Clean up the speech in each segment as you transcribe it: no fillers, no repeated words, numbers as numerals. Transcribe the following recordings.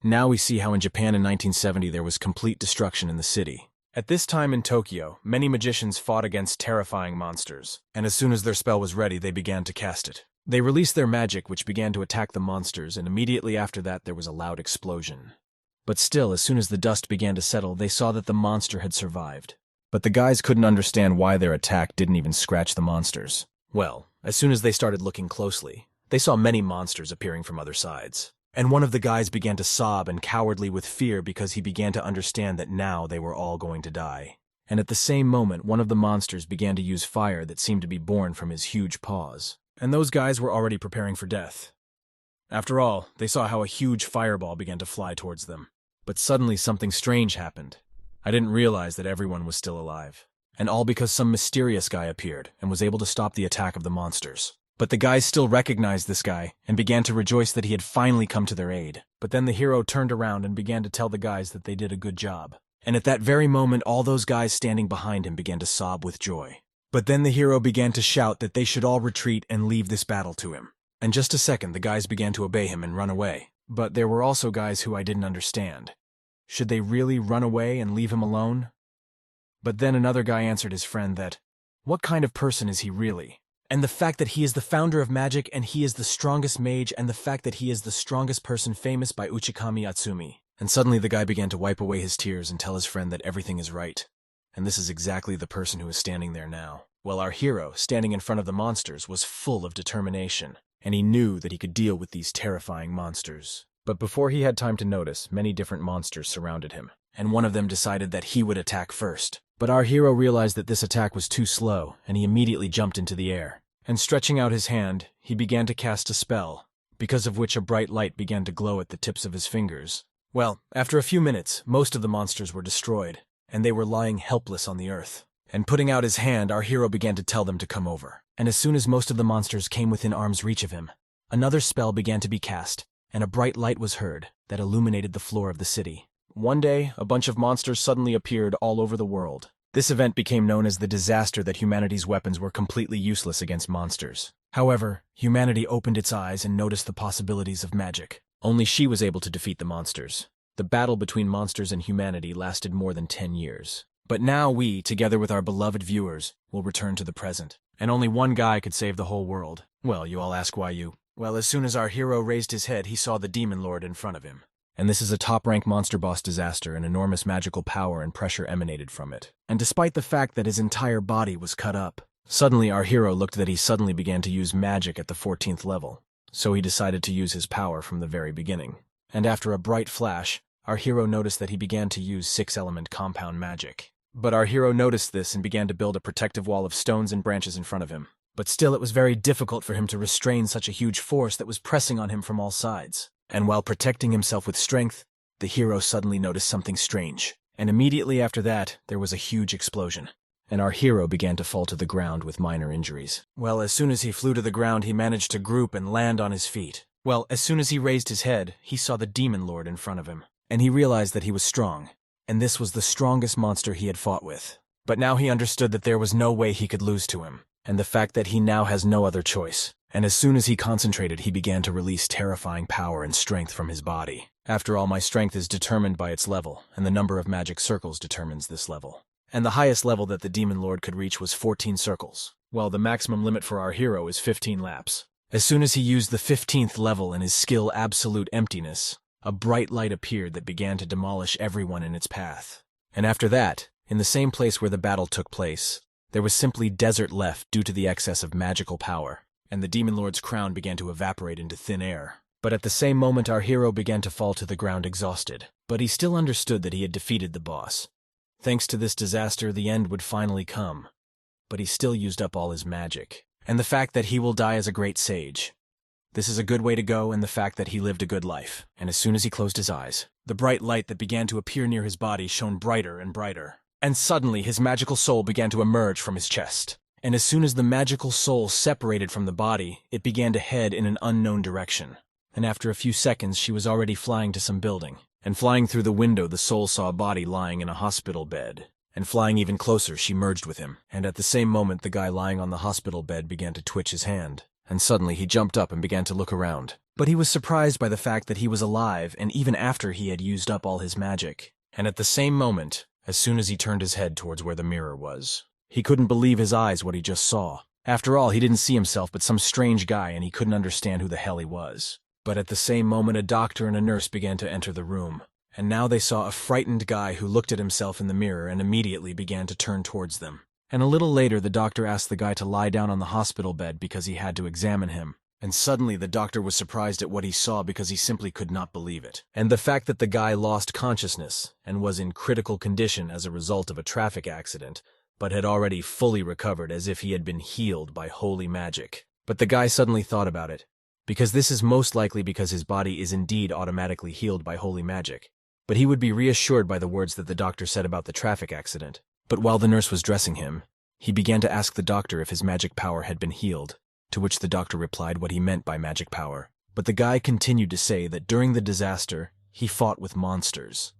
Now we see how in Japan in 1970 there was complete destruction in the city. At this time in Tokyo, many magicians fought against terrifying monsters, and as soon as their spell was ready, they began to cast it. They released their magic, which began to attack the monsters, and immediately after that there was a loud explosion. But still, as soon as the dust began to settle, they saw that the monster had survived. But the guys couldn't understand why their attack didn't even scratch the monsters. Well, as soon as they started looking closely, they saw many monsters appearing from other sides. And one of the guys began to sob and cowardly with fear because he began to understand that now they were all going to die. And at the same moment, one of the monsters began to use fire that seemed to be born from his huge paws. And those guys were already preparing for death. After all, they saw how a huge fireball began to fly towards them. But suddenly something strange happened. I didn't realize that everyone was still alive. And all because some mysterious guy appeared and was able to stop the attack of the monsters. But the guys still recognized this guy and began to rejoice that he had finally come to their aid. But then the hero turned around and began to tell the guys that they did a good job. And at that very moment, all those guys standing behind him began to sob with joy. But then the hero began to shout that they should all retreat and leave this battle to him. And just a second, the guys began to obey him and run away. But there were also guys who I didn't understand. Should they really run away and leave him alone? But then another guy answered his friend that, what kind of person is he really? And the fact that he is the founder of magic and he is the strongest mage and the fact that he is the strongest person famous by Uchikami Atsumi. And suddenly the guy began to wipe away his tears and tell his friend that everything is right. And this is exactly the person who is standing there now. Well, our hero, standing in front of the monsters, was full of determination. And he knew that he could deal with these terrifying monsters. But before he had time to notice, many different monsters surrounded him, and one of them decided that he would attack first. But our hero realized that this attack was too slow, and he immediately jumped into the air. And stretching out his hand, he began to cast a spell, because of which a bright light began to glow at the tips of his fingers. Well, after a few minutes, most of the monsters were destroyed, and they were lying helpless on the earth. And putting out his hand, our hero began to tell them to come over. And as soon as most of the monsters came within arm's reach of him, another spell began to be cast, and a bright light was heard that illuminated the floor of the city. One day, a bunch of monsters suddenly appeared all over the world. This event became known as the disaster that humanity's weapons were completely useless against monsters. However, humanity opened its eyes and noticed the possibilities of magic. Only she was able to defeat the monsters. The battle between monsters and humanity lasted more than 10 years. But now we, together with our beloved viewers, will return to the present. And only one guy could save the whole world. Well, you all ask why you... Well, as soon as our hero raised his head, he saw the Demon Lord in front of him. And this is a top-rank monster boss disaster, and enormous magical power and pressure emanated from it. And despite the fact that his entire body was cut up, suddenly our hero looked that he suddenly began to use magic at the 14th level. So he decided to use his power from the very beginning. And after a bright flash, our hero noticed that he began to use 6-element compound magic. But our hero noticed this and began to build a protective wall of stones and branches in front of him. But still it was very difficult for him to restrain such a huge force that was pressing on him from all sides. And while protecting himself with strength, the hero suddenly noticed something strange. And immediately after that, there was a huge explosion. And our hero began to fall to the ground with minor injuries. Well, as soon as he flew to the ground, he managed to group and land on his feet. Well, as soon as he raised his head, he saw the Demon Lord in front of him. And he realized that he was strong. And this was the strongest monster he had fought with. But now he understood that there was no way he could lose to him. And the fact that he now has no other choice. And as soon as he concentrated, he began to release terrifying power and strength from his body. After all, my strength is determined by its level, and the number of magic circles determines this level. And the highest level that the Demon Lord could reach was 14 circles, while the maximum limit for our hero is 15 laps. As soon as he used the 15th level and his skill Absolute Emptiness, a bright light appeared that began to demolish everyone in its path. And after that, in the same place where the battle took place, there was simply desert left due to the excess of magical power, and the Demon Lord's crown began to evaporate into thin air. But at the same moment our hero began to fall to the ground exhausted. But he still understood that he had defeated the boss. Thanks to this disaster, the end would finally come. But he still used up all his magic. And the fact that he will die as a great sage. This is a good way to go, and the fact that he lived a good life. And as soon as he closed his eyes, the bright light that began to appear near his body shone brighter and brighter. And suddenly his magical soul began to emerge from his chest. And as soon as the magical soul separated from the body, it began to head in an unknown direction. And after a few seconds, she was already flying to some building. And flying through the window, the soul saw a body lying in a hospital bed. And flying even closer, she merged with him. And at the same moment, the guy lying on the hospital bed began to twitch his hand. and suddenly he jumped up and began to look around. But he was surprised by the fact that he was alive, and even after he had used up all his magic. And at the same moment, as soon as he turned his head towards where the mirror was, he couldn't believe his eyes what he just saw. After all, he didn't see himself but some strange guy, and he couldn't understand who the hell he was. But at the same moment, a doctor and a nurse began to enter the room, and now they saw a frightened guy who looked at himself in the mirror and immediately began to turn towards them. And a little later, the doctor asked the guy to lie down on the hospital bed because he had to examine him. And suddenly the doctor was surprised at what he saw because he simply could not believe it. And the fact that the guy lost consciousness and was in critical condition as a result of a traffic accident, but had already fully recovered as if he had been healed by holy magic. But the guy suddenly thought about it, because this is most likely because his body is indeed automatically healed by holy magic. But he would be reassured by the words that the doctor said about the traffic accident. But while the nurse was dressing him, he began to ask the doctor if his magic power had been healed, to which the doctor replied what he meant by magic power. But the guy continued to say that during the disaster, he fought with monsters.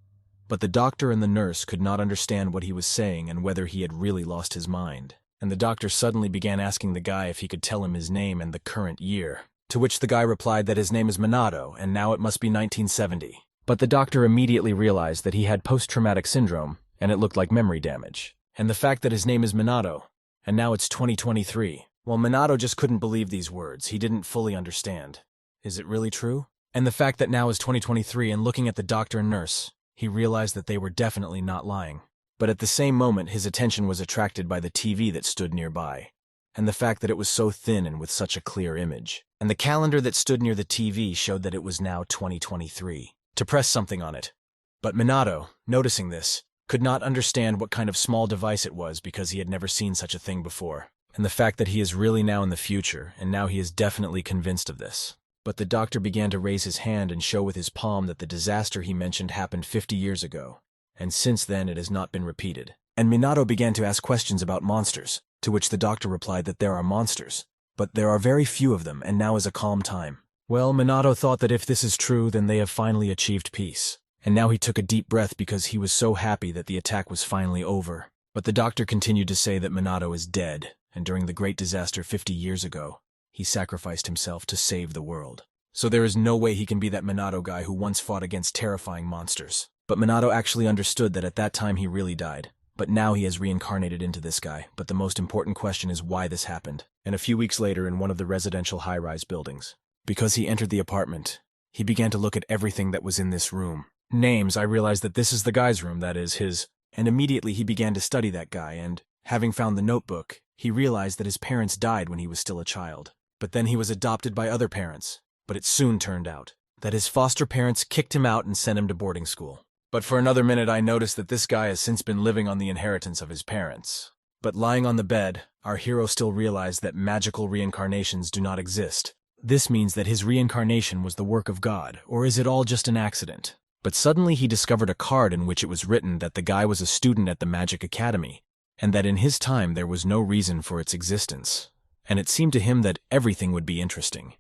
But the doctor and the nurse could not understand what he was saying and whether he had really lost his mind. And the doctor suddenly began asking the guy if he could tell him his name and the current year, to which the guy replied that his name is Minato, and now it must be 1970. But the doctor immediately realized that he had post-traumatic syndrome, and it looked like memory damage. And the fact that his name is Minato, and now it's 2023. Well, Minato just couldn't believe these words. He didn't fully understand. Is it really true? And the fact that now is 2023, and looking at the doctor and nurse, he realized that they were definitely not lying. But at the same moment, his attention was attracted by the TV that stood nearby, and the fact that it was so thin and with such a clear image. And the calendar that stood near the TV showed that it was now 2023. To press something on it. But Minato, noticing this, could not understand what kind of small device it was because he had never seen such a thing before. And the fact that he is really now in the future, and now he is definitely convinced of this. But the doctor began to raise his hand and show with his palm that the disaster he mentioned happened 50 years ago, and since then it has not been repeated. And Minato began to ask questions about monsters, to which the doctor replied that there are monsters, but there are very few of them, and now is a calm time. Well, Minato thought that if this is true, then they have finally achieved peace. And now he took a deep breath because he was so happy that the attack was finally over. But the doctor continued to say that Minato is dead, and during the great disaster 50 years ago, he sacrificed himself to save the world. So there is no way he can be that Minato guy who once fought against terrifying monsters. But Minato actually understood that at that time he really died. But now he has reincarnated into this guy. But the most important question is why this happened. And a few weeks later in one of the residential high-rise buildings, because he entered the apartment, he began to look at everything that was in this room. Names, I realized that this is the guy's room, that is, his. And immediately he began to study that guy, and, having found the notebook, he realized that his parents died when he was still a child. But then he was adopted by other parents. But it soon turned out that his foster parents kicked him out and sent him to boarding school. But for another minute I noticed that this guy has since been living on the inheritance of his parents. But lying on the bed, our hero still realized that magical reincarnations do not exist. This means that his reincarnation was the work of God, or is it all just an accident? But suddenly he discovered a card in which it was written that the guy was a student at the Magic Academy, and that in his time there was no reason for its existence. And it seemed to him that everything would be interesting.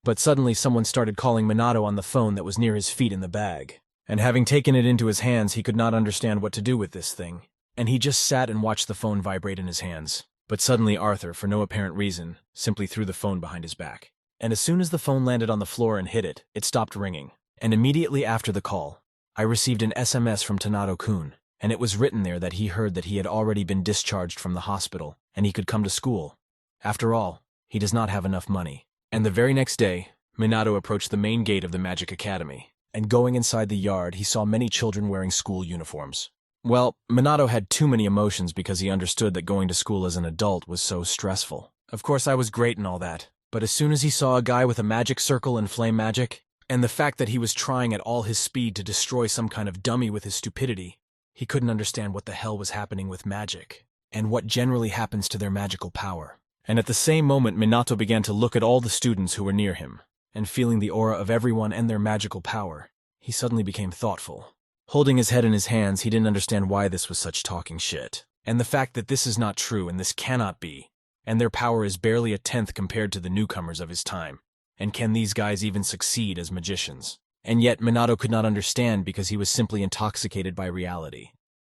But suddenly someone started calling Minato on the phone that was near his feet in the bag. And having taken it into his hands, he could not understand what to do with this thing. And he just sat and watched the phone vibrate in his hands. But suddenly Arthur, for no apparent reason, simply threw the phone behind his back. And as soon as the phone landed on the floor and hit it, it stopped ringing. And immediately after the call, I received an SMS from Tanato-kun, and it was written there that he heard that he had already been discharged from the hospital, and he could come to school. After all, he does not have enough money. And the very next day, Minato approached the main gate of the Magic Academy, and going inside the yard, he saw many children wearing school uniforms. Well, Minato had too many emotions because he understood that going to school as an adult was so stressful. Of course, I was great and all that, but as soon as he saw a guy with a magic circle and flame magic, and the fact that he was trying at all his speed to destroy some kind of dummy with his stupidity, he couldn't understand what the hell was happening with magic, and what generally happens to their magical power. And at the same moment, Minato began to look at all the students who were near him, and feeling the aura of everyone and their magical power, he suddenly became thoughtful. Holding his head in his hands, he didn't understand why this was such talking shit. And the fact that this is not true and this cannot be, and their power is barely a tenth compared to the newcomers of his time. And can these guys even succeed as magicians? And yet Minato could not understand because he was simply intoxicated by reality.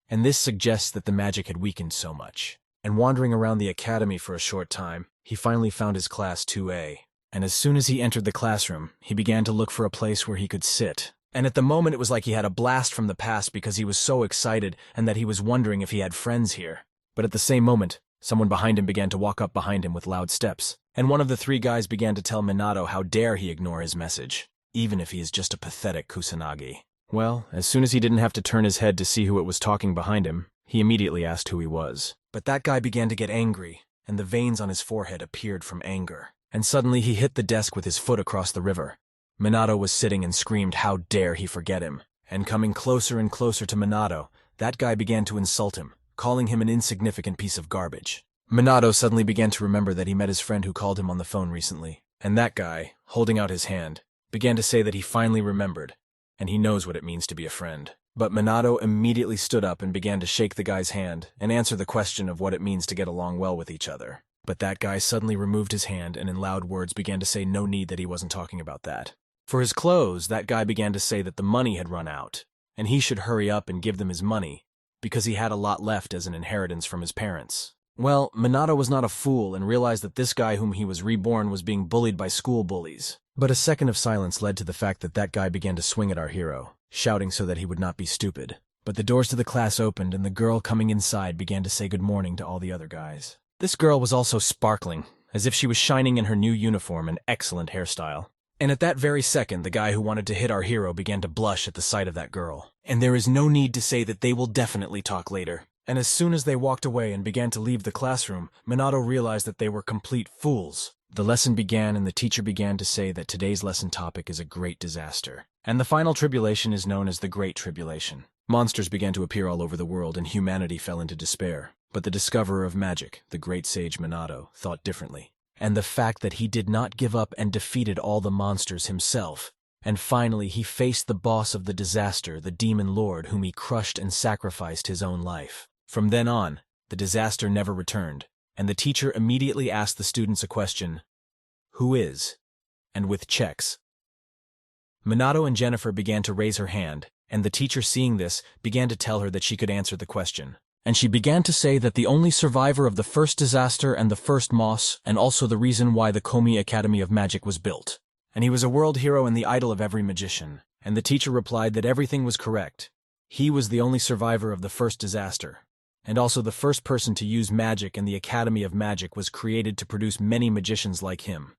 And this suggests that the magic had weakened so much. And wandering around the academy for a short time, he finally found his class 2A. And as soon as he entered the classroom, he began to look for a place where he could sit. And at the moment it was like he had a blast from the past because he was so excited and that he was wondering if he had friends here. But at the same moment, someone behind him began to walk up behind him with loud steps. And one of the three guys began to tell Minato how dare he ignore his message, even if he is just a pathetic Kusanagi. Well, as soon as he didn't have to turn his head to see who it was talking behind him, he immediately asked who he was. But that guy began to get angry, and the veins on his forehead appeared from anger. And suddenly he hit the desk with his foot across the river. Minato was sitting and screamed how dare he forget him. And coming closer and closer to Minato, that guy began to insult him, calling him an insignificant piece of garbage. Minato suddenly began to remember that he met his friend who called him on the phone recently. And that guy, holding out his hand, began to say that he finally remembered, and he knows what it means to be a friend. But Minato immediately stood up and began to shake the guy's hand and answer the question of what it means to get along well with each other. But that guy suddenly removed his hand and in loud words began to say no need that he wasn't talking about that. For his clothes, that guy began to say that the money had run out, and he should hurry up and give them his money, because he had a lot left as an inheritance from his parents. Well, Minato was not a fool and realized that this guy whom he was reborn was being bullied by school bullies. But a second of silence led to the fact that that guy began to swing at our hero, shouting so that he would not be stupid. But the doors to the class opened and the girl coming inside began to say good morning to all the other guys. This girl was also sparkling, as if she was shining in her new uniform and excellent hairstyle. And at that very second, the guy who wanted to hit our hero began to blush at the sight of that girl. And there is no need to say that they will definitely talk later. And as soon as they walked away and began to leave the classroom, Minato realized that they were complete fools. The lesson began and the teacher began to say that today's lesson topic is a great disaster. And the final tribulation is known as the Great Tribulation. Monsters began to appear all over the world and humanity fell into despair. But the discoverer of magic, the great sage Minato, thought differently. And the fact that he did not give up and defeated all the monsters himself. And finally he faced the boss of the disaster, the demon lord, whom he crushed and sacrificed his own life. From then on, the disaster never returned, and the teacher immediately asked the students a question, "Who is?" and with checks. Minato and Jennifer began to raise her hand, and the teacher, seeing this, began to tell her that she could answer the question. And she began to say that the only survivor of the first disaster and the first moss, and also the reason why the Komi Academy of Magic was built. And he was a world hero and the idol of every magician. And the teacher replied that everything was correct. He was the only survivor of the first disaster. And also the first person to use magic, and the Academy of Magic was created to produce many magicians like him.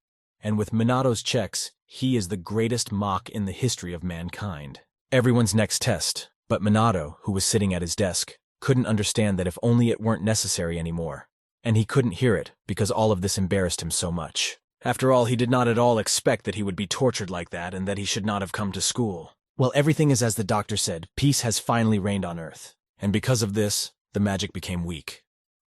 And with Minato's checks, he is the greatest mock in the history of mankind. Everyone's next test, but Minato, who was sitting at his desk, couldn't understand that if only it weren't necessary anymore. And he couldn't hear it, because all of this embarrassed him so much. After all, he did not at all expect that he would be tortured like that and that he should not have come to school. Well, everything is as the doctor said, peace has finally reigned on Earth. And because of this, the magic became weak.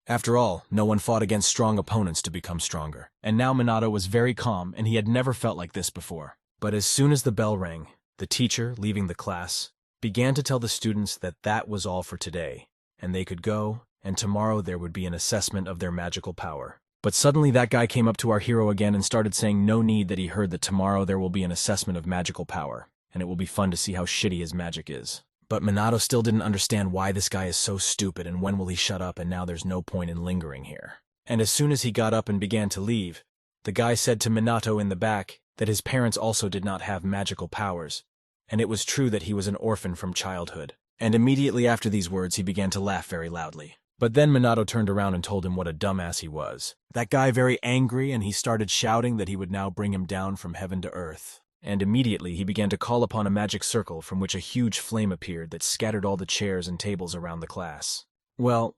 After all, no one fought against strong opponents to become stronger. And now Minato was very calm, and he had never felt like this before. But as soon as the bell rang, the teacher, leaving the class, began to tell the students that that was all for today, and they could go, and tomorrow there would be an assessment of their magical power. But suddenly that guy came up to our hero again and started saying no need that he heard that tomorrow there will be an assessment of magical power, and it will be fun to see how shitty his magic is. But Minato still didn't understand why this guy is so stupid and when will he shut up, and now there's no point in lingering here. And as soon as he got up and began to leave, the guy said to Minato in the back that his parents also did not have magical powers, and it was true that he was an orphan from childhood. And immediately after these words he began to laugh very loudly. But then Minato turned around and told him what a dumbass he was. That guy very angry, and he started shouting that he would now bring him down from heaven to earth. And immediately he began to call upon a magic circle from which a huge flame appeared that scattered all the chairs and tables around the class. Well,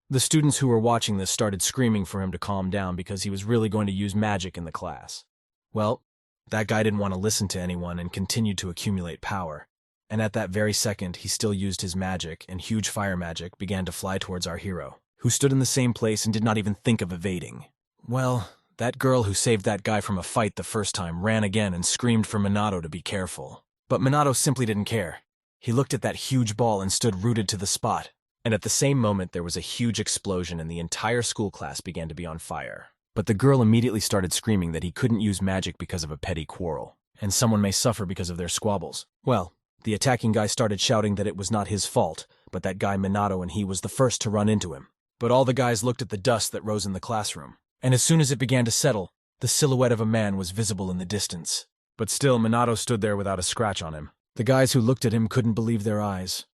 the students who were watching this started screaming for him to calm down because he was really going to use magic in the class. Well, that guy didn't want to listen to anyone and continued to accumulate power. And at that very second, he still used his magic, and huge fire magic began to fly towards our hero, who stood in the same place and did not even think of evading. Well, that girl who saved that guy from a fight the first time ran again and screamed for Minato to be careful. But Minato simply didn't care. He looked at that huge ball and stood rooted to the spot. And at the same moment, there was a huge explosion and the entire school class began to be on fire. But the girl immediately started screaming that he couldn't use magic because of a petty quarrel, and someone may suffer because of their squabbles. Well, the attacking guy started shouting that it was not his fault, but that guy Minato and he was the first to run into him. But all the guys looked at the dust that rose in the classroom. And as soon as it began to settle, The silhouette of a man was visible in the distance. But still, Minato stood there without a scratch on him. The guys who looked at him couldn't believe their eyes.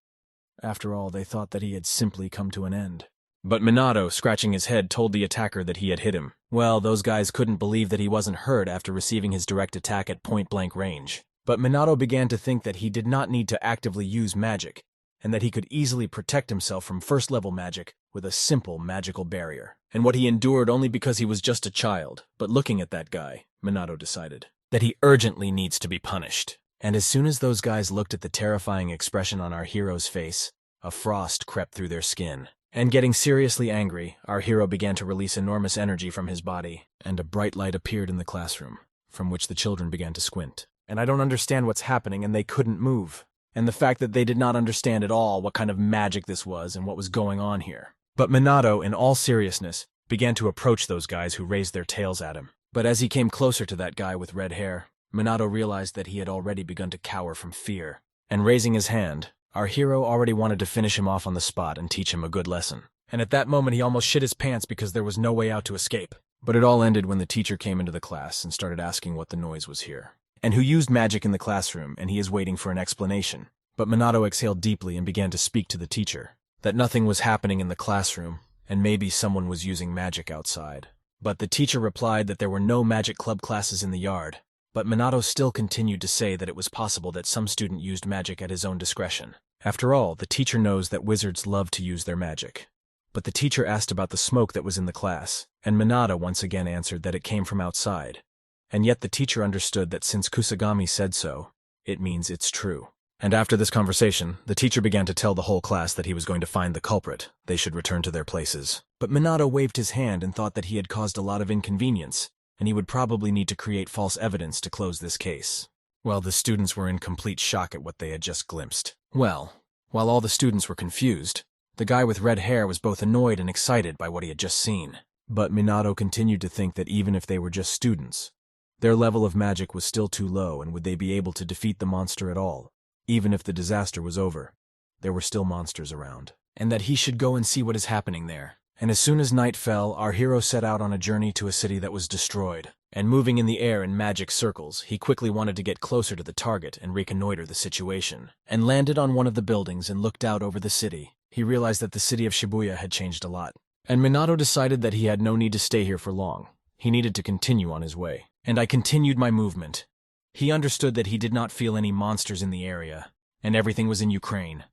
After all, they thought that he had simply come to an end. But Minato, scratching his head, told the attacker that he had hit him. Well, those guys couldn't believe that he wasn't hurt after receiving his direct attack at point-blank range. But Minato began to think that he did not need to actively use magic, and that he could easily protect himself from first-level magic with a simple magical barrier. And what he endured only because he was just a child. But looking at that guy, Minato decided that he urgently needs to be punished. And as soon as those guys looked at the terrifying expression on our hero's face, a frost crept through their skin. And getting seriously angry, our hero began to release enormous energy from his body, and a bright light appeared in the classroom, from which the children began to squint. And I don't understand what's happening, and they couldn't move. And the fact that they did not understand at all what kind of magic this was and what was going on here. But Minato, in all seriousness, began to approach those guys who raised their tails at him. But as he came closer to that guy with red hair, Minato realized that he had already begun to cower from fear. And raising his hand, our hero already wanted to finish him off on the spot and teach him a good lesson. And at that moment he almost shit his pants because there was no way out to escape. But it all ended when the teacher came into the class and started asking what the noise was here, and who used magic in the classroom, and he is waiting for an explanation. But Minato exhaled deeply and began to speak to the teacher, that nothing was happening in the classroom, and maybe someone was using magic outside. But the teacher replied that there were no magic club classes in the yard. But Minato still continued to say that it was possible that some student used magic at his own discretion. After all, the teacher knows that wizards love to use their magic. But the teacher asked about the smoke that was in the class, and Minato once again answered that it came from outside. And yet the teacher understood that since Kusagami said so, it means it's true. And after this conversation, the teacher began to tell the whole class that he was going to find the culprit. They should return to their places. But Minato waved his hand and thought that he had caused a lot of inconvenience, and he would probably need to create false evidence to close this case. Well, the students were in complete shock at what they had just glimpsed. Well, while all the students were confused, the guy with red hair was both annoyed and excited by what he had just seen. But Minato continued to think that even if they were just students, their level of magic was still too low, and would they be able to defeat the monster at all? Even if the disaster was over, there were still monsters around. And that he should go and see what is happening there. And as soon as night fell, our hero set out on a journey to a city that was destroyed. And moving in the air in magic circles, he quickly wanted to get closer to the target and reconnoiter the situation. And landed on one of the buildings and looked out over the city. He realized that the city of Shibuya had changed a lot. And Minato decided that he had no need to stay here for long. He needed to continue on his way. And I continued my movement. He understood that he did not feel any monsters in the area, and everything was in Ukraine.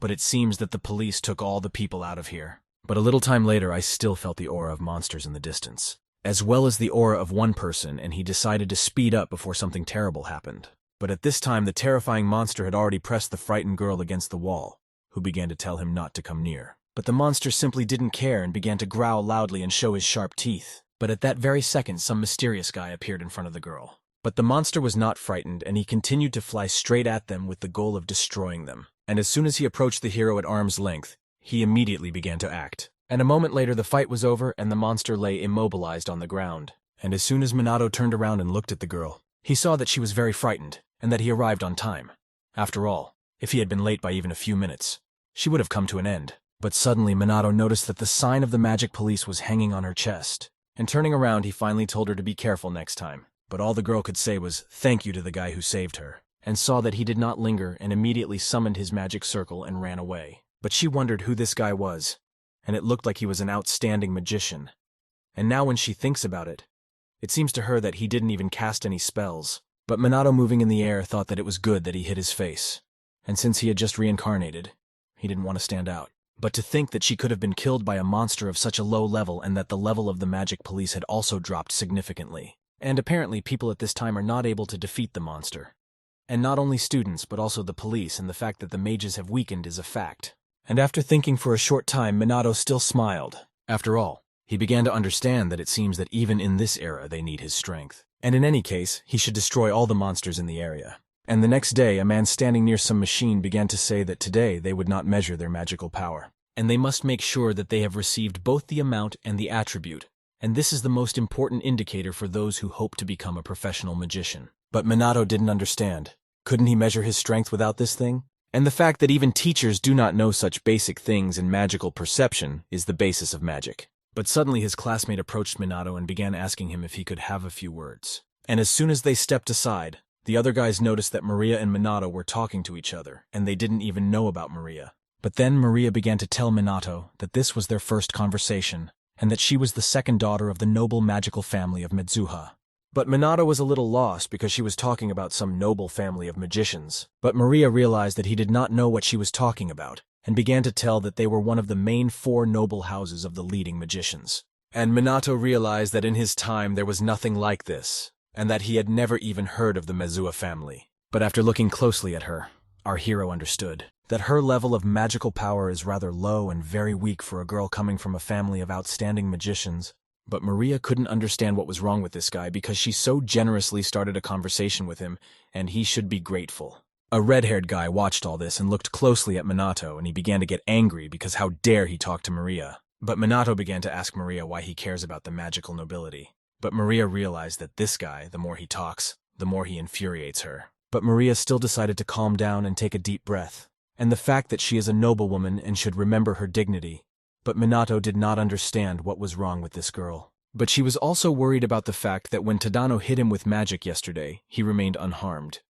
But it seems that the police took all the people out of here. But a little time later, I still felt the aura of monsters in the distance, as well as the aura of one person, and he decided to speed up before something terrible happened. But at this time, the terrifying monster had already pressed the frightened girl against the wall, who began to tell him not to come near. But the monster simply didn't care and began to growl loudly and show his sharp teeth. But at that very second, some mysterious guy appeared in front of the girl. But the monster was not frightened, and he continued to fly straight at them with the goal of destroying them. And as soon as he approached the hero at arm's length, he immediately began to act. And a moment later, the fight was over, and the monster lay immobilized on the ground. And as soon as Minato turned around and looked at the girl, he saw that she was very frightened, and that he arrived on time. After all, if he had been late by even a few minutes, she would have come to an end. But suddenly, Minato noticed that the sign of the magic police was hanging on her chest. And turning around, he finally told her to be careful next time. But all the girl could say was, "Thank you" to the guy who saved her, and saw that he did not linger and immediately summoned his magic circle and ran away. But she wondered who this guy was, and it looked like he was an outstanding magician. And now when she thinks about it, it seems to her that he didn't even cast any spells. But Minato, moving in the air, thought that it was good that he hid his face. And since he had just reincarnated, he didn't want to stand out. But to think that she could have been killed by a monster of such a low level, and that the level of the magic police had also dropped significantly. And apparently people at this time are not able to defeat the monster. And not only students, but also the police, and the fact that the mages have weakened is a fact. And after thinking for a short time, Minato still smiled. After all, he began to understand that it seems that even in this era they need his strength. And in any case, he should destroy all the monsters in the area. And the next day, a man standing near some machine began to say that today they would not measure their magical power. And they must make sure that they have received both the amount and the attribute. And this is the most important indicator for those who hope to become a professional magician. But Minato didn't understand. Couldn't he measure his strength without this thing? And the fact that even teachers do not know such basic things in magical perception is the basis of magic. But suddenly his classmate approached Minato and began asking him if he could have a few words. And as soon as they stepped aside, the other guys noticed that Maria and Minato were talking to each other, and they didn't even know about Maria. But then Maria began to tell Minato that this was their first conversation, and that she was the second daughter of the noble magical family of Midzuha. But Minato was a little lost because she was talking about some noble family of magicians. But Maria realized that he did not know what she was talking about, and began to tell that they were one of the main 4 noble houses of the leading magicians. And Minato realized that in his time there was nothing like this, and that he had never even heard of the Midzuha family. But after looking closely at her, our hero understood that her level of magical power is rather low and very weak for a girl coming from a family of outstanding magicians. But Maria couldn't understand what was wrong with this guy because she so generously started a conversation with him, and he should be grateful. A red-haired guy watched all this and looked closely at Minato, and he began to get angry because how dare he talk to Maria. But Minato began to ask Maria why he cares about the magical nobility. But Maria realized that this guy, the more he talks, the more he infuriates her. But Maria still decided to calm down and take a deep breath. And the fact that she is a noblewoman and should remember her dignity. But Minato did not understand what was wrong with this girl. But she was also worried about the fact that when Tadano hit him with magic yesterday, he remained unharmed.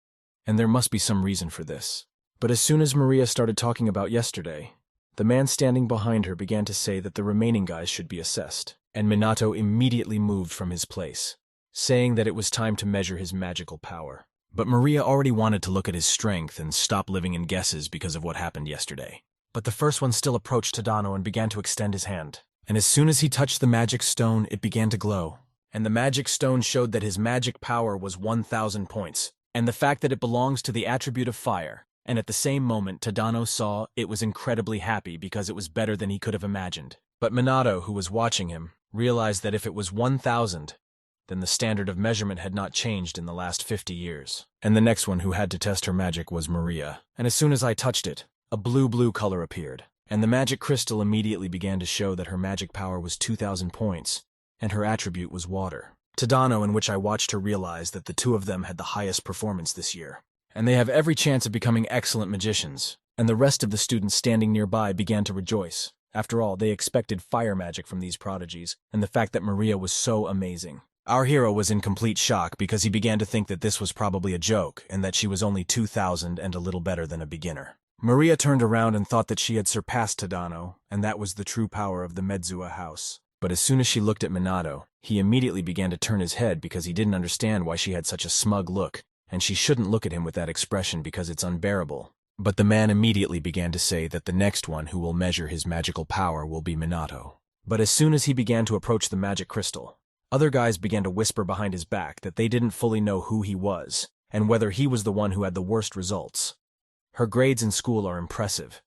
And there must be some reason for this. But as soon as Maria started talking about yesterday, the man standing behind her began to say that the remaining guys should be assessed. And Minato immediately moved from his place, saying that it was time to measure his magical power. But Maria already wanted to look at his strength and stop living in guesses because of what happened yesterday. But the first one still approached Tadano and began to extend his hand. And as soon as he touched the magic stone, it began to glow. And the magic stone showed that his magic power was 1,000 points, and the fact that it belongs to the attribute of fire. And at the same moment, Tadano saw it was incredibly happy because it was better than he could have imagined. But Minato, who was watching him, realized that if it was 1,000, then the standard of measurement had not changed in the last 50 years. And the next one who had to test her magic was Maria. And as soon as I touched it, a blue color appeared, and the magic crystal immediately began to show that her magic power was 2,000 points, and her attribute was water. Tadano, in which I watched her, realized that the two of them had the highest performance this year, and they have every chance of becoming excellent magicians, and the rest of the students standing nearby began to rejoice. After all, they expected fire magic from these prodigies, and the fact that Maria was so amazing. Our hero was in complete shock because he began to think that this was probably a joke, and that she was only 2,000 and a little better than a beginner. Maria turned around and thought that she had surpassed Tadano, and that was the true power of the Midzuha house. But as soon as she looked at Minato, he immediately began to turn his head because he didn't understand why she had such a smug look, and she shouldn't look at him with that expression because it's unbearable. But the man immediately began to say that the next one who will measure his magical power will be Minato. But as soon as he began to approach the magic crystal, other guys began to whisper behind his back that they didn't fully know who he was, and whether he was the one who had the worst results. Her grades in school are impressive,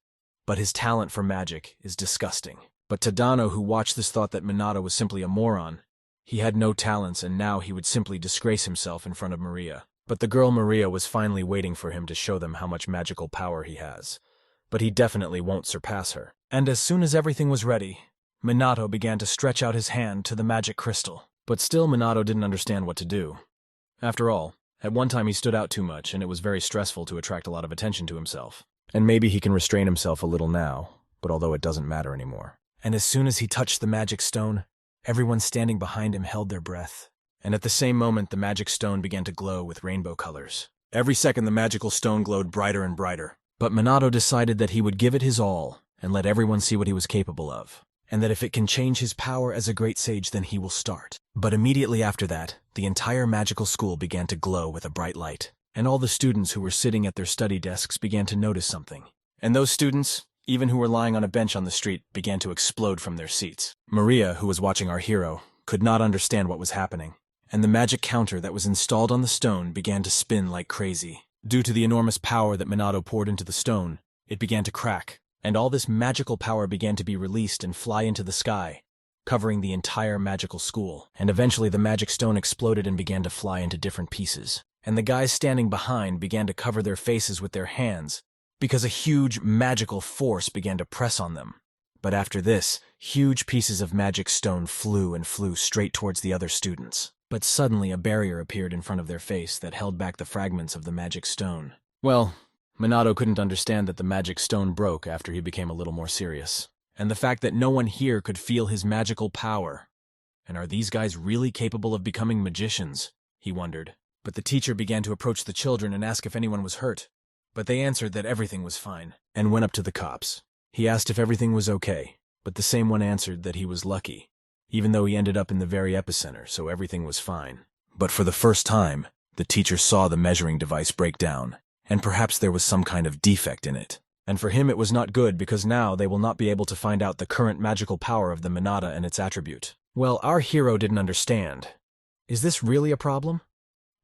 but his talent for magic is disgusting. But Tadano, who watched this, thought that Minato was simply a moron. He had no talents, and now he would simply disgrace himself in front of Maria. But the girl Maria was finally waiting for him to show them how much magical power he has. But he definitely won't surpass her. And as soon as everything was ready, Minato began to stretch out his hand to the magic crystal. But still Minato didn't understand what to do. After all, at one time he stood out too much, and it was very stressful to attract a lot of attention to himself. And maybe he can restrain himself a little now, but although it doesn't matter anymore. And as soon as he touched the magic stone, everyone standing behind him held their breath. And at the same moment, the magic stone began to glow with rainbow colors. Every second, the magical stone glowed brighter and brighter. But Minato decided that he would give it his all and let everyone see what he was capable of. And that if it can change his power as a great sage, then he will start. But immediately after that, the entire magical school began to glow with a bright light. And all the students who were sitting at their study desks began to notice something. And those students, even who were lying on a bench on the street, began to explode from their seats. Maria, who was watching our hero, could not understand what was happening. And the magic counter that was installed on the stone began to spin like crazy. Due to the enormous power that Minato poured into the stone, it began to crack. And all this magical power began to be released and fly into the sky, covering the entire magical school. And eventually the magic stone exploded and began to fly into different pieces. And the guys standing behind began to cover their faces with their hands, because a huge magical force began to press on them. But after this, huge pieces of magic stone flew straight towards the other students. But suddenly a barrier appeared in front of their face that held back the fragments of the magic stone. Well, Minato couldn't understand that the magic stone broke after he became a little more serious. and the fact that no one here could feel his magical power. And are these guys really capable of becoming magicians? He wondered. But the teacher began to approach the children and ask if anyone was hurt. But they answered that everything was fine, and went up to the cops. He asked if everything was okay, but the same one answered that he was lucky, even though he ended up in the very epicenter, so everything was fine. But for the first time, the teacher saw the measuring device break down, and perhaps there was some kind of defect in it. And for him it was not good, because now they will not be able to find out the current magical power of the Minata and its attribute. Well, our hero didn't understand. Is this really a problem?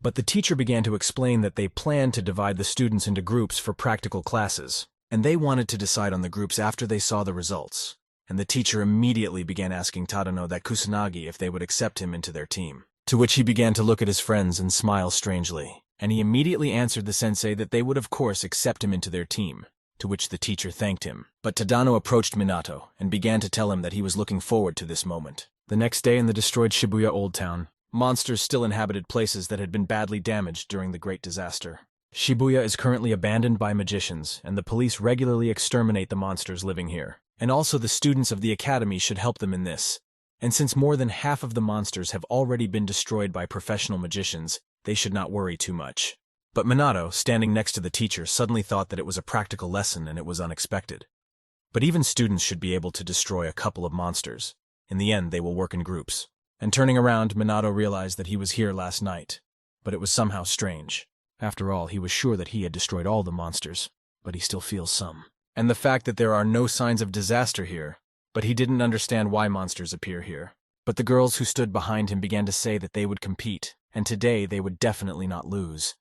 But the teacher began to explain that they planned to divide the students into groups for practical classes, and they wanted to decide on the groups after they saw the results. And the teacher immediately began asking Tadano that Kusanagi if they would accept him into their team. To which he began to look at his friends and smile strangely, and he immediately answered the sensei that they would of course accept him into their team, to which the teacher thanked him. But Tadano approached Minato and began to tell him that he was looking forward to this moment. The next day in the destroyed Shibuya Old Town, monsters still inhabited places that had been badly damaged during the Great Disaster. Shibuya is currently abandoned by magicians, and the police regularly exterminate the monsters living here. And also the students of the academy should help them in this. And since more than half of the monsters have already been destroyed by professional magicians, they should not worry too much. But Minato, standing next to the teacher, suddenly thought that it was a practical lesson and it was unexpected. But even students should be able to destroy a couple of monsters. In the end, they will work in groups. And turning around, Minato realized that he was here last night. But it was somehow strange. After all, he was sure that he had destroyed all the monsters, but he still feels some. And the fact that there are no signs of disaster here, but he didn't understand why monsters appear here. But the girls who stood behind him began to say that they would compete, and today they would definitely not lose.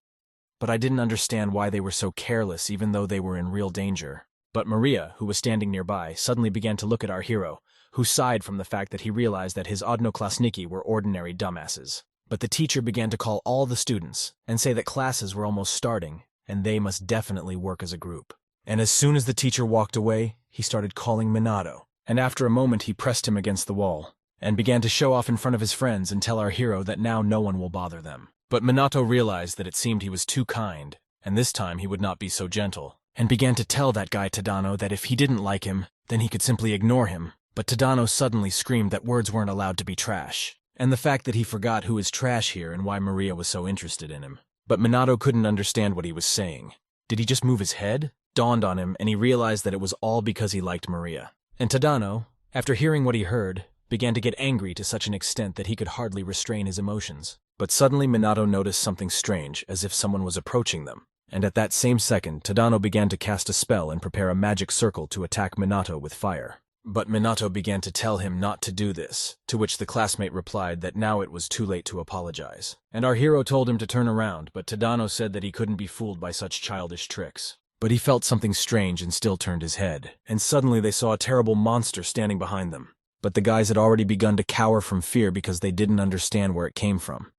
But I didn't understand why they were so careless even though they were in real danger. But Maria, who was standing nearby, suddenly began to look at our hero, who sighed from the fact that he realized that his odnoklasniki were ordinary dumbasses. But the teacher began to call all the students and say that classes were almost starting, and they must definitely work as a group. And as soon as the teacher walked away, he started calling Minato, and after a moment he pressed him against the wall, and began to show off in front of his friends and tell our hero that now no one will bother them. But Minato realized that it seemed he was too kind, and this time he would not be so gentle, and began to tell that guy Tadano that if he didn't like him, then he could simply ignore him. But Tadano suddenly screamed that words weren't allowed to be trash, and the fact that he forgot who is trash here and why Maria was so interested in him. But Minato couldn't understand what he was saying. Did he just move his head? Dawned on him, and he realized that it was all because he liked Maria. And Tadano, after hearing what he heard, began to get angry to such an extent that he could hardly restrain his emotions. But suddenly Minato noticed something strange, as if someone was approaching them. And at that same second, Tadano began to cast a spell and prepare a magic circle to attack Minato with fire. But Minato began to tell him not to do this, to which the classmate replied that now it was too late to apologize. And our hero told him to turn around, but Tadano said that he couldn't be fooled by such childish tricks. But he felt something strange and still turned his head, and suddenly they saw a terrible monster standing behind them. But the guys had already begun to cower from fear because they didn't understand where it came from.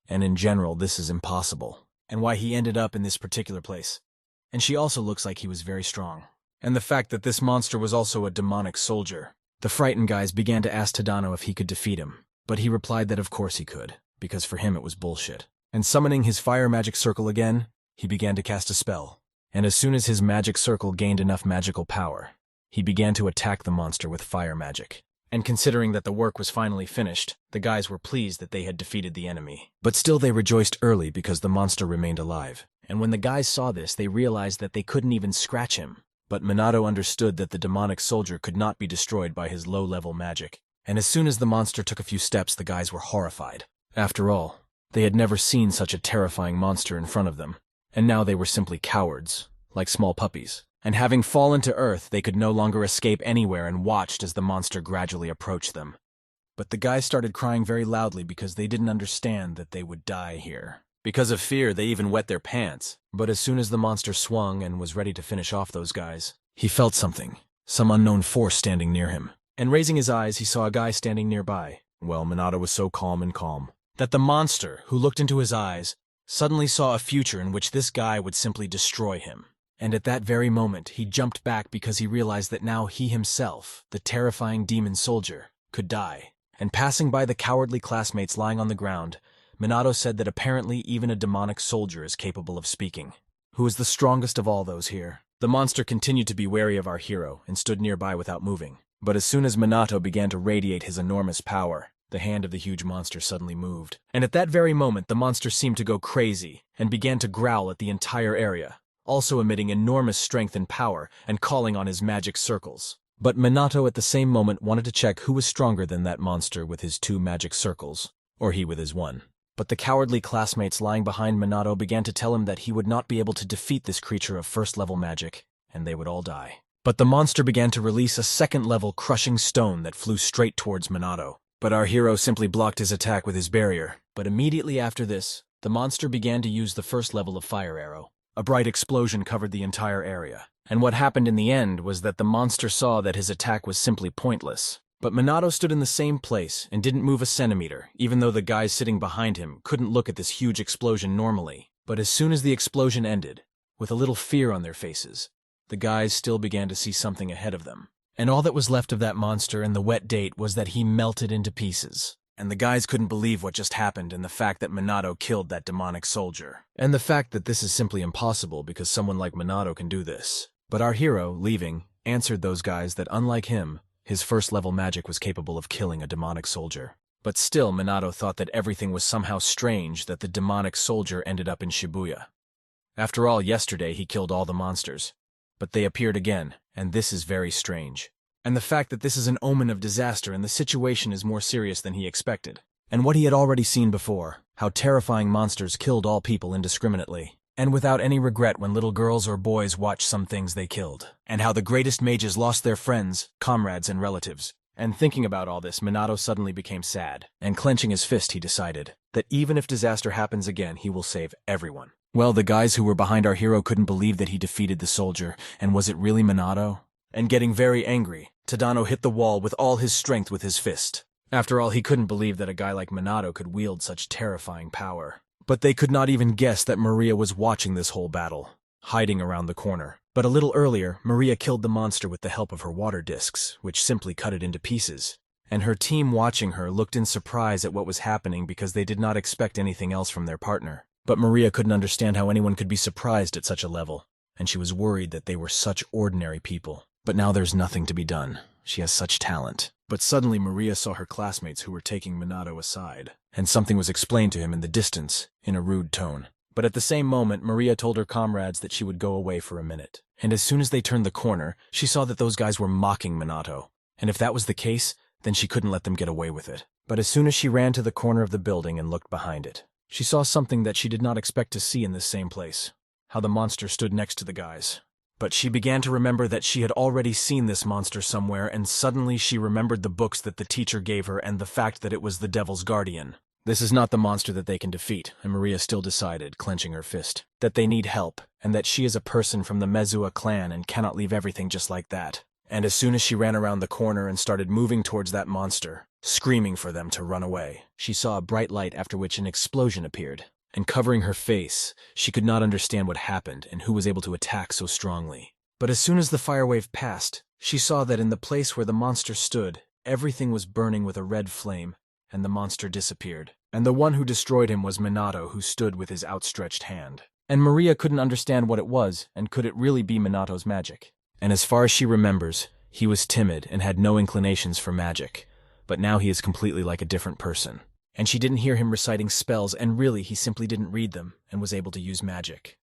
And in general, this is impossible, and why he ended up in this particular place. And she also looks like he was very strong. And the fact that this monster was also a demonic soldier. The frightened guys began to ask Tadano if he could defeat him, but he replied that of course he could, because for him it was bullshit. And summoning his fire magic circle again, he began to cast a spell. And as soon as his magic circle gained enough magical power, he began to attack the monster with fire magic. And considering that the work was finally finished, the guys were pleased that they had defeated the enemy. But still they rejoiced early because the monster remained alive. And when the guys saw this, they realized that they couldn't even scratch him. But Minato understood that the demonic soldier could not be destroyed by his low-level magic. And as soon as the monster took a few steps, the guys were horrified. After all, they had never seen such a terrifying monster in front of them. And now they were simply cowards, like small puppies. And having fallen to earth, they could no longer escape anywhere and watched as the monster gradually approached them. But the guys started crying very loudly because they didn't understand that they would die here. Because of fear, they even wet their pants. But as soon as the monster swung and was ready to finish off those guys, he felt something, some unknown force standing near him. And raising his eyes, he saw a guy standing nearby. Well, Minato was so calm that the monster, who looked into his eyes, suddenly saw a future in which this guy would simply destroy him. And at that very moment, he jumped back because he realized that now he himself, the terrifying demon soldier, could die. And passing by the cowardly classmates lying on the ground, Minato said that apparently even a demonic soldier is capable of speaking. Who is the strongest of all those here? The monster continued to be wary of our hero and stood nearby without moving. But as soon as Minato began to radiate his enormous power, the hand of the huge monster suddenly moved. And at that very moment, the monster seemed to go crazy and began to growl at the entire area, also emitting enormous strength and power and calling on his magic circles. But Minato at the same moment wanted to check who was stronger than that monster with his 2 magic circles, or he with his 1. But the cowardly classmates lying behind Minato began to tell him that he would not be able to defeat this creature of first-level magic, and they would all die. But the monster began to release a second-level crushing stone that flew straight towards Minato. But our hero simply blocked his attack with his barrier. But immediately after this, the monster began to use the first level of fire arrow. A bright explosion covered the entire area. And what happened in the end was that the monster saw that his attack was simply pointless. But Minato stood in the same place and didn't move a centimeter, even though the guys sitting behind him couldn't look at this huge explosion normally. But as soon as the explosion ended, with a little fear on their faces, the guys still began to see something ahead of them. And all that was left of that monster and the wet date was that he melted into pieces. And the guys couldn't believe what just happened and the fact that Minato killed that demonic soldier. And the fact that this is simply impossible because someone like Minato can do this. But our hero, leaving, answered those guys that unlike him, his first-level magic was capable of killing a demonic soldier. But still, Minato thought that everything was somehow strange that the demonic soldier ended up in Shibuya. After all, yesterday he killed all the monsters. But they appeared again, and this is very strange. And the fact that this is an omen of disaster and the situation is more serious than he expected. And what he had already seen before, how terrifying monsters killed all people indiscriminately, and without any regret when little girls or boys watched some things they killed, and how the greatest mages lost their friends, comrades, and relatives. And thinking about all this, Minato suddenly became sad, and clenching his fist he decided that even if disaster happens again, he will save everyone. Well, the guys who were behind our hero couldn't believe that he defeated the soldier, and was it really Minato? And getting very angry, Tadano hit the wall with all his strength with his fist. After all, he couldn't believe that a guy like Minato could wield such terrifying power. But they could not even guess that Maria was watching this whole battle, hiding around the corner. But a little earlier, Maria killed the monster with the help of her water discs, which simply cut it into pieces. And her team watching her looked in surprise at what was happening because they did not expect anything else from their partner. But Maria couldn't understand how anyone could be surprised at such a level, and she was worried that they were such ordinary people. But now there's nothing to be done. She has such talent. But suddenly Maria saw her classmates who were taking Minato aside, and something was explained to him in the distance, in a rude tone. But at the same moment, Maria told her comrades that she would go away for a minute. And as soon as they turned the corner, she saw that those guys were mocking Minato. And if that was the case, then she couldn't let them get away with it. But as soon as she ran to the corner of the building and looked behind it, she saw something that she did not expect to see in this same place. How the monster stood next to the guys. But she began to remember that she had already seen this monster somewhere, and suddenly she remembered the books that the teacher gave her and the fact that it was the Devil's Guardian. This is not the monster that they can defeat, and Maria still decided, clenching her fist, that they need help, and that she is a person from the Mezua clan and cannot leave everything just like that. And as soon as she ran around the corner and started moving towards that monster, screaming for them to run away, she saw a bright light after which an explosion appeared. And covering her face, she could not understand what happened and who was able to attack so strongly. But as soon as the fire wave passed, she saw that in the place where the monster stood, everything was burning with a red flame, and the monster disappeared. And the one who destroyed him was Minato, who stood with his outstretched hand. And Maria couldn't understand what it was, and could it really be Minato's magic? And as far as she remembers, he was timid and had no inclinations for magic, but now he is completely like a different person. And she didn't hear him reciting spells, and really he simply didn't read them and was able to use magic.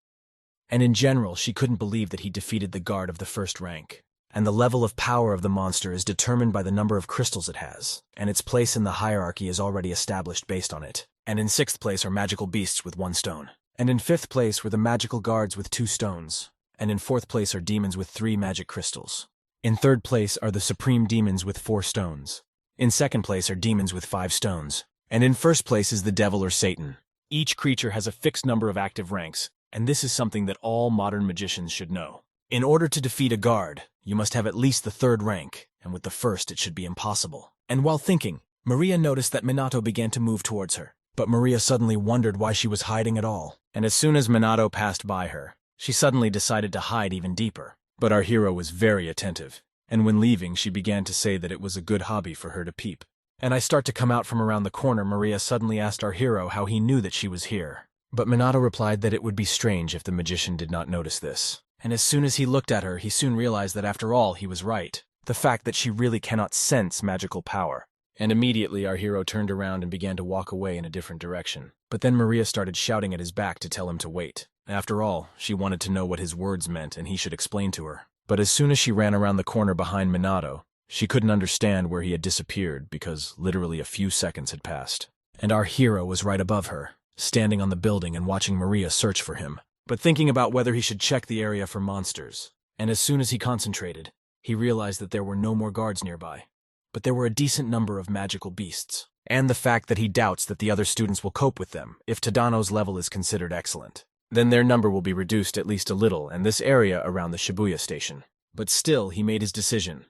And in general, she couldn't believe that he defeated the guard of the first rank. And the level of power of the monster is determined by the number of crystals it has, and its place in the hierarchy is already established based on it. And in 6th place are magical beasts with 1 stone. And in 5th place were the magical guards with 2 stones. And in 4th place are demons with 3 magic crystals. In 3rd place are the supreme demons with 4 stones. In 2nd place are demons with 5 stones. And in 1st place is the devil or Satan. Each creature has a fixed number of active ranks, and this is something that all modern magicians should know. In order to defeat a guard, you must have at least the 3rd rank, and with the 1st it should be impossible. And while thinking, Maria noticed that Minato began to move towards her. But Maria suddenly wondered why she was hiding at all. And as soon as Minato passed by her, she suddenly decided to hide even deeper. But our hero was very attentive, and when leaving she began to say that it was a good hobby for her to peep. And I start to come out from around the corner, Maria suddenly asked our hero how he knew that she was here. But Minato replied that it would be strange if the magician did not notice this. And as soon as he looked at her, he soon realized that after all, he was right. the fact that she really cannot sense magical power. And immediately our hero turned around and began to walk away in a different direction. But then Maria started shouting at his back to tell him to wait. After all, she wanted to know what his words meant and he should explain to her. But as soon as she ran around the corner behind Minato, she couldn't understand where he had disappeared because literally a few seconds had passed. And our hero was right above her, standing on the building and watching Maria search for him, but thinking about whether he should check the area for monsters. And as soon as he concentrated, he realized that there were no more guards nearby. But there were a decent number of magical beasts, and the fact that he doubts that the other students will cope with them if Tadano's level is considered excellent. Then their number will be reduced at least a little and this area around the Shibuya station. But still, he made his decision,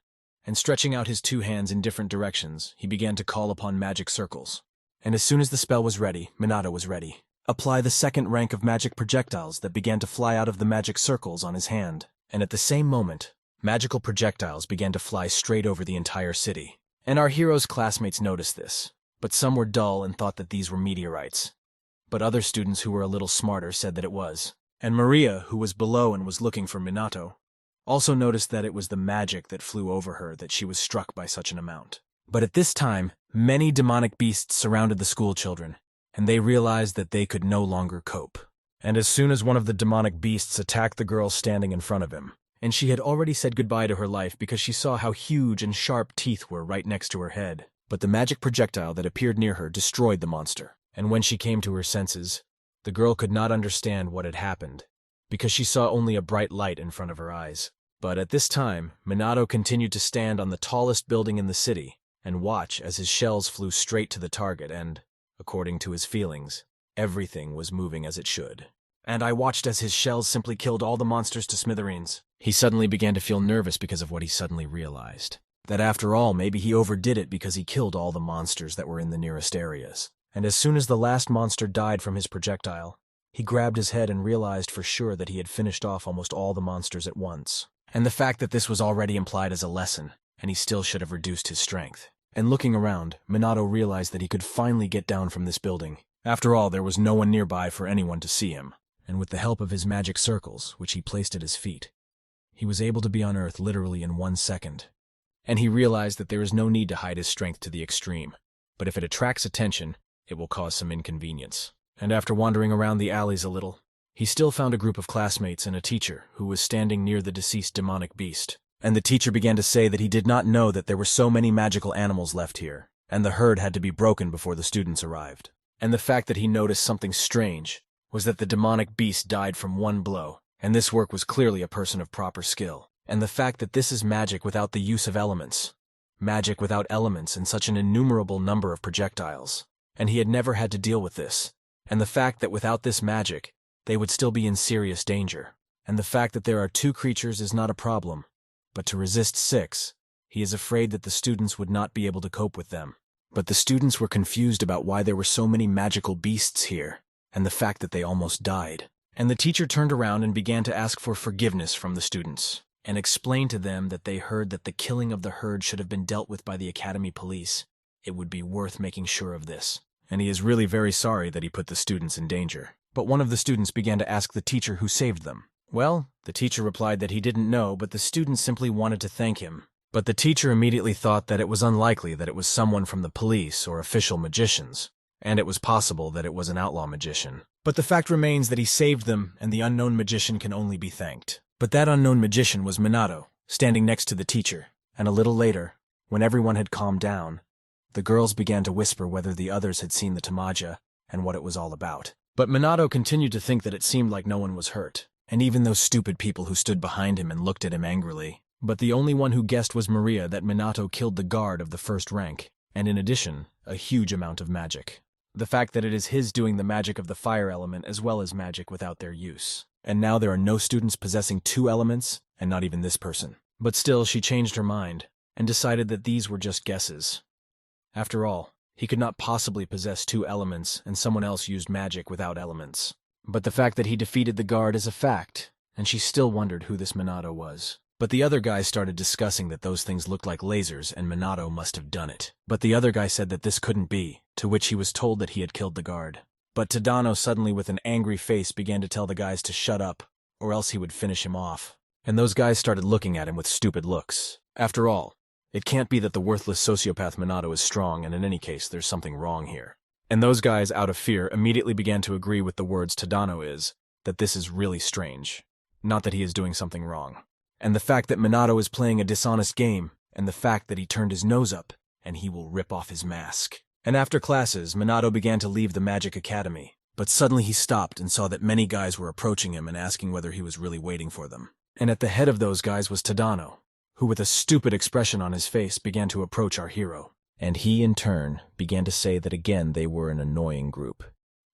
and stretching out his two hands in different directions, he began to call upon magic circles. And as soon as the spell was ready, Minato was ready. Apply the second rank of magic projectiles that began to fly out of the magic circles on his hand. And at the same moment, magical projectiles began to fly straight over the entire city. And our hero's classmates noticed this, but some were dull and thought that these were meteorites. But other students who were a little smarter said that it was. And Maria, who was below and was looking for Minato, also noticed that it was the magic that flew over her that she was struck by such an amount. But at this time, many demonic beasts surrounded the school children, and they realized that they could no longer cope. And as soon as one of the demonic beasts attacked the girl standing in front of him, and she had already said goodbye to her life because she saw how huge and sharp teeth were right next to her head. But the magic projectile that appeared near her destroyed the monster. And when she came to her senses, the girl could not understand what had happened, because she saw only a bright light in front of her eyes. But at this time, Minato continued to stand on the tallest building in the city and watch as his shells flew straight to the target and, according to his feelings, everything was moving as it should. And I watched as his shells simply killed all the monsters to smithereens. He suddenly began to feel nervous because of what he suddenly realized. That after all, maybe he overdid it because he killed all the monsters that were in the nearest areas. And as soon as the last monster died from his projectile, he grabbed his head and realized for sure that he had finished off almost all the monsters at once. And the fact that this was already implied as a lesson, and he still should have reduced his strength. And looking around, Minato realized that he could finally get down from this building. After all, there was no one nearby for anyone to see him. And with the help of his magic circles, which he placed at his feet, he was able to be on Earth literally in 1 second. And he realized that there is no need to hide his strength to the extreme. But if it attracts attention, it will cause some inconvenience. And after wandering around the alleys a little, he still found a group of classmates and a teacher who was standing near the deceased demonic beast. And the teacher began to say that he did not know that there were so many magical animals left here, and the herd had to be broken before the students arrived. And the fact that he noticed something strange was that the demonic beast died from one blow, and this work was clearly a person of proper skill. And the fact that this is magic without the use of elements. Magic without elements and such an innumerable number of projectiles. And he had never had to deal with this. And the fact that without this magic, they would still be in serious danger. And the fact that there are 2 creatures is not a problem. But to resist 6, he is afraid that the students would not be able to cope with them. But the students were confused about why there were so many magical beasts here, and the fact that they almost died. And the teacher turned around and began to ask for forgiveness from the students, and explained to them that they heard that the killing of the herd should have been dealt with by the academy police. It would be worth making sure of this. And he is really very sorry that he put the students in danger. But one of the students began to ask the teacher who saved them. Well, the teacher replied that he didn't know, but the students simply wanted to thank him. But the teacher immediately thought that it was unlikely that it was someone from the police or official magicians, and it was possible that it was an outlaw magician. But the fact remains that he saved them, and the unknown magician can only be thanked. But that unknown magician was Minato, standing next to the teacher, and a little later, when everyone had calmed down, the girls began to whisper whether the others had seen the Tamaja and what it was all about. But Minato continued to think that it seemed like no one was hurt, and even those stupid people who stood behind him and looked at him angrily. But the only one who guessed was Maria that Minato killed the guard of the first rank, and in addition, a huge amount of magic. The fact that it is his doing the magic of the fire element as well as magic without their use. And now there are no students possessing 2 elements, and not even this person. But still, she changed her mind, and decided that these were just guesses. After all, he could not possibly possess 2 elements and someone else used magic without elements. But the fact that he defeated the guard is a fact, and she still wondered who this Minato was. But the other guys started discussing that those things looked like lasers and Minato must have done it. But the other guy said that this couldn't be, to which he was told that he had killed the guard. But Tadano suddenly with an angry face began to tell the guys to shut up, or else he would finish him off. And those guys started looking at him with stupid looks. After all, it can't be that the worthless sociopath Minato is strong, and in any case, there's something wrong here. And those guys, out of fear, immediately began to agree with the words Tadano is, that this is really strange. Not that he is doing something wrong. And the fact that Minato is playing a dishonest game, and the fact that he turned his nose up, and he will rip off his mask. And after classes, Minato began to leave the Magic Academy. But suddenly he stopped and saw that many guys were approaching him and asking whether he was really waiting for them. And at the head of those guys was Tadano, who with a stupid expression on his face began to approach our hero. And he, in turn, began to say that again they were an annoying group.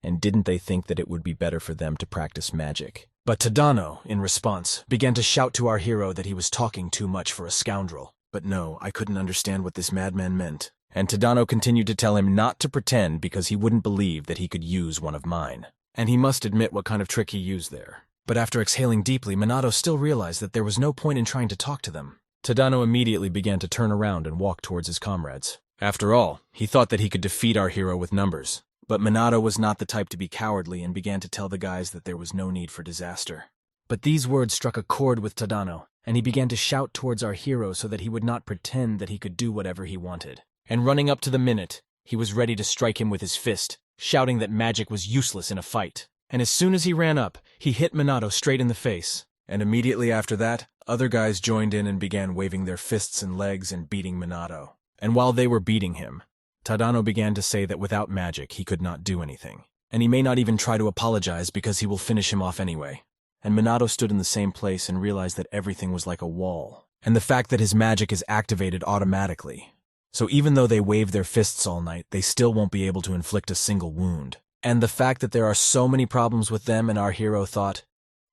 And didn't they think that it would be better for them to practice magic? But Tadano, in response, began to shout to our hero that he was talking too much for a scoundrel. But no, I couldn't understand what this madman meant. And Tadano continued to tell him not to pretend because he wouldn't believe that he could use one of mine. And he must admit what kind of trick he used there. But after exhaling deeply, Minato still realized that there was no point in trying to talk to them. Tadano immediately began to turn around and walk towards his comrades. After all, he thought that he could defeat our hero with numbers. But Minato was not the type to be cowardly and began to tell the guys that there was no need for disaster. But these words struck a chord with Tadano, and he began to shout towards our hero so that he would not pretend that he could do whatever he wanted. And running up to the minute, he was ready to strike him with his fist, shouting that magic was useless in a fight. And as soon as he ran up, he hit Minato straight in the face. And immediately after that, other guys joined in and began waving their fists and legs and beating Minato. And while they were beating him, Tadano began to say that without magic he could not do anything. And he may not even try to apologize because he will finish him off anyway. And Minato stood in the same place and realized that everything was like a wall. And the fact that his magic is activated automatically. So even though they wave their fists all night, they still won't be able to inflict a single wound. And the fact that there are so many problems with them, and our hero thought,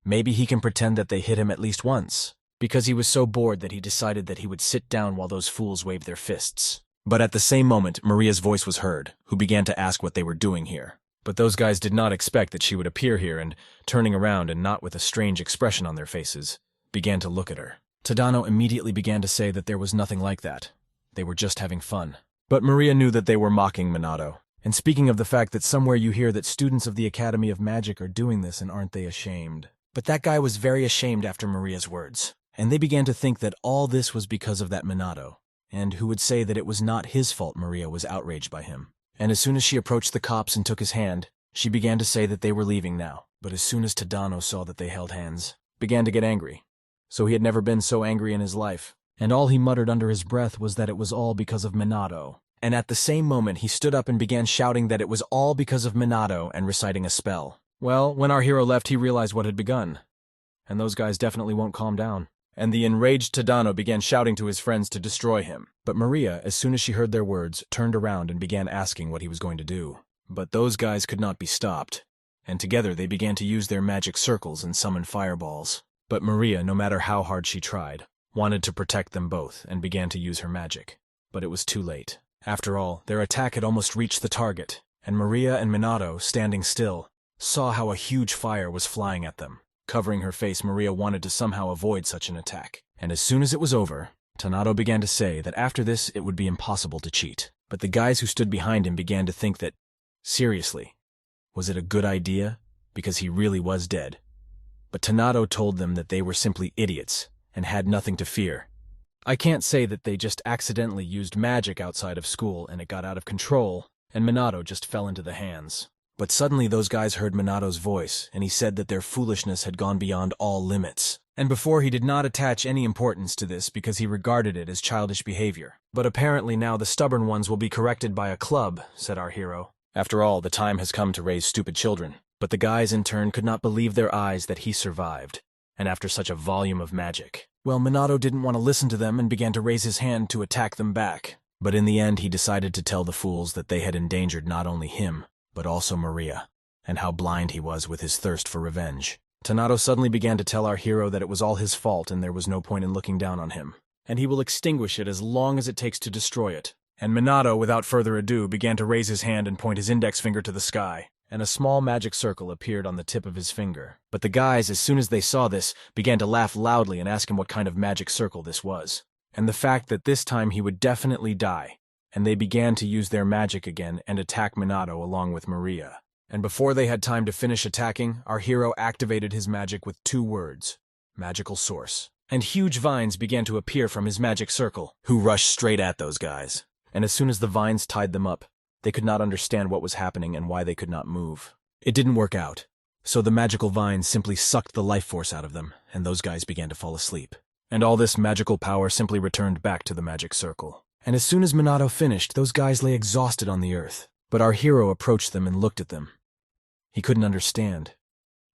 maybe he can pretend that they hit him at least once. Because he was so bored that he decided that he would sit down while those fools waved their fists. But at the same moment, Maria's voice was heard, who began to ask what they were doing here. But those guys did not expect that she would appear here and, turning around and not with a strange expression on their faces, began to look at her. Tadano immediately began to say that there was nothing like that. They were just having fun. But Maria knew that they were mocking Minato. And speaking of the fact that somewhere you hear that students of the Academy of Magic are doing this, and aren't they ashamed? But that guy was very ashamed after Maria's words. And they began to think that all this was because of that Minato. And who would say that it was not his fault Maria was outraged by him. And as soon as she approached the cops and took his hand, she began to say that they were leaving now. But as soon as Tadano saw that they held hands, began to get angry. So he had never been so angry in his life. And all he muttered under his breath was that it was all because of Minato. And at the same moment he stood up and began shouting that it was all because of Minato and reciting a spell. Well, when our hero left, he realized what had begun. And those guys definitely won't calm down. And the enraged Tadano began shouting to his friends to destroy him. But Maria, as soon as she heard their words, turned around and began asking what he was going to do. But those guys could not be stopped. And together they began to use their magic circles and summon fireballs. But Maria, no matter how hard she tried, wanted to protect them both and began to use her magic. But it was too late. After all, their attack had almost reached the target, and Maria and Minato, standing still, saw how a huge fire was flying at them. Covering her face, Maria wanted to somehow avoid such an attack. And as soon as it was over, Tadano began to say that after this it would be impossible to cheat. But the guys who stood behind him began to think that, seriously, was it a good idea? Because he really was dead. But Tadano told them that they were simply idiots and had nothing to fear. I can't say that they just accidentally used magic outside of school and it got out of control, and Minato just fell into the hands. But suddenly those guys heard Minato's voice, and he said that their foolishness had gone beyond all limits. And before he did not attach any importance to this because he regarded it as childish behavior. But apparently now the stubborn ones will be corrected by a club, said our hero. After all, the time has come to raise stupid children. But the guys in turn could not believe their eyes that he survived, and after such a volume of magic. Well, Minato didn't want to listen to them and began to raise his hand to attack them back. But in the end he decided to tell the fools that they had endangered not only him, but also Maria, and how blind he was with his thirst for revenge. Tadano suddenly began to tell our hero that it was all his fault and there was no point in looking down on him, and he will extinguish it as long as it takes to destroy it. And Minato, without further ado, began to raise his hand and point his index finger to the sky, and a small magic circle appeared on the tip of his finger. But the guys, as soon as they saw this, began to laugh loudly and ask him what kind of magic circle this was, and the fact that this time he would definitely die. And they began to use their magic again and attack Minato along with Maria. And before they had time to finish attacking, our hero activated his magic with 2 words, magical source. and huge vines began to appear from his magic circle, who rushed straight at those guys. And as soon as the vines tied them up, they could not understand what was happening and why they could not move. It didn't work out, so the magical vines simply sucked the life force out of them, and those guys began to fall asleep. And all this magical power simply returned back to the magic circle. And as soon as Minato finished, those guys lay exhausted on the earth. But our hero approached them and looked at them. He couldn't understand.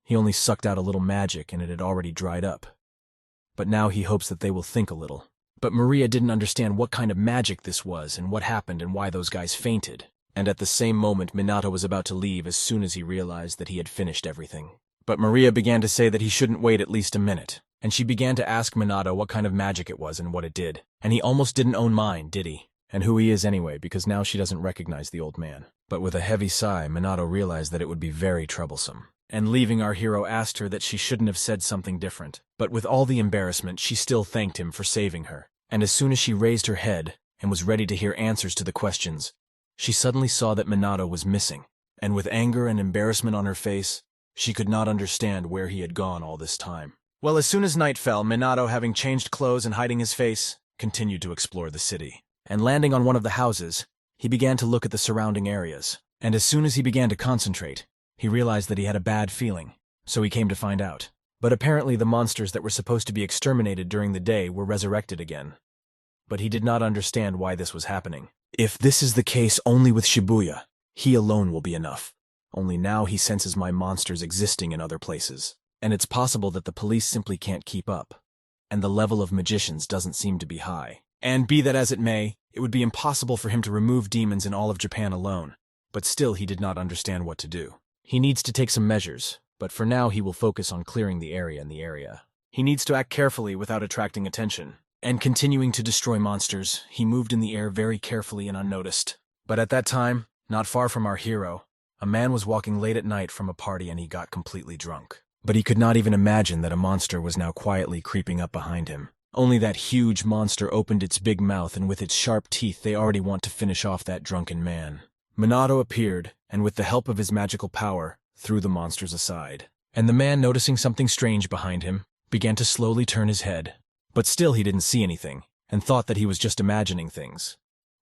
He only sucked out a little magic and it had already dried up. But now he hopes that they will think a little. But Maria didn't understand what kind of magic this was and what happened and why those guys fainted. And at the same moment, Minato was about to leave as soon as he realized that he had finished everything. But Maria began to say that he shouldn't wait at least a minute. And she began to ask Minato what kind of magic it was and what it did. And he almost didn't own mine, did he? And who he is anyway, because now she doesn't recognize the old man. But with a heavy sigh, Minato realized that it would be very troublesome. And leaving our hero asked her that she shouldn't have said something different. But with all the embarrassment, she still thanked him for saving her. And as soon as she raised her head and was ready to hear answers to the questions, she suddenly saw that Minato was missing. And with anger and embarrassment on her face, she could not understand where he had gone all this time. Well, as soon as night fell, Minato, having changed clothes and hiding his face, continued to explore the city. And landing on one of the houses, he began to look at the surrounding areas. And as soon as he began to concentrate, he realized that he had a bad feeling, so he came to find out. But apparently the monsters that were supposed to be exterminated during the day were resurrected again. But he did not understand why this was happening. If this is the case only with Shibuya, he alone will be enough. Only now he senses my monsters existing in other places. And it's possible that the police simply can't keep up. And the level of magicians doesn't seem to be high. And be that as it may, it would be impossible for him to remove demons in all of Japan alone. But still he did not understand what to do. He needs to take some measures, but for now he will focus on clearing the area. He needs to act carefully without attracting attention. And continuing to destroy monsters, he moved in the air very carefully and unnoticed. But at that time, not far from our hero, a man was walking late at night from a party and he got completely drunk. But he could not even imagine that a monster was now quietly creeping up behind him. Only that huge monster opened its big mouth, and with its sharp teeth they already want to finish off that drunken man. Minato appeared, and with the help of his magical power, threw the monsters aside. And the man, noticing something strange behind him, began to slowly turn his head. But still he didn't see anything, and thought that he was just imagining things.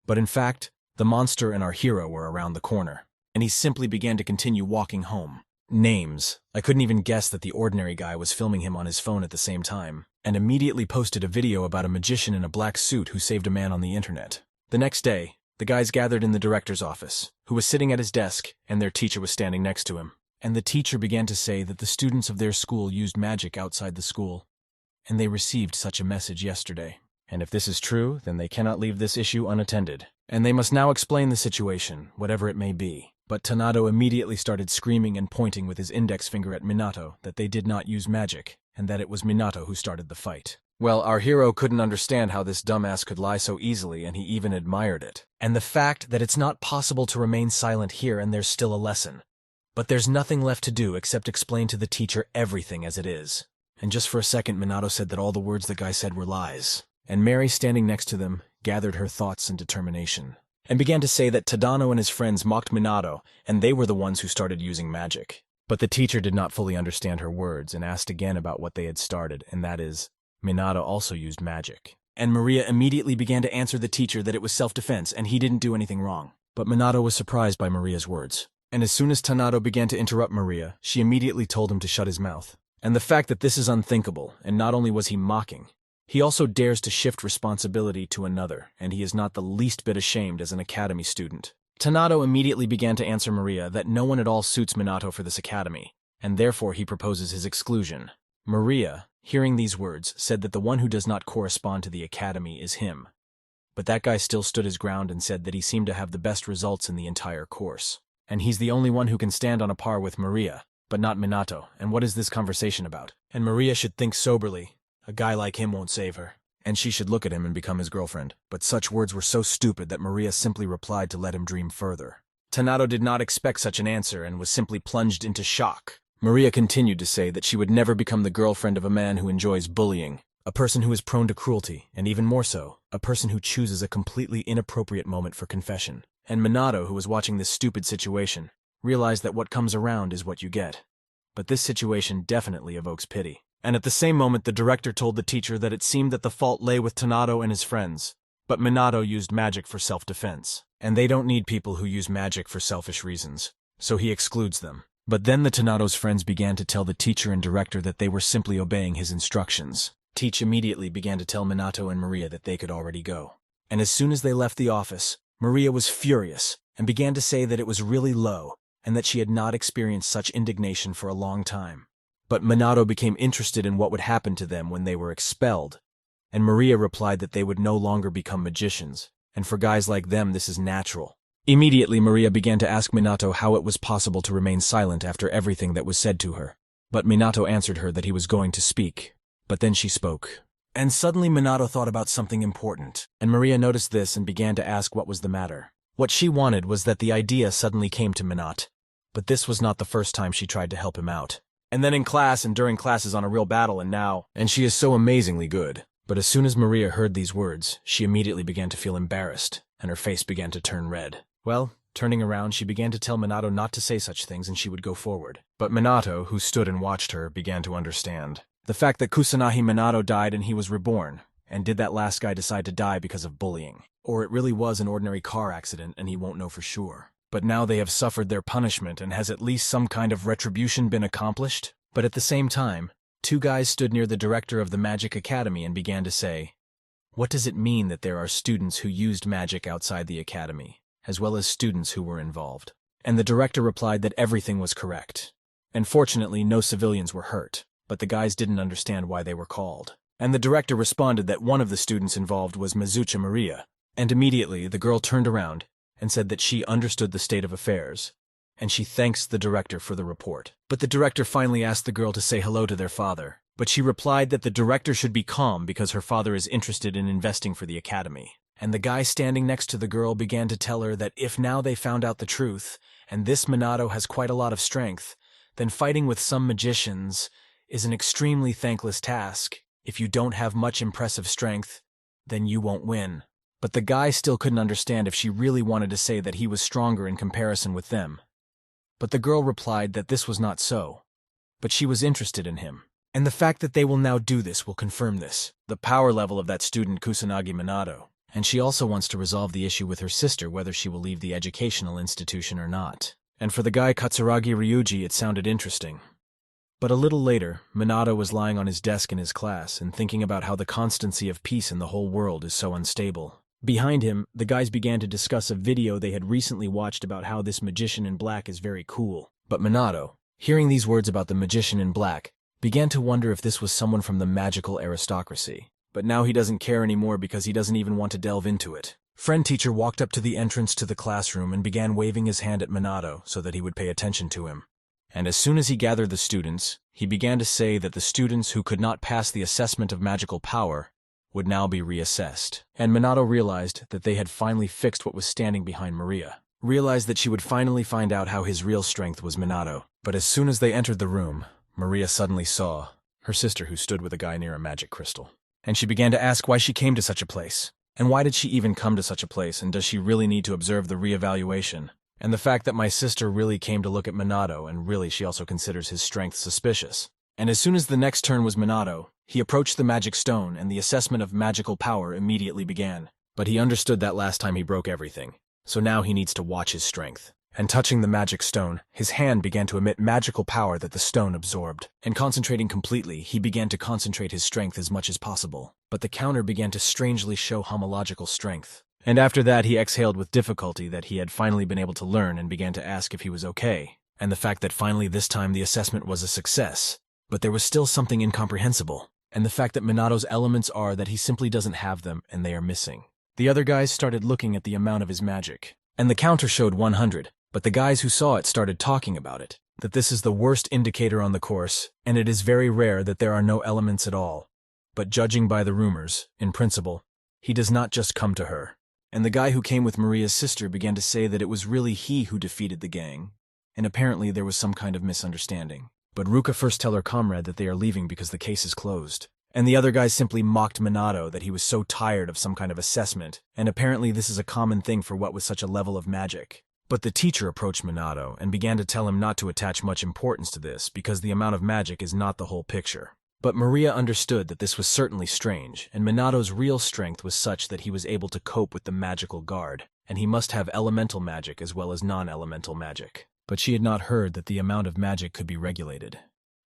But in fact, the monster and our hero were around the corner, and he simply began to continue walking home. Names. I couldn't even guess that the ordinary guy was filming him on his phone at the same time, and immediately posted a video about a magician in a black suit who saved a man on the internet. The next day, the guys gathered in the director's office, who was sitting at his desk, and their teacher was standing next to him. And the teacher began to say that the students of their school used magic outside the school, and they received such a message yesterday. And if this is true, then they cannot leave this issue unattended. And they must now explain the situation, whatever it may be. But Tanato immediately started screaming and pointing with his index finger at Minato that they did not use magic, and that it was Minato who started the fight. Well, our hero couldn't understand how this dumbass could lie so easily, and he even admired it. And the fact that it's not possible to remain silent here and there's still a lesson. But there's nothing left to do except explain to the teacher everything as it is. And just for a second, Minato said that all the words the guy said were lies. And Mary, standing next to them, gathered her thoughts and determination, and began to say that Tadano and his friends mocked Minato, and they were the ones who started using magic. But the teacher did not fully understand her words and asked again about what they had started, and that is, Minato also used magic. And Maria immediately began to answer the teacher that it was self-defense and he didn't do anything wrong. But Minato was surprised by Maria's words. And as soon as Tanato began to interrupt Maria, she immediately told him to shut his mouth. And the fact that this is unthinkable, and not only was he mocking, he also dares to shift responsibility to another, and he is not the least bit ashamed as an academy student. Tanato immediately began to answer Maria that no one at all suits Minato for this academy, and therefore he proposes his exclusion. Maria, hearing these words, said that the one who does not correspond to the academy is him. But that guy still stood his ground and said that he seemed to have the best results in the entire course. And he's the only one who can stand on a par with Maria, but not Minato. And what is this conversation about? And Maria should think soberly. A guy like him won't save her. And she should look at him and become his girlfriend. But such words were so stupid that Maria simply replied to let him dream further. Tanato did not expect such an answer and was simply plunged into shock. Maria continued to say that she would never become the girlfriend of a man who enjoys bullying, a person who is prone to cruelty, and even more so, a person who chooses a completely inappropriate moment for confession. And Minato, who was watching this stupid situation, realized that what comes around is what you get. But this situation definitely evokes pity. And at the same moment, the director told the teacher that it seemed that the fault lay with Minato and his friends. But Minato used magic for self-defense, and they don't need people who use magic for selfish reasons, so he excludes them. But then the Tanato's friends began to tell the teacher and director that they were simply obeying his instructions. Teach immediately began to tell Minato and Maria that they could already go. And as soon as they left the office, Maria was furious and began to say that it was really low and that she had not experienced such indignation for a long time. But Minato became interested in what would happen to them when they were expelled, and Maria replied that they would no longer become magicians, and for guys like them this is natural. Immediately Maria began to ask Minato how it was possible to remain silent after everything that was said to her. But Minato answered her that he was going to speak. But then she spoke. And suddenly Minato thought about something important, and Maria noticed this and began to ask what was the matter. What she wanted was that the idea suddenly came to Minato. But this was not the first time she tried to help him out. And then in class and during classes on a real battle and she is so amazingly good. But as soon as Maria heard these words, she immediately began to feel embarrassed, and her face began to turn red. Well, turning around, she began to tell Minato not to say such things and she would go forward. But Minato, who stood and watched her, began to understand. The fact that Kusanagi Minato died and he was reborn, and did that last guy decide to die because of bullying? Or it really was an ordinary car accident and he won't know for sure. But now they have suffered their punishment, and has at least some kind of retribution been accomplished? But at the same time, two guys stood near the director of the Magic Academy and began to say, "What does it mean that there are students who used magic outside the academy, as well as students who were involved?" And the director replied that everything was correct. And fortunately, no civilians were hurt, but the guys didn't understand why they were called. And the director responded that one of the students involved was Mizucha Maria. And immediately, the girl turned around and said that she understood the state of affairs, and she thanks the director for the report. But the director finally asked the girl to say hello to their father, but she replied that the director should be calm because her father is interested in investing for the academy. And the guy standing next to the girl began to tell her that if now they found out the truth, and this Minato has quite a lot of strength, then fighting with some magicians is an extremely thankless task. If you don't have much impressive strength, then you won't win. But the guy still couldn't understand if she really wanted to say that he was stronger in comparison with them. But the girl replied that this was not so, but she was interested in him. And the fact that they will now do this will confirm this, the power level of that student Kusanagi Minato. And she also wants to resolve the issue with her sister whether she will leave the educational institution or not. And for the guy Katsuragi Ryuji, it sounded interesting. But a little later, Minato was lying on his desk in his class and thinking about how the constancy of peace in the whole world is so unstable. Behind him, the guys began to discuss a video they had recently watched about how this magician in black is very cool. But Minato, hearing these words about the magician in black, began to wonder if this was someone from the magical aristocracy. But now he doesn't care anymore because he doesn't even want to delve into it. Friend teacher walked up to the entrance to the classroom and began waving his hand at Minato so that he would pay attention to him. And as soon as he gathered the students, he began to say that the students who could not pass the assessment of magical power would now be reassessed. And Minato realized that they had finally fixed what was standing behind Maria. Realized that she would finally find out how his real strength was Minato. But as soon as they entered the room, Maria suddenly saw her sister who stood with a guy near a magic crystal. And she began to ask why she came to such a place. And why did she even come to such a place, and does she really need to observe the reevaluation? And the fact that my sister really came to look at Minato, and really she also considers his strength suspicious. And as soon as the next turn was Minato, he approached the magic stone and the assessment of magical power immediately began. But he understood that last time he broke everything, so now he needs to watch his strength. And touching the magic stone, his hand began to emit magical power that the stone absorbed. And concentrating completely, he began to concentrate his strength as much as possible. But the counter began to strangely show homological strength. And after that he exhaled with difficulty that he had finally been able to learn and began to ask if he was okay. And the fact that finally this time the assessment was a success. But there was still something incomprehensible. And the fact that Minato's elements are that he simply doesn't have them and they are missing. The other guys started looking at the amount of his magic. And the counter showed 100. But the guys who saw it started talking about it, that this is the worst indicator on the course, and it is very rare that there are no elements at all. But judging by the rumors, in principle, he does not just come to her. And the guy who came with Maria's sister began to say that it was really he who defeated the gang, and apparently there was some kind of misunderstanding. But Ruka first tell her comrade that they are leaving because the case is closed. And the other guys simply mocked Minato that he was so tired of some kind of assessment, and apparently this is a common thing for what with such a level of magic. But the teacher approached Minato and began to tell him not to attach much importance to this because the amount of magic is not the whole picture. But Maria understood that this was certainly strange, and Minato's real strength was such that he was able to cope with the magical guard, and he must have elemental magic as well as non-elemental magic. But she had not heard that the amount of magic could be regulated.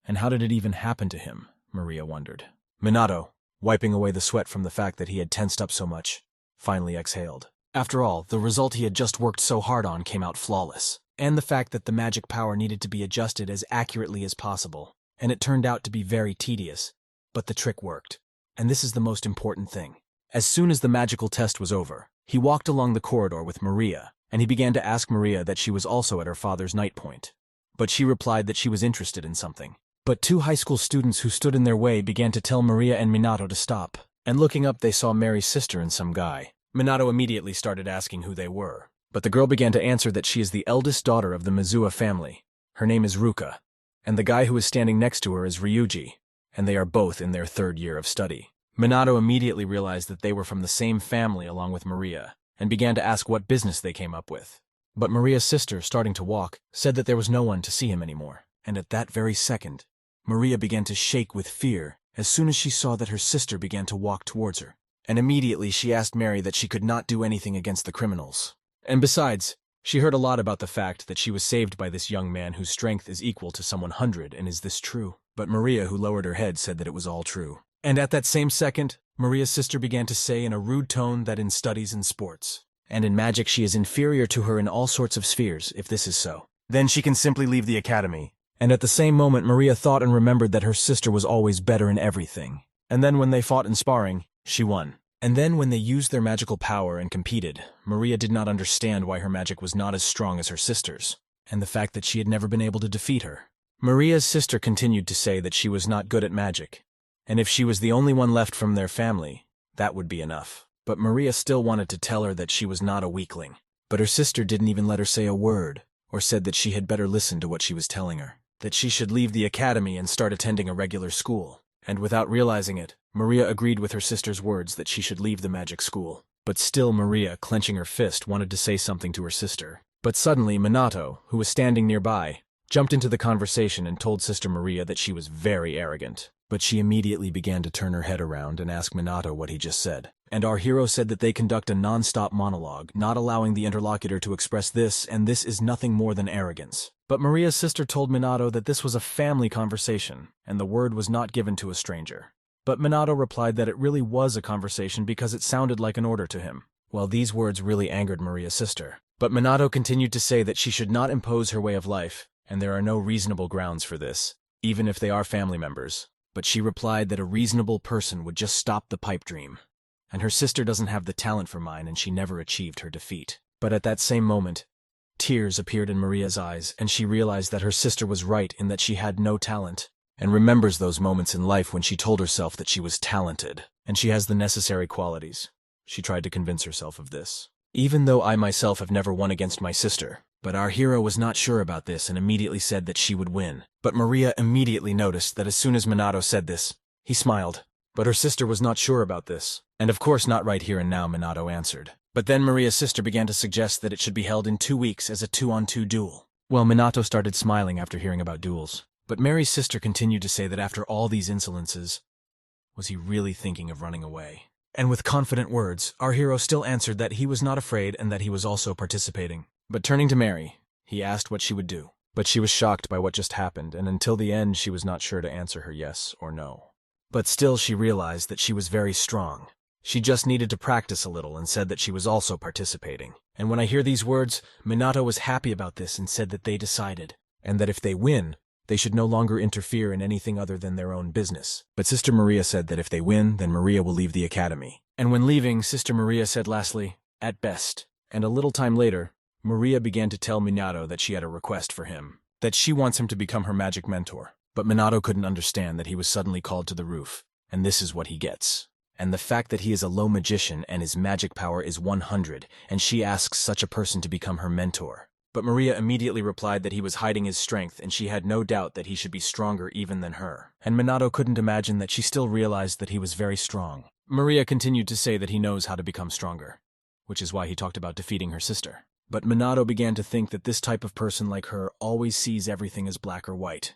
And how did it even happen to him? Maria wondered. Minato, wiping away the sweat from the fact that he had tensed up so much, finally exhaled. After all, the result he had just worked so hard on came out flawless, and the fact that the magic power needed to be adjusted as accurately as possible, and it turned out to be very tedious, but the trick worked. And this is the most important thing. As soon as the magical test was over, he walked along the corridor with Maria, and he began to ask Maria that she was also at her father's night point. But she replied that she was interested in something. But two high school students who stood in their way began to tell Maria and Minato to stop, and looking up they saw Mary's sister and some guy. Minato immediately started asking who they were, but the girl began to answer that she is the eldest daughter of the Mizuha family. Her name is Ruka, and the guy who is standing next to her is Ryuji, and they are both in their 3rd year of study. Minato immediately realized that they were from the same family along with Maria, and began to ask what business they came up with. But Maria's sister, starting to walk, said that there was no one to see him anymore, and at that very second, Maria began to shake with fear as soon as she saw that her sister began to walk towards her, and immediately she asked Mary that she could not do anything against the criminals. And besides, she heard a lot about the fact that she was saved by this young man whose strength is equal to some 100, and is this true? But Maria, who lowered her head, said that it was all true. And at that same second, Maria's sister began to say in a rude tone that in studies and sports, and in magic she is inferior to her in all sorts of spheres, if this is so, then she can simply leave the academy. And at the same moment Maria thought and remembered that her sister was always better in everything. And then when they fought in sparring, she won. And then when they used their magical power and competed, Maria did not understand why her magic was not as strong as her sister's, and the fact that she had never been able to defeat her. Maria's sister continued to say that she was not good at magic, and if she was the only one left from their family, that would be enough. But Maria still wanted to tell her that she was not a weakling. But her sister didn't even let her say a word, or said that she had better listen to what she was telling her, that she should leave the academy and start attending a regular school. And without realizing it, Maria agreed with her sister's words that she should leave the magic school. But still Maria, clenching her fist, wanted to say something to her sister. But suddenly Minato, who was standing nearby, jumped into the conversation and told Sister Maria that she was very arrogant. But she immediately began to turn her head around and ask Minato what he just said. And our hero said that they conduct a non-stop monologue, not allowing the interlocutor to express this, and this is nothing more than arrogance. But Maria's sister told Minato that this was a family conversation, and the word was not given to a stranger. But Minato replied that it really was a conversation because it sounded like an order to him. Well, these words really angered Maria's sister. But Minato continued to say that she should not impose her way of life, and there are no reasonable grounds for this, even if they are family members. But she replied that a reasonable person would just stop the pipe dream. And her sister doesn't have the talent for mine, and she never achieved her defeat. But at that same moment, tears appeared in Maria's eyes, and she realized that her sister was right in that she had no talent, and remembers those moments in life when she told herself that she was talented, and she has the necessary qualities. She tried to convince herself of this. Even though I myself have never won against my sister, but our hero was not sure about this and immediately said that she would win. But Maria immediately noticed that as soon as Minato said this, he smiled. But her sister was not sure about this. And of course not right here and now, Minato answered. But then Maria's sister began to suggest that it should be held in 2 weeks as a 2-on-2 duel. Well, Minato started smiling after hearing about duels. But Mary's sister continued to say that after all these insolences, was he really thinking of running away? And with confident words, our hero still answered that he was not afraid and that he was also participating. But turning to Mary, he asked what she would do. But she was shocked by what just happened, and until the end she was not sure to answer her yes or no. But still she realized that she was very strong. She just needed to practice a little and said that she was also participating. And when I hear these words, Minato was happy about this and said that they decided, and that if they win, they should no longer interfere in anything other than their own business. But Sister Maria said that if they win, then Maria will leave the academy. And when leaving, Sister Maria said lastly, at best. And a little time later, Maria began to tell Minato that she had a request for him, that she wants him to become her magic mentor. But Minato couldn't understand that he was suddenly called to the roof, and this is what he gets. And the fact that he is a low magician and his magic power is 100, and she asks such a person to become her mentor. But Maria immediately replied that he was hiding his strength and she had no doubt that he should be stronger even than her. And Minato couldn't imagine that she still realized that he was very strong. Maria continued to say that he knows how to become stronger, which is why he talked about defeating her sister. But Minato began to think that this type of person like her always sees everything as black or white.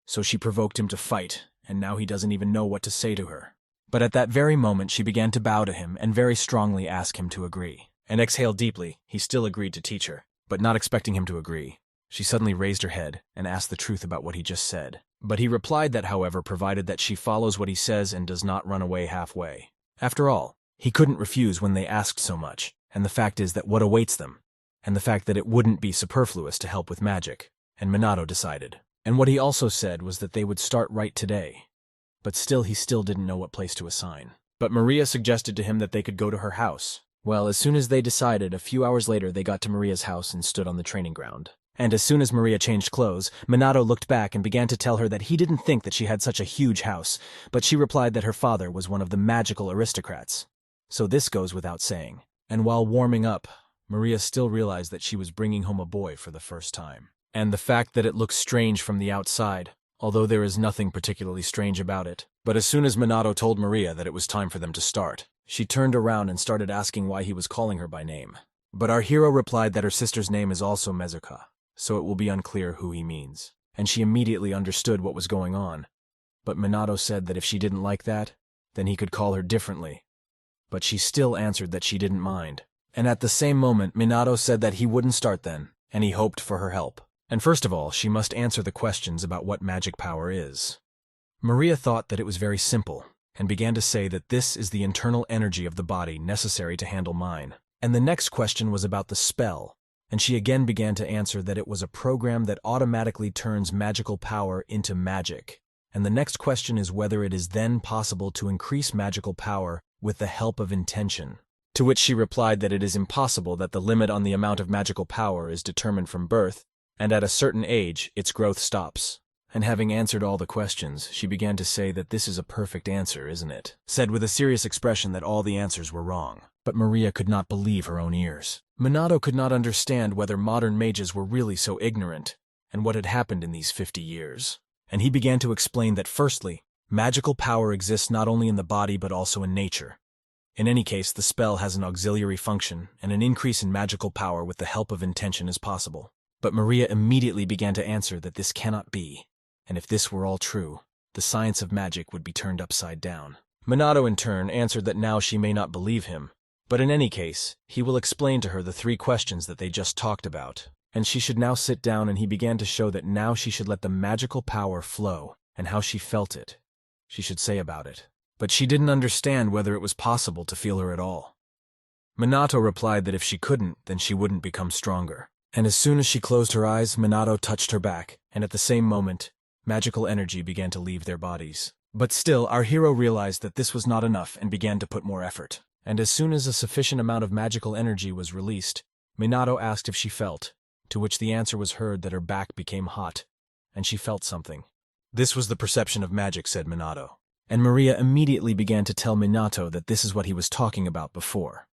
So she provoked him to fight, and now he doesn't even know what to say to her. But at that very moment she began to bow to him and very strongly ask him to agree. And exhaled deeply, he still agreed to teach her. But not expecting him to agree, she suddenly raised her head and asked the truth about what he just said. But he replied that, however, provided that she follows what he says and does not run away halfway. After all, he couldn't refuse when they asked so much, and the fact is that what awaits them, and the fact that it wouldn't be superfluous to help with magic, and Minato decided. And what he also said was that they would start right today. But still he didn't know what place to assign. But Maria suggested to him that they could go to her house. Well, as soon as they decided, a few hours later they got to Maria's house and stood on the training ground. And as soon as Maria changed clothes, Minato looked back and began to tell her that he didn't think that she had such a huge house, but she replied that her father was one of the magical aristocrats. So this goes without saying. And while warming up, Maria still realized that she was bringing home a boy for the first time. And the fact that it looks strange from the outside, although there is nothing particularly strange about it. But as soon as Minato told Maria that it was time for them to start, she turned around and started asking why he was calling her by name. But our hero replied that her sister's name is also Mezuka, so it will be unclear who he means. And she immediately understood what was going on. But Minato said that if she didn't like that, then he could call her differently. But she still answered that she didn't mind. And at the same moment, Minato said that he wouldn't start then, and he hoped for her help. And first of all, she must answer the questions about what magic power is. Maria thought that it was very simple, and began to say that this is the internal energy of the body necessary to handle mine. And the next question was about the spell, and she again began to answer that it was a program that automatically turns magical power into magic. And the next question is whether it is then possible to increase magical power with the help of intention. To which she replied that it is impossible, that the limit on the amount of magical power is determined from birth, and at a certain age, its growth stops. And having answered all the questions, she began to say that this is a perfect answer, isn't it? Said with a serious expression that all the answers were wrong. But Maria could not believe her own ears. Minato could not understand whether modern mages were really so ignorant, and what had happened in these 50 years. And he began to explain that firstly, magical power exists not only in the body but also in nature. In any case, the spell has an auxiliary function, and an increase in magical power with the help of intention is possible. But Maria immediately began to answer that this cannot be, and if this were all true, the science of magic would be turned upside down. Minato in turn answered that now she may not believe him, but in any case, he will explain to her the 3 questions that they just talked about, and she should now sit down, and he began to show that now she should let the magical power flow, and how she felt it. She should say about it. But she didn't understand whether it was possible to feel her at all. Minato replied that if she couldn't, then she wouldn't become stronger. And as soon as she closed her eyes, Minato touched her back, and at the same moment, magical energy began to leave their bodies. But still, our hero realized that this was not enough and began to put more effort. And as soon as a sufficient amount of magical energy was released, Minato asked if she felt, to which the answer was heard that her back became hot, and she felt something. This was the perception of magic, said Minato. And Maria immediately began to tell Minato that this is what he was talking about before.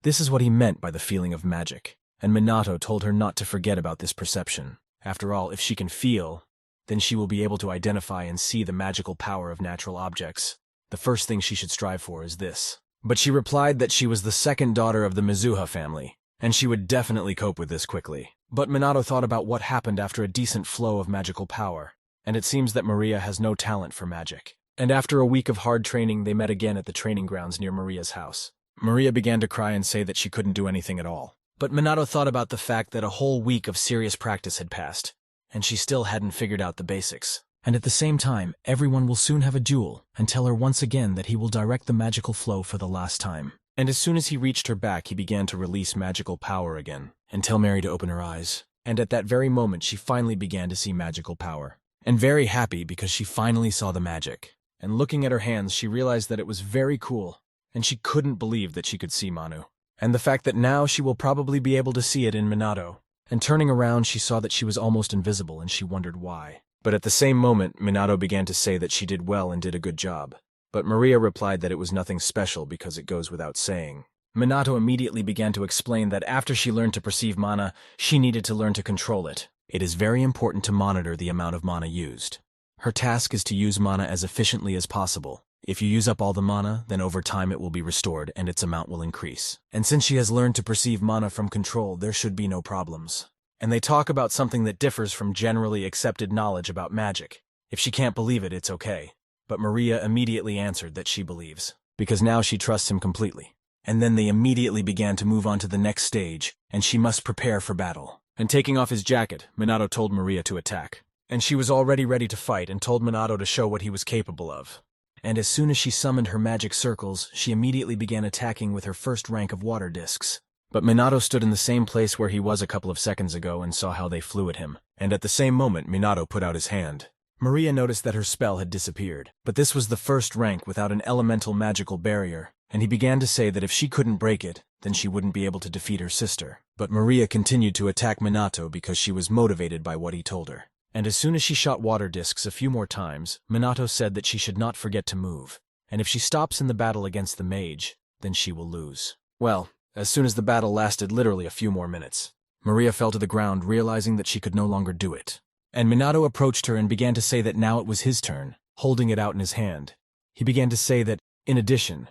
This is what he meant by the feeling of magic. And Minato told her not to forget about this perception. After all, if she can feel, then she will be able to identify and see the magical power of natural objects. The first thing she should strive for is this. But she replied that she was the second daughter of the Mizuha family, and she would definitely cope with this quickly. But Minato thought about what happened after a decent flow of magical power, and it seems that Maria has no talent for magic. And after a week of hard training, they met again at the training grounds near Maria's house. Maria began to cry and say that she couldn't do anything at all. But Minato thought about the fact that a whole week of serious practice had passed, and she still hadn't figured out the basics. And at the same time, everyone will soon have a duel, and tell her once again that he will direct the magical flow for the last time. And as soon as he reached her back, he began to release magical power again, and tell Mary to open her eyes. And at that very moment, she finally began to see magical power. And very happy because she finally saw the magic. And looking at her hands, she realized that it was very cool, and she couldn't believe that she could see Manu. And the fact that now she will probably be able to see it in Minato. And turning around, she saw that she was almost invisible, and she wondered why. But at the same moment, Minato began to say that she did well and did a good job. But Maria replied that it was nothing special because it goes without saying. Minato immediately began to explain that after she learned to perceive mana, she needed to learn to control it. It is very important to monitor the amount of mana used. Her task is to use mana as efficiently as possible. If you use up all the mana, then over time it will be restored and its amount will increase. And since she has learned to perceive mana from control, there should be no problems. And they talk about something that differs from generally accepted knowledge about magic. If she can't believe it, it's okay. but Maria immediately answered that she believes, because now she trusts him completely. And then they immediately began to move on to the next stage, and she must prepare for battle. And taking off his jacket, Minato told Maria to attack. And she was already ready to fight and told Minato to show what he was capable of. And as soon as she summoned her magic circles, she immediately began attacking with her first rank of water discs. But Minato stood in the same place where he was a couple of seconds ago and saw how they flew at him. And at the same moment, Minato put out his hand. Maria noticed that her spell had disappeared, but this was the first rank without an elemental magical barrier, and he began to say that if she couldn't break it, then she wouldn't be able to defeat her sister. But Maria continued to attack Minato because she was motivated by what he told her. And as soon as she shot water discs a few more times, Minato said that she should not forget to move, and if she stops in the battle against the mage, then she will lose. Well, as soon as the battle lasted literally a few more minutes, Maria fell to the ground, realizing that she could no longer do it. And Minato approached her and began to say that now it was his turn, holding it out in his hand. He began to say that, in addition,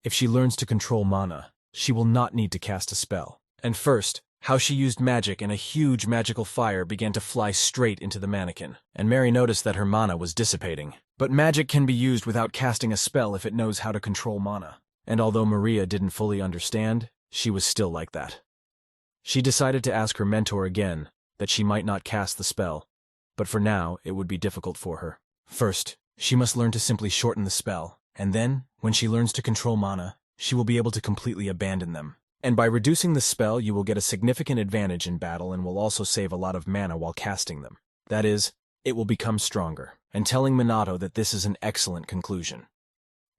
if she learns to control mana, she will not need to cast a spell. And first, how she used magic and a huge magical fire began to fly straight into the mannequin. And Mary noticed that her mana was dissipating. But magic can be used without casting a spell if it knows how to control mana. And although Maria didn't fully understand, she was still like that. She decided to ask her mentor again that she might not cast the spell, but for now it would be difficult for her. First, she must learn to simply shorten the spell, and then, when she learns to control mana, she will be able to completely abandon them. And by reducing the spell, you will get a significant advantage in battle and will also save a lot of mana while casting them. That is, it will become stronger, and telling Minato that this is an excellent conclusion.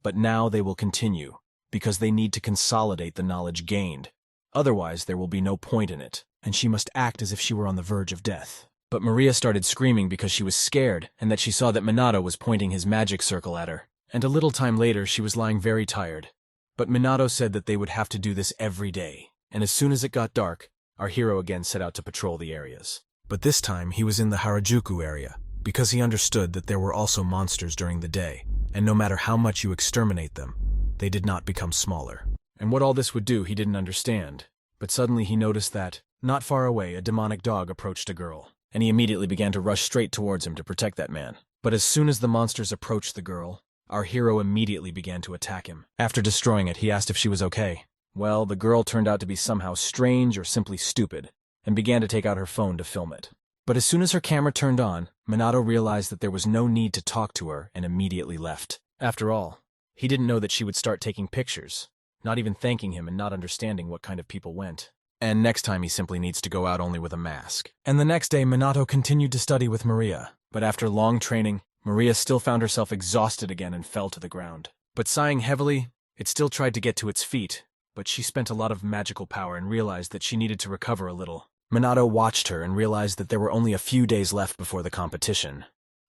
But now they will continue, because they need to consolidate the knowledge gained. Otherwise, there will be no point in it, and she must act as if she were on the verge of death. But Maria started screaming because she was scared, and that she saw that Minato was pointing his magic circle at her. And a little time later, she was lying very tired. But Minato said that they would have to do this every day, and as soon as it got dark, our hero again set out to patrol the areas. But this time, he was in the Harajuku area, because he understood that there were also monsters during the day, and no matter how much you exterminate them, they did not become smaller. And what all this would do, he didn't understand. But suddenly he noticed that, not far away, a demonic dog approached a girl, and he immediately began to rush straight towards him to protect that man. But as soon as the monsters approached the girl, our hero immediately began to attack him. After destroying it, he asked if she was okay. Well, the girl turned out to be somehow strange or simply stupid, and began to take out her phone to film it. But as soon as her camera turned on, Minato realized that there was no need to talk to her and immediately left. After all, he didn't know that she would start taking pictures, not even thanking him and not understanding what kind of people went. And next time he simply needs to go out only with a mask. And the next day, Minato continued to study with Maria, but after long training, Maria still found herself exhausted again and fell to the ground. But sighing heavily, it still tried to get to its feet, but she spent a lot of magical power and realized that she needed to recover a little. Minato watched her and realized that there were only a few days left before the competition.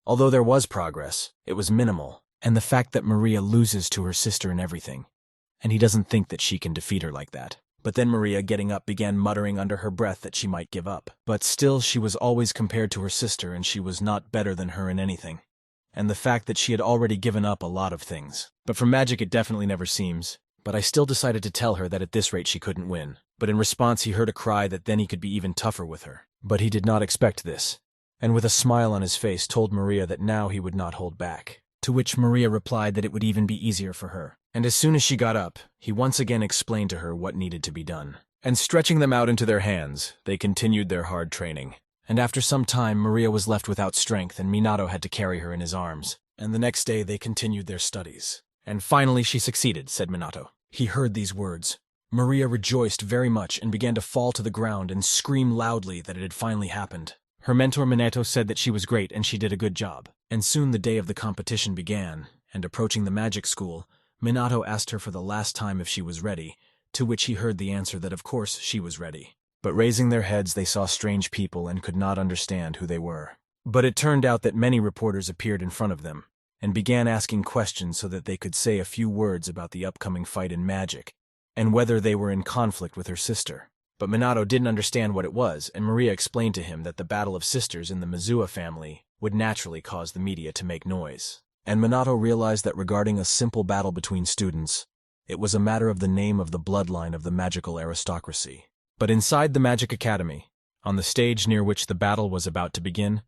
Although there was progress, it was minimal, and the fact that Maria loses to her sister and everything, and he doesn't think that she can defeat her like that. But then Maria, getting up, began muttering under her breath that she might give up. But still, she was always compared to her sister, and she was not better than her in anything. And the fact that she had already given up a lot of things. But for magic it definitely never seems. But I still decided to tell her that at this rate she couldn't win. But in response he heard a cry that then he could be even tougher with her. But he did not expect this, and with a smile on his face told Maria that now he would not hold back. To which Maria replied that it would even be easier for her. And as soon as she got up, he once again explained to her what needed to be done. And stretching them out into their hands, they continued their hard training. And after some time, Maria was left without strength, and Minato had to carry her in his arms. And the next day, they continued their studies. And finally she succeeded, said Minato. He heard these words. Maria rejoiced very much and began to fall to the ground and scream loudly that it had finally happened. Her mentor Minato said that she was great and she did a good job. And soon the day of the competition began, and approaching the magic school, Minato asked her for the last time if she was ready, to which he heard the answer that of course she was ready. But raising their heads they saw strange people and could not understand who they were. But it turned out that many reporters appeared in front of them, and began asking questions so that they could say a few words about the upcoming fight in magic, and whether they were in conflict with her sister. But Minato didn't understand what it was, and Maria explained to him that the battle of sisters in the Mizuha family would naturally cause the media to make noise. And Minato realized that regarding a simple battle between students, it was a matter of the name of the bloodline of the magical aristocracy. But inside the Magic Academy, on the stage near which the battle was about to begin,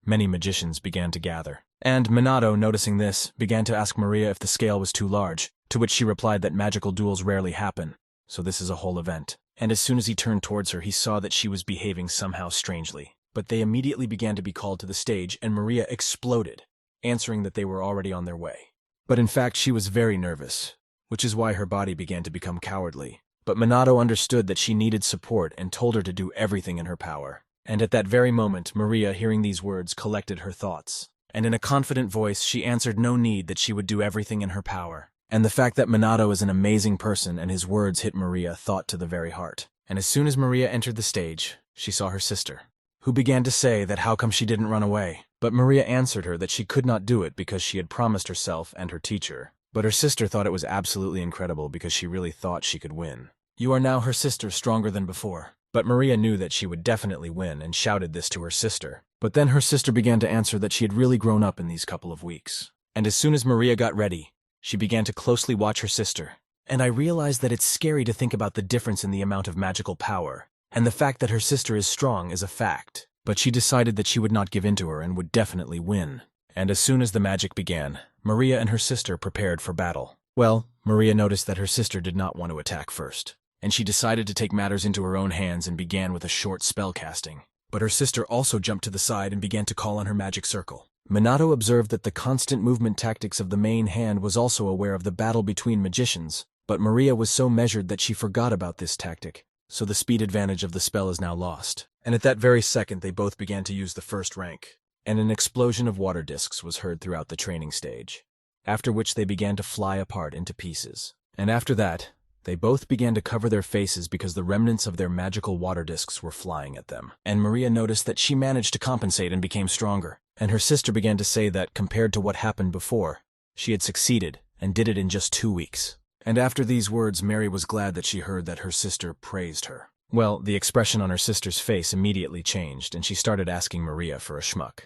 many magicians began to gather. And Minato, noticing this, began to ask Maria if the scale was too large, to which she replied that magical duels rarely happen, so this is a whole event. And as soon as he turned towards her, he saw that she was behaving somehow strangely. But they immediately began to be called to the stage, and Maria exploded, answering that they were already on their way. But in fact, she was very nervous, which is why her body began to become cowardly. But Minato understood that she needed support and told her to do everything in her power. And at that very moment, Maria, hearing these words, collected her thoughts. And in a confident voice, she answered no need, that she would do everything in her power. And the fact that Minato is an amazing person and his words hit Maria thought to the very heart. And as soon as Maria entered the stage, she saw her sister, who began to say that how come she didn't run away. But Maria answered her that she could not do it because she had promised herself and her teacher. But her sister thought it was absolutely incredible because she really thought she could win. You are now her sister, stronger than before. But Maria knew that she would definitely win and shouted this to her sister. But then her sister began to answer that she had really grown up in these couple of weeks. And as soon as Maria got ready, she began to closely watch her sister. And I realized that it's scary to think about the difference in the amount of magical power. And the fact that her sister is strong is a fact. But she decided that she would not give in to her and would definitely win. And as soon as the magic began, Maria and her sister prepared for battle. Well, Maria noticed that her sister did not want to attack first, and she decided to take matters into her own hands and began with a short spell casting. But her sister also jumped to the side and began to call on her magic circle. Minato observed that the constant movement tactics of the main hand was also aware of the battle between magicians, but Maria was so measured that she forgot about this tactic, so the speed advantage of the spell is now lost. And at that very second they both began to use the first rank, and an explosion of water discs was heard throughout the training stage, after which they began to fly apart into pieces. And after that, they both began to cover their faces because the remnants of their magical water discs were flying at them. And Maria noticed that she managed to compensate and became stronger. And her sister began to say that, compared to what happened before, she had succeeded and did it in just 2 weeks. And after these words, Mary was glad that she heard that her sister praised her. Well, the expression on her sister's face immediately changed, and she started asking Maria for a schmuck.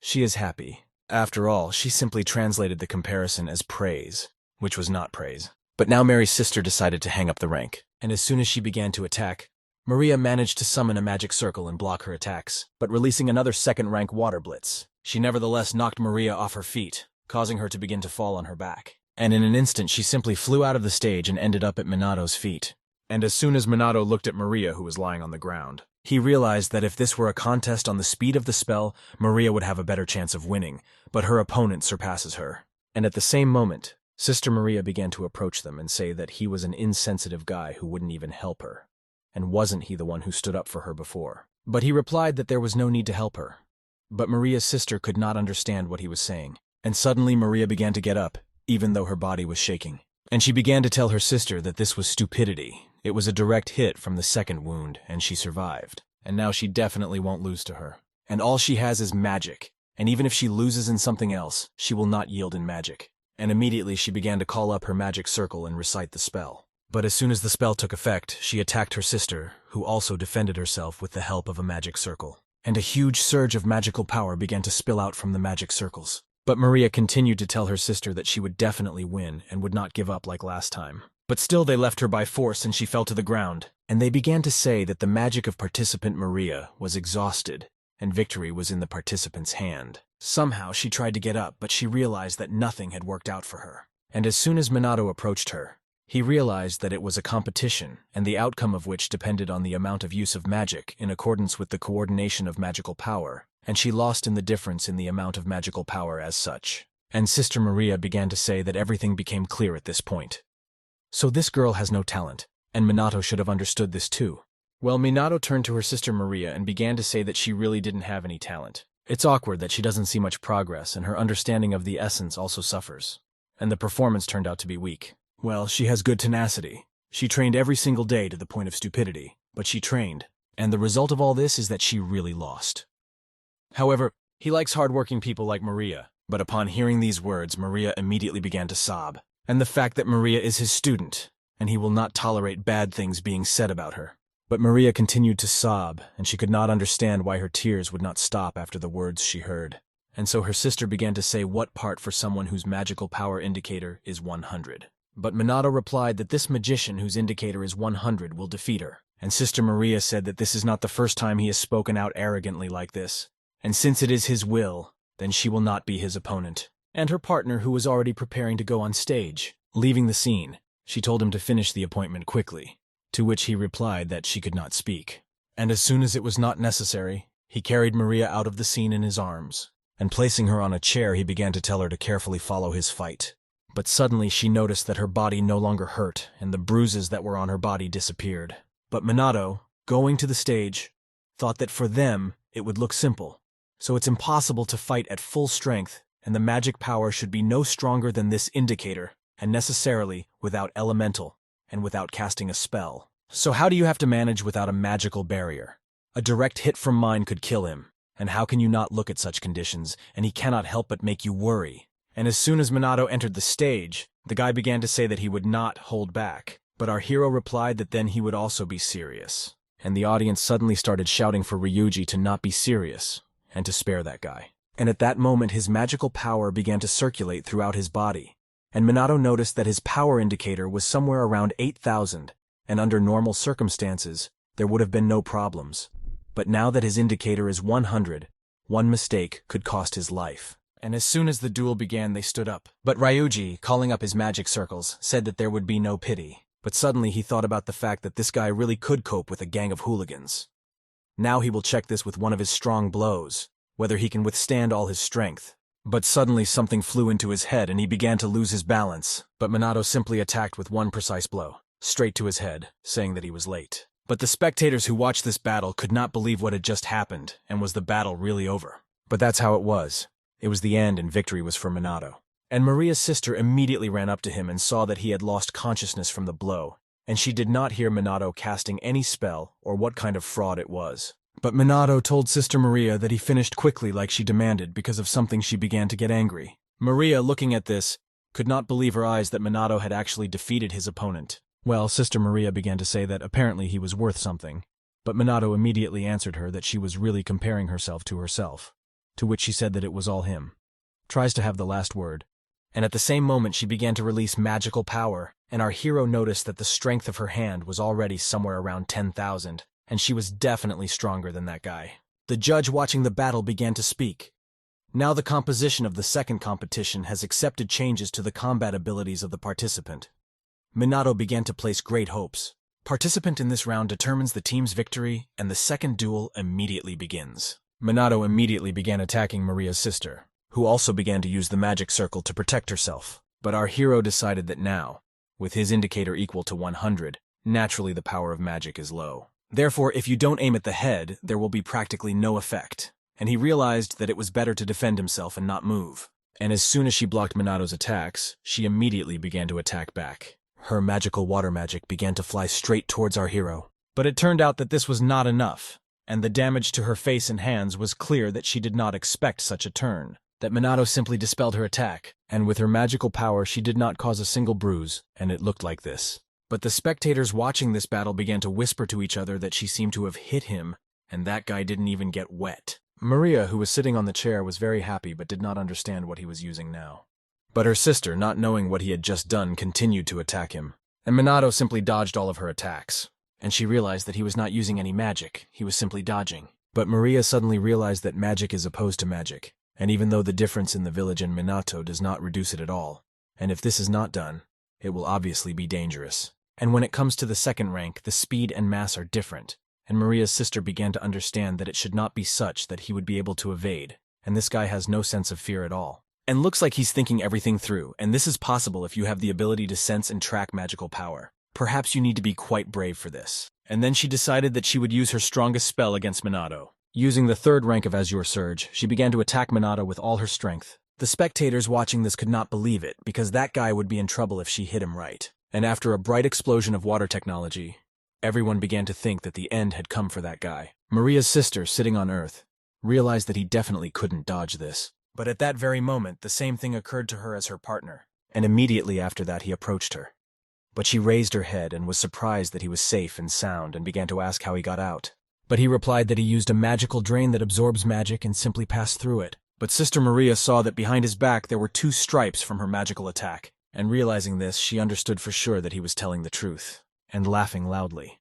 She is happy. After all, she simply translated the comparison as praise, which was not praise. But now Mary's sister decided to hang up the rank, and as soon as she began to attack, Maria managed to summon a magic circle and block her attacks, but releasing another second-rank water blitz. She nevertheless knocked Maria off her feet, causing her to begin to fall on her back. And in an instant she simply flew out of the stage and ended up at Minato's feet. And as soon as Minato looked at Maria, who was lying on the ground, he realized that if this were a contest on the speed of the spell, Maria would have a better chance of winning, but her opponent surpasses her. And at the same moment, Sister Maria began to approach them and say that he was an insensitive guy who wouldn't even help her. And wasn't he the one who stood up for her before? But he replied that there was no need to help her. But Maria's sister could not understand what he was saying. And suddenly Maria began to get up, even though her body was shaking. And she began to tell her sister that this was stupidity. It was a direct hit from the second wound, and she survived. And now she definitely won't lose to her. And all she has is magic. And even if she loses in something else, she will not yield in magic. And immediately she began to call up her magic circle and recite the spell. But as soon as the spell took effect, she attacked her sister, who also defended herself with the help of a magic circle. And a huge surge of magical power began to spill out from the magic circles. But Maria continued to tell her sister that she would definitely win and would not give up like last time. But still they left her by force and she fell to the ground. And they began to say that the magic of participant Maria was exhausted and victory was in the participant's hand. Somehow she tried to get up, but she realized that nothing had worked out for her. And as soon as Minato approached her, he realized that it was a competition, and the outcome of which depended on the amount of use of magic in accordance with the coordination of magical power, and she lost in the difference in the amount of magical power as such. And Sister Maria began to say that everything became clear at this point. So this girl has no talent, and Minato should have understood this too. Well, Minato turned to her sister Maria and began to say that she really didn't have any talent. It's awkward that she doesn't see much progress, and her understanding of the essence also suffers. And the performance turned out to be weak. Well, she has good tenacity. She trained every single day to the point of stupidity, but she trained, and the result of all this is that she really lost. However, he likes hardworking people like Maria, but upon hearing these words, Maria immediately began to sob. And the fact that Maria is his student, and he will not tolerate bad things being said about her. But Maria continued to sob, and she could not understand why her tears would not stop after the words she heard. And so her sister began to say what part for someone whose magical power indicator is 100. But Minato replied that this magician whose indicator is 100 will defeat her. And Sister Maria said that this is not the first time he has spoken out arrogantly like this. and since it is his will, then she will not be his opponent. And her partner, who was already preparing to go on stage, leaving the scene, she told him to finish the appointment quickly, to which he replied that she could not speak. And as soon as it was not necessary, he carried Maria out of the scene in his arms, and placing her on a chair, he began to tell her to carefully follow his fight. But suddenly she noticed that her body no longer hurt, and the bruises that were on her body disappeared. But Minato, going to the stage, thought that for them it would look simple. So it's impossible to fight at full strength, and the magic power should be no stronger than this indicator, and necessarily without elemental, and without casting a spell. So how do you have to manage without a magical barrier? A direct hit from mine could kill him, and how can you not look at such conditions, and he cannot help but make you worry. And as soon as Minato entered the stage, the guy began to say that he would not hold back, but our hero replied that then he would also be serious. And the audience suddenly started shouting for Ryuji to not be serious, and to spare that guy. And at that moment his magical power began to circulate throughout his body, and Minato noticed that his power indicator was somewhere around 8,000, and under normal circumstances, there would have been no problems. But now that his indicator is 100, one mistake could cost his life. And as soon as the duel began, they stood up. But Ryuji, calling up his magic circles, said that there would be no pity. But suddenly he thought about the fact that this guy really could cope with a gang of hooligans. Now he will check this with one of his strong blows, whether he can withstand all his strength. But suddenly something flew into his head and he began to lose his balance. But Minato simply attacked with one precise blow, straight to his head, saying that he was late. But the spectators who watched this battle could not believe what had just happened, and was the battle really over? But that's how it was. It was the end and victory was for Minato. And Maria's sister immediately ran up to him and saw that he had lost consciousness from the blow, and she did not hear Minato casting any spell or what kind of fraud it was. But Minato told Sister Maria that he finished quickly like she demanded because of something she began to get angry. Maria, looking at this, could not believe her eyes that Minato had actually defeated his opponent. Well, Sister Maria began to say that apparently he was worth something, but Minato immediately answered her that she was really comparing herself to herself, to which she said that it was all him. Tries to have the last word. And at the same moment she began to release magical power, and our hero noticed that the strength of her hand was already somewhere around 10,000, and she was definitely stronger than that guy. The judge watching the battle began to speak. Now the composition of the second competition has accepted changes to the combat abilities of the participant. Minato began to place great hopes. Participant in this round determines the team's victory, and the second duel immediately begins. Minato immediately began attacking Maria's sister, who also began to use the magic circle to protect herself. But our hero decided that now, with his indicator equal to 100, naturally the power of magic is low. Therefore, if you don't aim at the head, there will be practically no effect. And he realized that it was better to defend himself and not move. And as soon as she blocked Minato's attacks, she immediately began to attack back. Her magical water magic began to fly straight towards our hero. But it turned out that this was not enough, and the damage to her face and hands was clear that she did not expect such a turn. That Minato simply dispelled her attack, and with her magical power she did not cause a single bruise, and it looked like this. But the spectators watching this battle began to whisper to each other that she seemed to have hit him, and that guy didn't even get wet. Maria, who was sitting on the chair, was very happy but did not understand what he was using now. But her sister, not knowing what he had just done, continued to attack him, and Minato simply dodged all of her attacks. And she realized that he was not using any magic, he was simply dodging. But Maria suddenly realized that magic is opposed to magic, and even though the difference in the village and Minato does not reduce it at all, and if this is not done, it will obviously be dangerous. And when it comes to the second rank, the speed and mass are different, and Maria's sister began to understand that it should not be such that he would be able to evade, and this guy has no sense of fear at all. And looks like he's thinking everything through, and this is possible if you have the ability to sense and track magical power. Perhaps you need to be quite brave for this. And then she decided that she would use her strongest spell against Minato. Using the third rank of Azure Surge, she began to attack Minato with all her strength. The spectators watching this could not believe it, because that guy would be in trouble if she hit him right. And after a bright explosion of water technology, everyone began to think that the end had come for that guy. Maria's sister, sitting on Earth, realized that he definitely couldn't dodge this. But at that very moment, the same thing occurred to her as her partner, and immediately after that he approached her. But she raised her head and was surprised that he was safe and sound and began to ask how he got out. But he replied that he used a magical drain that absorbs magic and simply passed through it. But Sister Maria saw that behind his back there were 2 stripes from her magical attack, and realizing this, she understood for sure that he was telling the truth, and laughing loudly.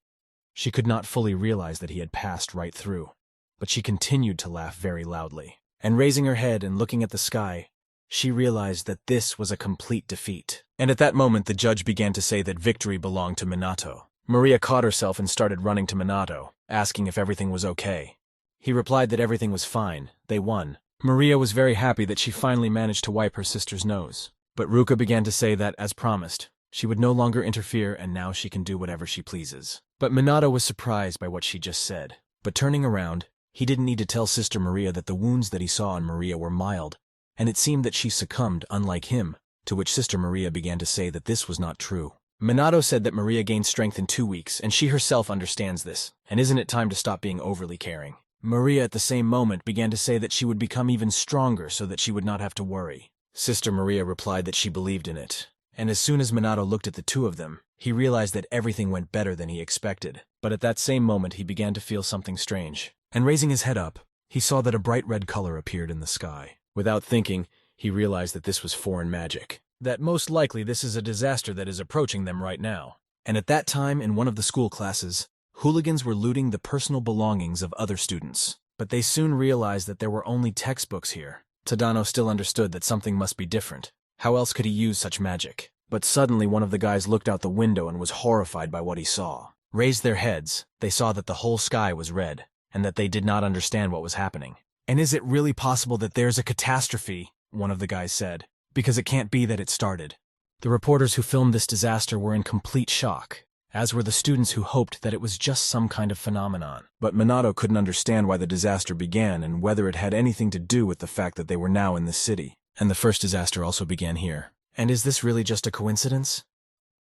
She could not fully realize that he had passed right through. but she continued to laugh very loudly. And raising her head and looking at the sky, she realized that this was a complete defeat. And at that moment, the judge began to say that victory belonged to Minato. Maria caught herself and started running to Minato, asking if everything was okay. He replied that everything was fine, they won. Maria was very happy that she finally managed to wipe her sister's nose. But Ruka began to say that, as promised, she would no longer interfere and now she can do whatever she pleases. But Minato was surprised by what she just said. But turning around, he didn't need to tell Sister Maria that the wounds that he saw on Maria were mild, and it seemed that she succumbed, unlike him, to which Sister Maria began to say that this was not true. Minato said that Maria gained strength in 2 weeks, and she herself understands this, and isn't it time to stop being overly caring? Maria at the same moment began to say that she would become even stronger so that she would not have to worry. Sister Maria replied that she believed in it, and as soon as Minato looked at the two of them, he realized that everything went better than he expected. But at that same moment he began to feel something strange, and raising his head up, he saw that a bright red color appeared in the sky. Without thinking, he realized that this was foreign magic, that most likely this is a disaster that is approaching them right now. And at that time, in one of the school classes, hooligans were looting the personal belongings of other students. But they soon realized that there were only textbooks here. Tadano still understood that something must be different. How else could he use such magic? But suddenly one of the guys looked out the window and was horrified by what he saw. Raised their heads, they saw that the whole sky was red, and that they did not understand what was happening. "And is it really possible that there's a catastrophe?" one of the guys said. "Because it can't be that it started." The reporters who filmed this disaster were in complete shock, as were the students who hoped that it was just some kind of phenomenon. But Minato couldn't understand why the disaster began and whether it had anything to do with the fact that they were now in this city. And the first disaster also began here. And is this really just a coincidence?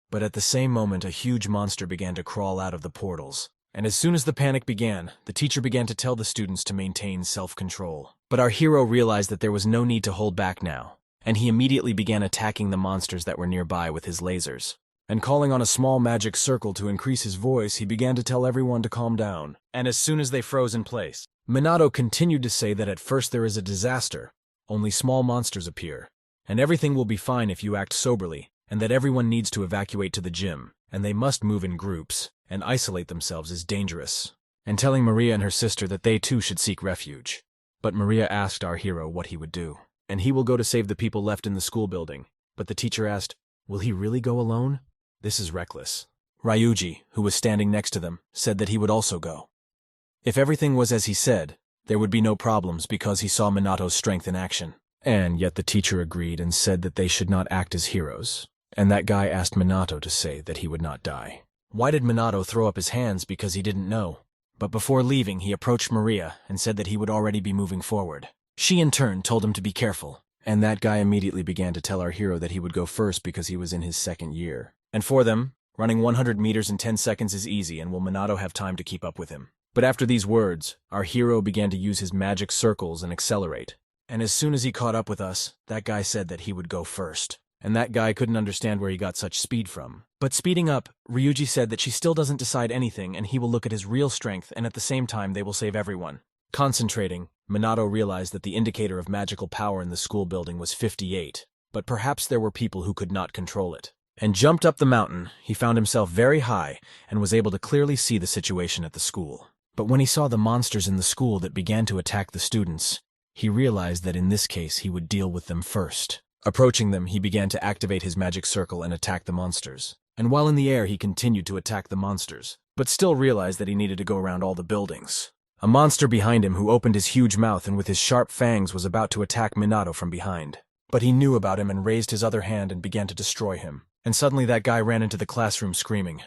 But at the same moment, a huge monster began to crawl out of the portals. And as soon as the panic began, the teacher began to tell the students to maintain self-control. But our hero realized that there was no need to hold back now, and he immediately began attacking the monsters that were nearby with his lasers. And calling on a small magic circle to increase his voice, he began to tell everyone to calm down. And as soon as they froze in place, Minato continued to say that at first there is a disaster, only small monsters appear, and everything will be fine if you act soberly, and that everyone needs to evacuate to the gym, and they must move in groups, and isolate themselves is dangerous, and telling Maria and her sister that they too should seek refuge. But Maria asked our hero what he would do, and he will go to save the people left in the school building. But the teacher asked, will he really go alone? This is reckless. Ryuji, who was standing next to them, said that he would also go. If everything was as he said, there would be no problems because he saw Minato's strength in action. And yet the teacher agreed and said that they should not act as heroes, and that guy asked Minato to say that he would not die. Why did Minato throw up his hands? Because he didn't know. But before leaving, he approached Maria and said that he would already be moving forward. She in turn told him to be careful, and that guy immediately began to tell our hero that he would go first because he was in his second year. And for them, running 100 meters in 10 seconds is easy, and will Minato have time to keep up with him? But after these words, our hero began to use his magic circles and accelerate. And as soon as he caught up with us, that guy said that he would go first. And that guy couldn't understand where he got such speed from. But speeding up, Ryuji said that she still doesn't decide anything and he will look at his real strength and at the same time they will save everyone. Concentrating, Minato realized that the indicator of magical power in the school building was 58, but perhaps there were people who could not control it. And jumped up the mountain, he found himself very high and was able to clearly see the situation at the school. But when he saw the monsters in the school that began to attack the students, he realized that in this case he would deal with them first. Approaching them, he began to activate his magic circle and attack the monsters. And while in the air, he continued to attack the monsters, but still realized that he needed to go around all the buildings. A monster behind him who opened his huge mouth and with his sharp fangs was about to attack Minato from behind. But he knew about him and raised his other hand and began to destroy him. And suddenly that guy ran into the classroom screaming,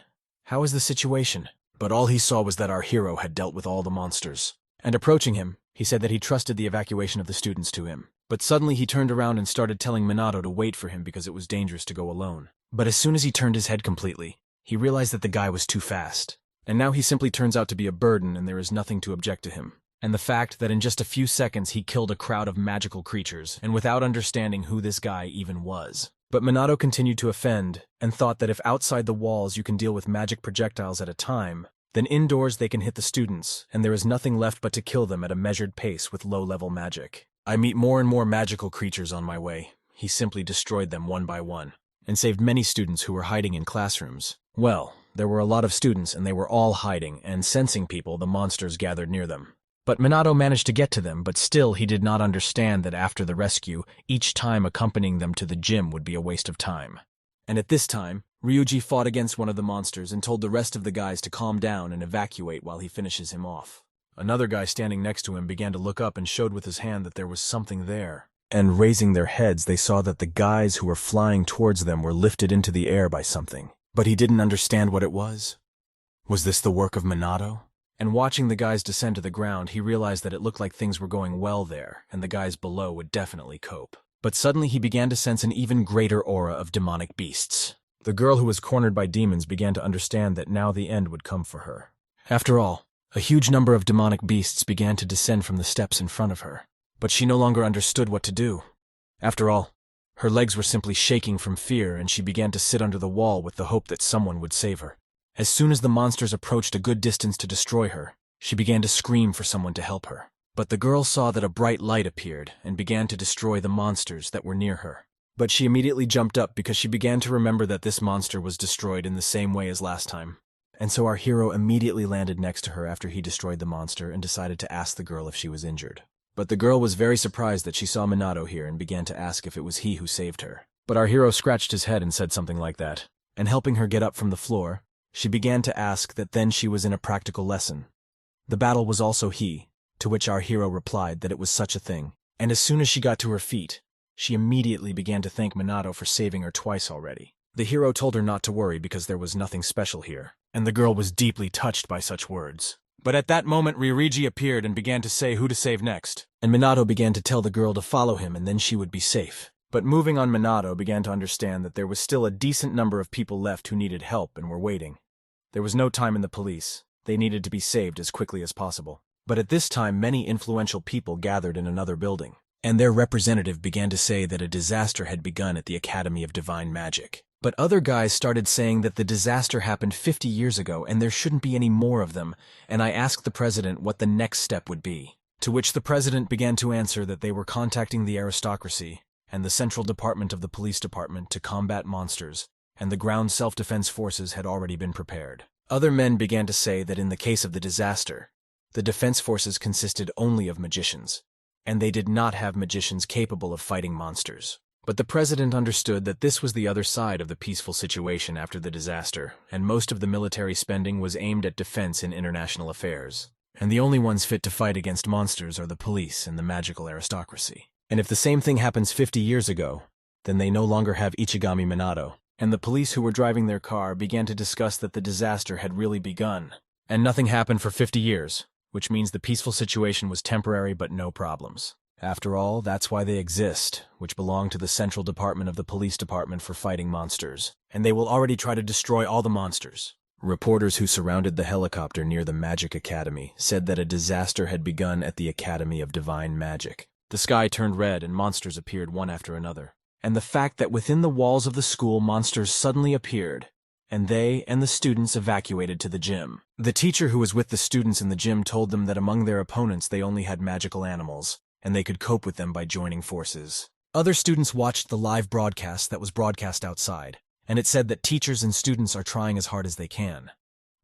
"How is the situation?" But all he saw was that our hero had dealt with all the monsters. And approaching him, he said that he trusted the evacuation of the students to him. But suddenly he turned around and started telling Minato to wait for him because it was dangerous to go alone. But as soon as he turned his head completely, he realized that the guy was too fast. And now he simply turns out to be a burden and there is nothing to object to him. And the fact that in just a few seconds he killed a crowd of magical creatures and without understanding who this guy even was. But Minato continued to offend and thought that if outside the walls you can deal with magic projectiles at a time, then indoors they can hit the students and there is nothing left but to kill them at a measured pace with low-level magic. I meet more and more magical creatures on my way. He simply destroyed them one by one and saved many students who were hiding in classrooms. Well, there were a lot of students and they were all hiding and sensing people, the monsters gathered near them. But Minato managed to get to them, but still he did not understand that after the rescue, each time accompanying them to the gym would be a waste of time. And at this time, Ryuji fought against one of the monsters and told the rest of the guys to calm down and evacuate while he finishes him off. Another guy standing next to him began to look up and showed with his hand that there was something there. And raising their heads, they saw that the guys who were flying towards them were lifted into the air by something. But he didn't understand what it was. Was this the work of Minato? And watching the guys descend to the ground, he realized that it looked like things were going well there, and the guys below would definitely cope. But suddenly he began to sense an even greater aura of demonic beasts. The girl who was cornered by demons began to understand that now the end would come for her. After all, a huge number of demonic beasts began to descend from the steps in front of her. But she no longer understood what to do. After all, her legs were simply shaking from fear, and she began to sit under the wall with the hope that someone would save her. As soon as the monsters approached a good distance to destroy her, she began to scream for someone to help her. But the girl saw that a bright light appeared and began to destroy the monsters that were near her. But she immediately jumped up because she began to remember that this monster was destroyed in the same way as last time. And so our hero immediately landed next to her after he destroyed the monster and decided to ask the girl if she was injured. But the girl was very surprised that she saw Minato here and began to ask if it was he who saved her. But our hero scratched his head and said something like that. And helping her get up from the floor, she began to ask that then she was in a practical lesson. The battle was also he, to which our hero replied that it was such a thing. And as soon as she got to her feet, she immediately began to thank Minato for saving her twice already. The hero told her not to worry because there was nothing special here, and the girl was deeply touched by such words. But at that moment Ryuji appeared and began to say who to save next, and Minato began to tell the girl to follow him and then she would be safe. But moving on, Minato began to understand that there was still a decent number of people left who needed help and were waiting. There was no time in the police. They needed to be saved as quickly as possible. But at this time, many influential people gathered in another building, and their representative began to say that a disaster had begun at the Academy of Divine Magic. But other guys started saying that the disaster happened 50 years ago and there shouldn't be any more of them, and I asked the president what the next step would be. To which the president began to answer that they were contacting the aristocracy and the Central Department of the Police Department to combat monsters, and the ground self-defense forces had already been prepared. Other men began to say that in the case of the disaster, the defense forces consisted only of magicians, and they did not have magicians capable of fighting monsters. But the president understood that this was the other side of the peaceful situation after the disaster, and most of the military spending was aimed at defense in international affairs. And the only ones fit to fight against monsters are the police and the magical aristocracy. And if the same thing happens 50 years ago, then they no longer have Ichigami Minato, and the police who were driving their car began to discuss that the disaster had really begun. And nothing happened for 50 years, which means the peaceful situation was temporary but no problems. After all, that's why they exist, which belong to the Central Department of the Police Department for fighting monsters. And they will already try to destroy all the monsters. Reporters who surrounded the helicopter near the Magic Academy said that a disaster had begun at the Academy of Divine Magic. The sky turned red and monsters appeared one after another. And the fact that within the walls of the school monsters suddenly appeared, and they and the students evacuated to the gym. The teacher who was with the students in the gym told them that among their opponents they only had magical animals, and they could cope with them by joining forces. Other students watched the live broadcast that was broadcast outside, and it said that teachers and students are trying as hard as they can.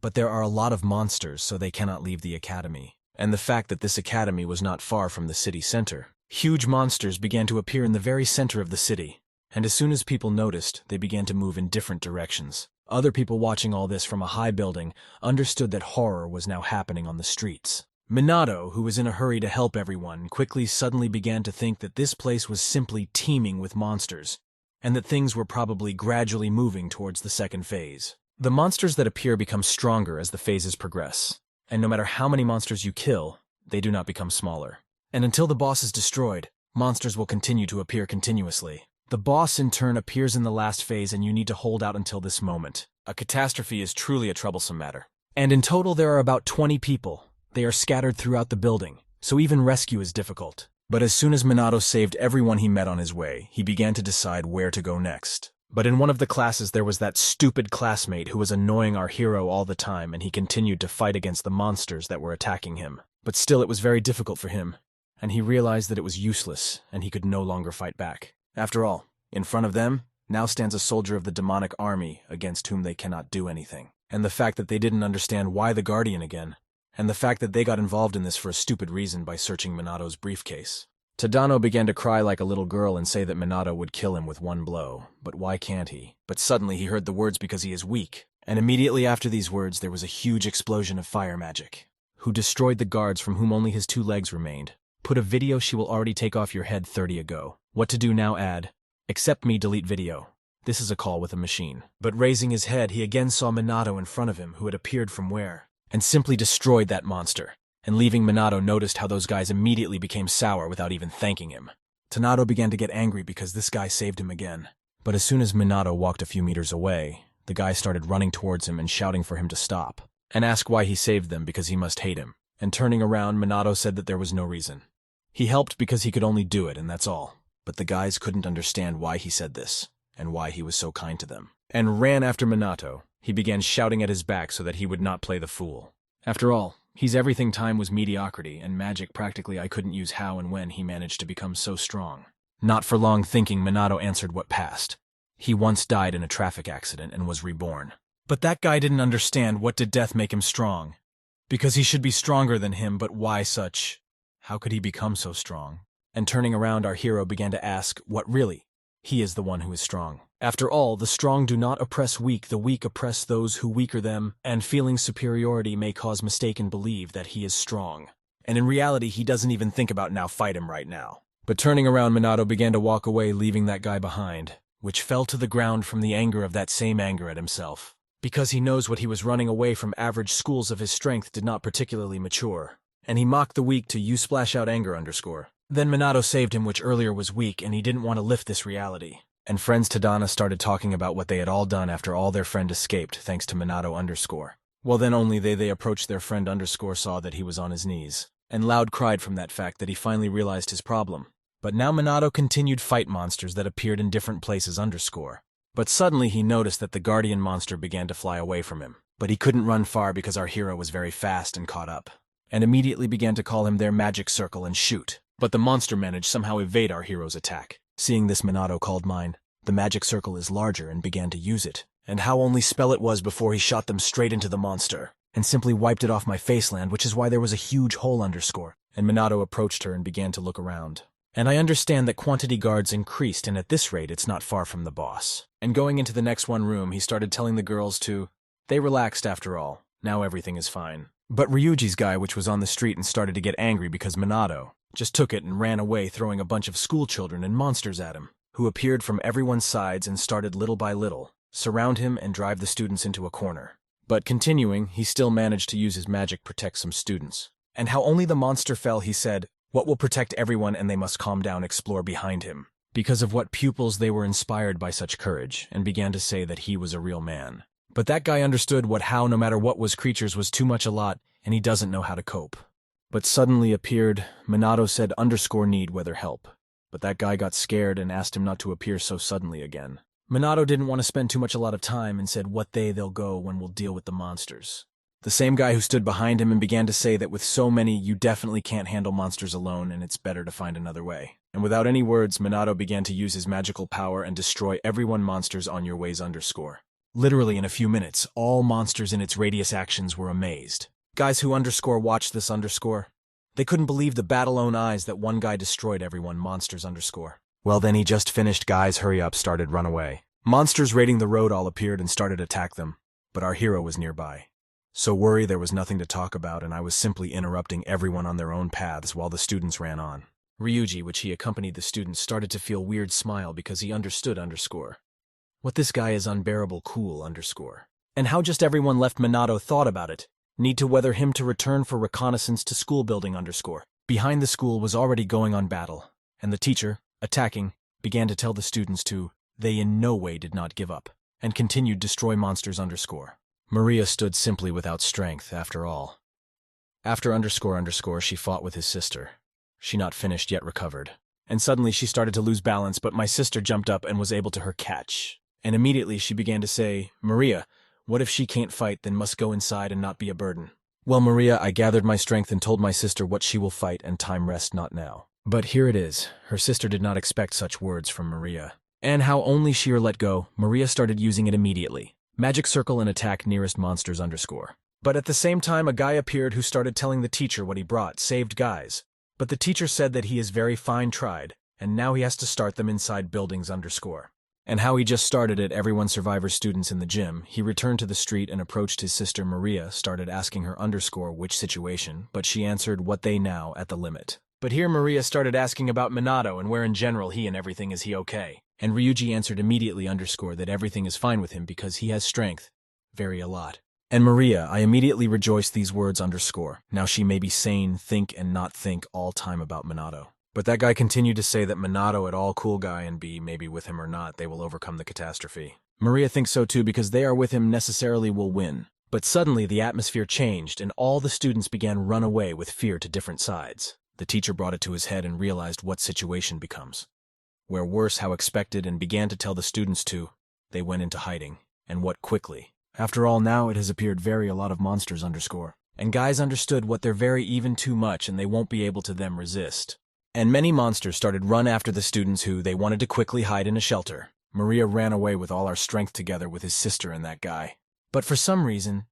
But there are a lot of monsters, so they cannot leave the academy. And the fact that this academy was not far from the city center. Huge monsters began to appear in the very center of the city, and as soon as people noticed, they began to move in different directions. Other people watching all this from a high building understood that horror was now happening on the streets. Minato, who was in a hurry to help everyone, quickly suddenly began to think that this place was simply teeming with monsters, and that things were probably gradually moving towards the second phase. The monsters that appear become stronger as the phases progress, and no matter how many monsters you kill, they do not become smaller. And until the boss is destroyed, monsters will continue to appear continuously. The boss in turn appears in the last phase and you need to hold out until this moment. A catastrophe is truly a troublesome matter. And in total there are about 20 people. They are scattered throughout the building, so even rescue is difficult. But as soon as Minato saved everyone he met on his way, he began to decide where to go next. But in one of the classes there was that stupid classmate who was annoying our hero all the time, and he continued to fight against the monsters that were attacking him. But still it was very difficult for him, and he realized that it was useless, and he could no longer fight back. After all, in front of them now stands a soldier of the demonic army against whom they cannot do anything. And the fact that they didn't understand why the Guardian again, and the fact that they got involved in this for a stupid reason by searching Minato's briefcase. Tadano began to cry like a little girl and say that Minato would kill him with one blow, but why can't he? But suddenly he heard the words because he is weak, and immediately after these words there was a huge explosion of fire magic, who destroyed the guards from whom only his 2 legs remained. Put a video she will already take off your head 30 ago. What to do now? Add. Accept me, delete video. This is a call with a machine. But raising his head, he again saw Minato in front of him, who had appeared from where, and simply destroyed that monster. And leaving Minato noticed how those guys immediately became sour without even thanking him. Tanato began to get angry because this guy saved him again. But as soon as Minato walked a few meters away, the guy started running towards him and shouting for him to stop, and asked why he saved them because he must hate him. And turning around, Minato said that there was no reason. He helped because he could only do it, and that's all. But the guys couldn't understand why he said this, and why he was so kind to them, and ran after Minato. He began shouting at his back so that he would not play the fool. After all, he's everything. Time was mediocrity, and magic practically I couldn't use how and when he managed to become so strong. Not for long thinking, Minato answered what passed. He once died in a traffic accident and was reborn. But that guy didn't understand what did death make him strong. Because he should be stronger than him, but why such? How could he become so strong? And turning around, our hero began to ask, what really? He is the one who is strong. After all, the strong do not oppress weak, the weak oppress those who weaker them, and feeling superiority may cause mistaken believe that he is strong. And in reality, he doesn't even think about now fight him right now. But turning around, Minato began to walk away, leaving that guy behind, which fell to the ground from the anger of that same anger at himself. Because he knows what he was running away from average schools of his strength did not particularly mature. And he mocked the weak to you splash out anger _. Then Minato saved him, which earlier was weak, and he didn't want to lift this reality. And friends Tadana started talking about what they had all done after all their friend escaped, thanks to Minato _. Well, then only they approached their friend _ saw that he was on his knees, and loud cried from that fact that he finally realized his problem. But now Minato continued fight monsters that appeared in different places _. But suddenly he noticed that the guardian monster began to fly away from him. But he couldn't run far because our hero was very fast and caught up, and immediately began to call him their magic circle and shoot. But the monster managed somehow evade our hero's attack. Seeing this, Minato called mine. The magic circle is larger and began to use it. And how only spell it was before he shot them straight into the monster, and simply wiped it off my faceland, which is why there was a huge hole _. And Minato approached her and began to look around. And I understand that quantity guards increased, and at this rate it's not far from the boss. And going into the next one room, he started telling the girls to... They relaxed after all. Now everything is fine. But Ryuji's guy, which was on the street, and started to get angry because Minato just took it and ran away, throwing a bunch of school children and monsters at him, who appeared from everyone's sides and started little by little, surround him and drive the students into a corner. But continuing, he still managed to use his magic protect some students. And how only the monster fell, he said, what will protect everyone and they must calm down, explore behind him. Because of what pupils they were inspired by such courage, and began to say that he was a real man. But that guy understood what how no matter what was creatures was too much a lot, and he doesn't know how to cope. But suddenly appeared, Minato said _ need whether help. But that guy got scared and asked him not to appear so suddenly again. Minato didn't want to spend too much a lot of time and said what they'll go when we'll deal with the monsters. The same guy who stood behind him and began to say that with so many you definitely can't handle monsters alone and it's better to find another way. And without any words, Minato began to use his magical power and destroy everyone monsters on your ways _. Literally in a few minutes, all monsters in its radius actions were amazed. Guys who watched this _. They couldn't believe the battle-own eyes that one guy destroyed everyone monsters _. Well then he just finished, guys hurry up, started run away. Monsters raiding the road all appeared and started attack them, but our hero was nearby. So worry there was nothing to talk about and I was simply interrupting everyone on their own paths while the students ran on. Ryuji, which he accompanied the students, started to feel weird smile because he understood _. What this guy is unbearable cool _. And how just everyone left Minato thought about it. Need to whether him to return for reconnaissance to school building _. Behind the school was already going on battle, and the teacher, attacking, began to tell the students to, they in no way did not give up, and continued destroy monsters _. Maria stood simply without strength, after all. After _, she fought with his sister. She not finished yet recovered. And suddenly she started to lose balance, but my sister jumped up and was able to her catch. And immediately she began to say, Maria, what if she can't fight, then must go inside and not be a burden? Well, Maria, I gathered my strength and told my sister what she will fight and time rest not now. But here it is. Her sister did not expect such words from Maria. And how only she let go, Maria started using it immediately. Magic circle and attack nearest monsters _. But at the same time, a guy appeared who started telling the teacher what he brought, saved guys. But the teacher said that he is very fine tried, and now he has to start them inside buildings underscore. And how he just started it, everyone survivor students in the gym, he returned to the street and approached his sister Maria, started asking her underscore which situation, but she answered what they now at the limit. But here Maria started asking about Minato and where in general he and everything is he okay. And Ryuji answered immediately underscore that everything is fine with him because he has strength. Very a lot. And Maria, I immediately rejoiced these words underscore. Now she may be sane, think and not think all time about Minato. But that guy continued to say that Minato at all cool guy and be maybe with him or not, they will overcome the catastrophe. Maria thinks so too because they are with him necessarily will win. But suddenly the atmosphere changed and all the students began run away with fear to different sides. The teacher brought it to his head and realized what situation becomes. Where worse how expected and began to tell the students to. They went into hiding. And what quickly. After all now it has appeared very a lot of monsters underscore. And guys understood what they're very even too much and they won't be able to them resist. And many monsters started run after the students who they wanted to quickly hide in a shelter. Maria ran away with all our strength together with his sister and that guy. But for some reason,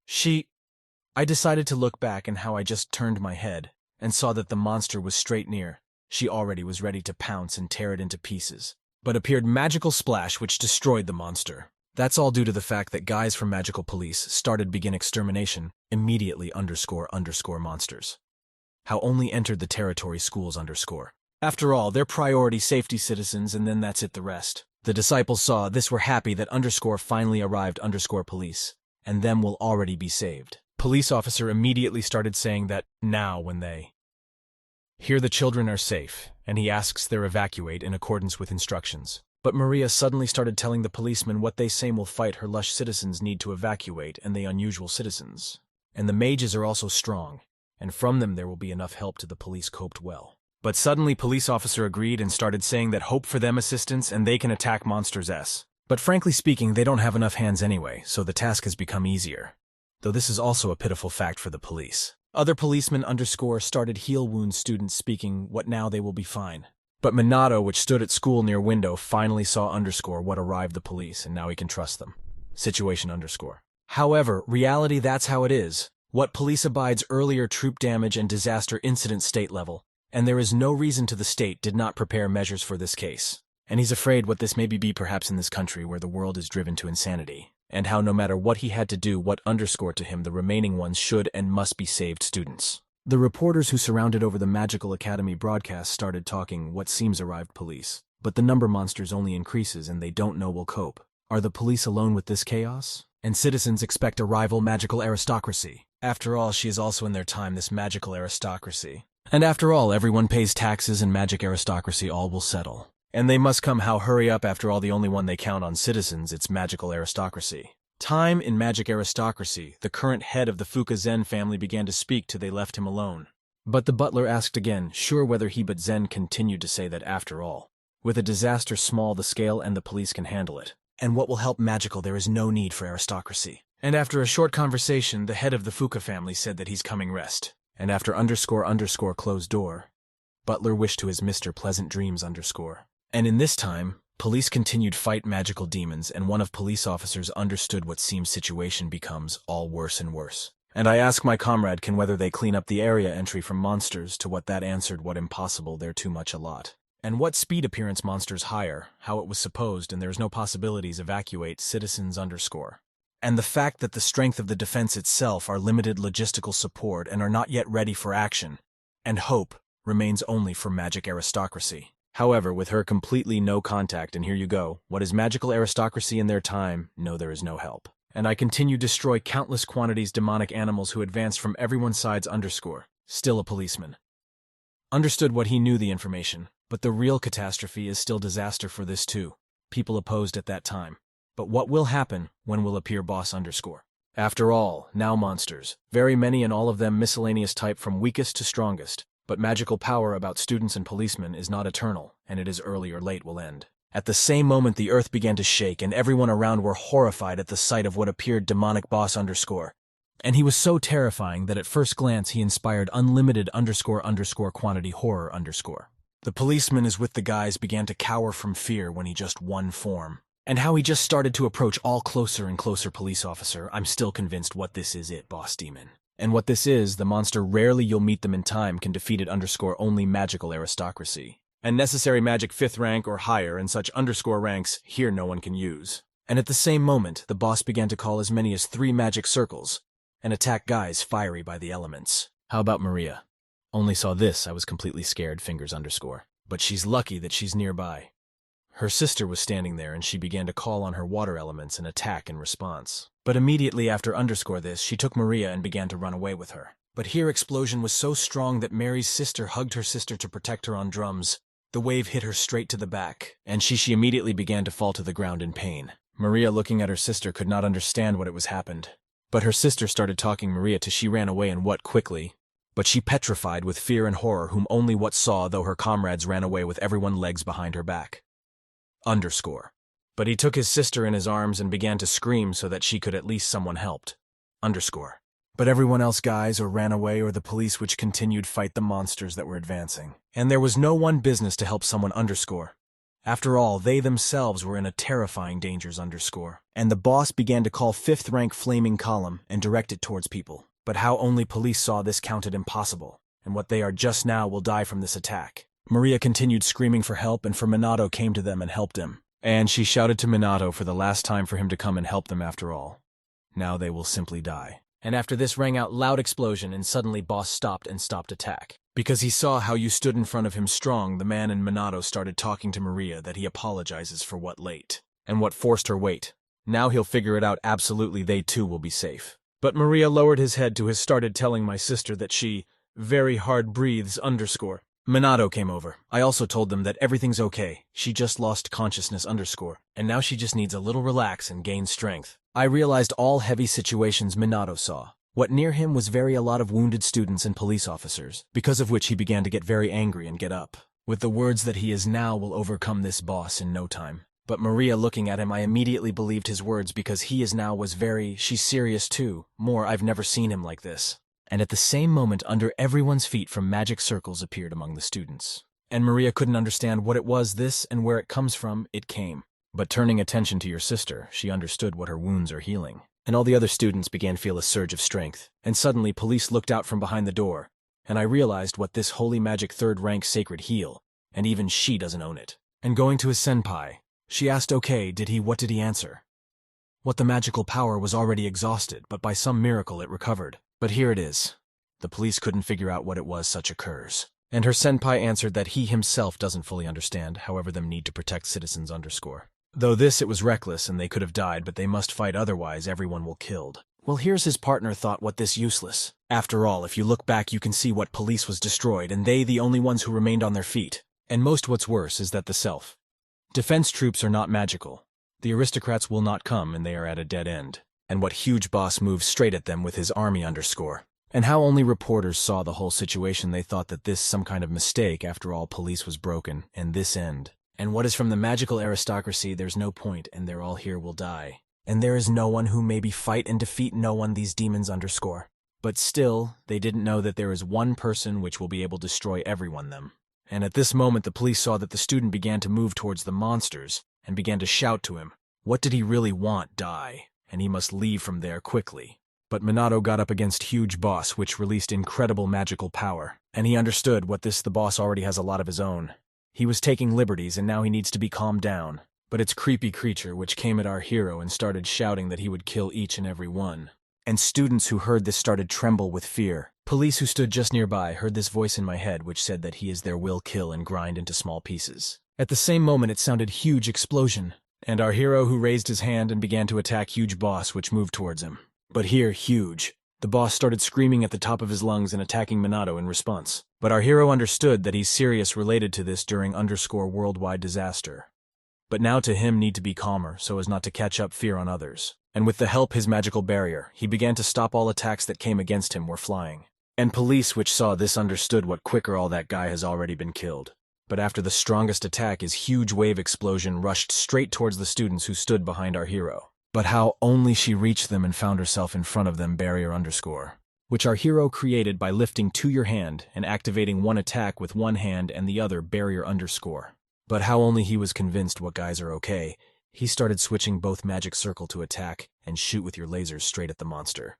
I decided to look back and how I just turned my head and saw that the monster was straight near. She already was ready to pounce and tear it into pieces. But appeared magical splash which destroyed the monster. That's all due to the fact that guys from Magical Police started begin extermination immediately underscore monsters. How only entered the territory schools underscore. After all, their priority safety citizens and then that's it the rest. The disciples saw this were happy that underscore finally arrived underscore police. And them will already be saved. Police officer immediately started saying that now when they hear the children are safe, and he asks their evacuate in accordance with instructions. But Maria suddenly started telling the policemen what they say will fight her lush citizens need to evacuate and the unusual citizens. And the mages are also strong. And from them there will be enough help to the police coped well. But suddenly police officer agreed and started saying that hope for them assistance and they can attack monsters S. But frankly speaking, they don't have enough hands anyway, so the task has become easier. Though this is also a pitiful fact for the police. Other policemen underscore started heal wound students speaking what now they will be fine. But Minato, which stood at school near window, finally saw underscore what arrived the police and now he can trust them. Situation underscore. However, reality that's how it is. What police abides earlier troop damage and disaster incident state level, and there is no reason to the state did not prepare measures for this case. And he's afraid what this may be perhaps in this country where the world is driven to insanity, and how no matter what he had to do what underscore to him the remaining ones should and must be saved students. The reporters who surrounded over the Magical Academy broadcast started talking what seems arrived police, but the number monsters only increases and they don't know will cope. Are the police alone with this chaos? And citizens expect a rival magical aristocracy. After all, she is also in their time this magical aristocracy. And after all, everyone pays taxes and magic aristocracy all will settle. And they must come how hurry up after all the only one they count on citizens, it's magical aristocracy. Time in magic aristocracy, the current head of the Fuka Zen family began to speak till they left him alone. But the butler asked again, sure whether he but Zen continued to say that after all, with a disaster small the scale and the police can handle it. And what will help magical there is no need for aristocracy. And after a short conversation, the head of the Fuka family said that he's coming rest. And after underscore closed door, butler wished to his Mr. Pleasant Dreams underscore. And in this time, police continued fight magical demons and one of police officers understood what seems situation becomes all worse and worse. And I asked my comrade can whether they clean up the area entry from monsters to what that answered what impossible they're too much a lot. And what speed appearance monsters hire, how it was supposed and there's no possibilities evacuate citizens underscore. And the fact that the strength of the defense itself are limited logistical support and are not yet ready for action. And hope remains only for magic aristocracy. However, with her completely no contact and here you go, what is magical aristocracy in their time? No, there is no help. And I continue destroy countless quantities demonic animals who advanced from everyone's sides underscore. Still a policeman. Understood what he knew the information, but the real catastrophe is still disaster for this too. People opposed at that time. But what will happen when will appear boss underscore? After all, now monsters, very many and all of them miscellaneous type from weakest to strongest, but magical power about students and policemen is not eternal, and it is early or late will end. At the same moment the earth began to shake and everyone around were horrified at the sight of what appeared demonic boss underscore. And he was so terrifying that at first glance he inspired unlimited underscore quantity horror underscore. The policeman is with the guys began to cower from fear when he just one form. And how he just started to approach all closer and closer. Police officer, I'm still convinced what this is it, boss demon. And what this is, the monster rarely you'll meet them in time can defeat it underscore only magical aristocracy. And necessary magic 5th rank or higher and such underscore ranks here no one can use. And at the same moment, the boss began to call as many as 3 magic circles and attack guys fiery by the elements. How about Maria? Only saw this, I was completely scared, fingers underscore. But she's lucky that she's nearby. Her sister was standing there and she began to call on her water elements and attack in response. But immediately after underscore this, she took Maria and began to run away with her. But here explosion was so strong that Mary's sister hugged her sister to protect her on drums. The wave hit her straight to the back, and she immediately began to fall to the ground in pain. Maria, looking at her sister, could not understand what it was happened. But her sister started talking Maria till she ran away and what quickly. But she petrified with fear and horror whom only what saw though her comrades ran away with everyone legs behind her back. Underscore. But he took his sister in his arms and began to scream so that she could at least someone helped. Underscore. But everyone else guys or ran away or the police which continued fight the monsters that were advancing. And there was no one business to help someone underscore. After all, they themselves were in a terrifying dangers underscore. And the boss began to call 5th rank flaming column and direct it towards people. But how only police saw this counted impossible, and what they are just now will die from this attack. Maria continued screaming for help and for Minato came to them and helped him. And she shouted to Minato for the last time for him to come and help them after all. Now they will simply die. And after this rang out loud explosion and suddenly boss stopped and stopped attack. Because he saw how you stood in front of him strong, the man in Minato started talking to Maria that he apologizes for what late. And what forced her wait. Now he'll figure it out absolutely they too will be safe. But Maria lowered his head to his started telling my sister that she very hard breathes underscore. Minato came over. I also told them that everything's okay. She just lost consciousness underscore. And now she just needs a little relax and gain strength. I realized all heavy situations Minato saw. What near him was very a lot of wounded students and police officers, because of which he began to get very angry and get up. With the words that he is now will overcome this boss in no time. But Maria looking at him I immediately believed his words because he is now was very, she's serious too. More I've never seen him like this. And at the same moment under everyone's feet from magic circles appeared among the students. And Maria couldn't understand what it was this and where it comes from, it came. But turning attention to your sister, she understood what her wounds are healing. And all the other students began to feel a surge of strength. And suddenly police looked out from behind the door. And I realized what this holy magic 3rd rank sacred heal. And even she doesn't own it. And going to his senpai, she asked okay, what did he answer? What the magical power was already exhausted, but by some miracle it recovered. But here it is. The police couldn't figure out what it was such occurs. And her senpai answered that he himself doesn't fully understand, however them need to protect citizens underscore. Though this it was reckless and they could have died, but they must fight otherwise everyone will killed. Well here's his partner thought what this useless. After all, if you look back you can see what police was destroyed and they the only ones who remained on their feet. And most what's worse is that the self-defense troops are not magical. The aristocrats will not come and they are at a dead end. And what huge boss moves straight at them with his army underscore. And how only reporters saw the whole situation they thought that this some kind of mistake after all police was broken, and this end. And what is from the magical aristocracy there's no point and they're all here will die. And there is no one who maybe fight and defeat no one these demons underscore. But still, they didn't know that there is one person which will be able to destroy everyone them. And at this moment the police saw that the student began to move towards the monsters, and began to shout to him. What did he really want? Die. And he must leave from there quickly. But Minato got up against huge boss which released incredible magical power. And he understood what this the boss already has a lot of his own. He was taking liberties and now he needs to be calmed down. But it's creepy creature which came at our hero and started shouting that he would kill each and every one. And students who heard this started tremble with fear. Police who stood just nearby heard this voice in my head which said that he is there will kill and grind into small pieces. At the same moment it sounded huge explosion. And our hero who raised his hand and began to attack huge boss which moved towards him. But here, huge. The boss started screaming at the top of his lungs and attacking Minato in response. But our hero understood that he's serious related to this during underscore worldwide disaster. But now to him need to be calmer so as not to catch up fear on others. And with the help his magical barrier, he began to stop all attacks that came against him were flying. And police which saw this understood what quicker all that guy has already been killed. But after the strongest attack his huge wave explosion rushed straight towards the students who stood behind our hero. But how only she reached them and found herself in front of them barrier underscore. Which our hero created by lifting to your hand and activating one attack with one hand and the other barrier underscore. But how only he was convinced what guys are okay, He started switching both magic circle to attack and shoot with your lasers straight at the monster.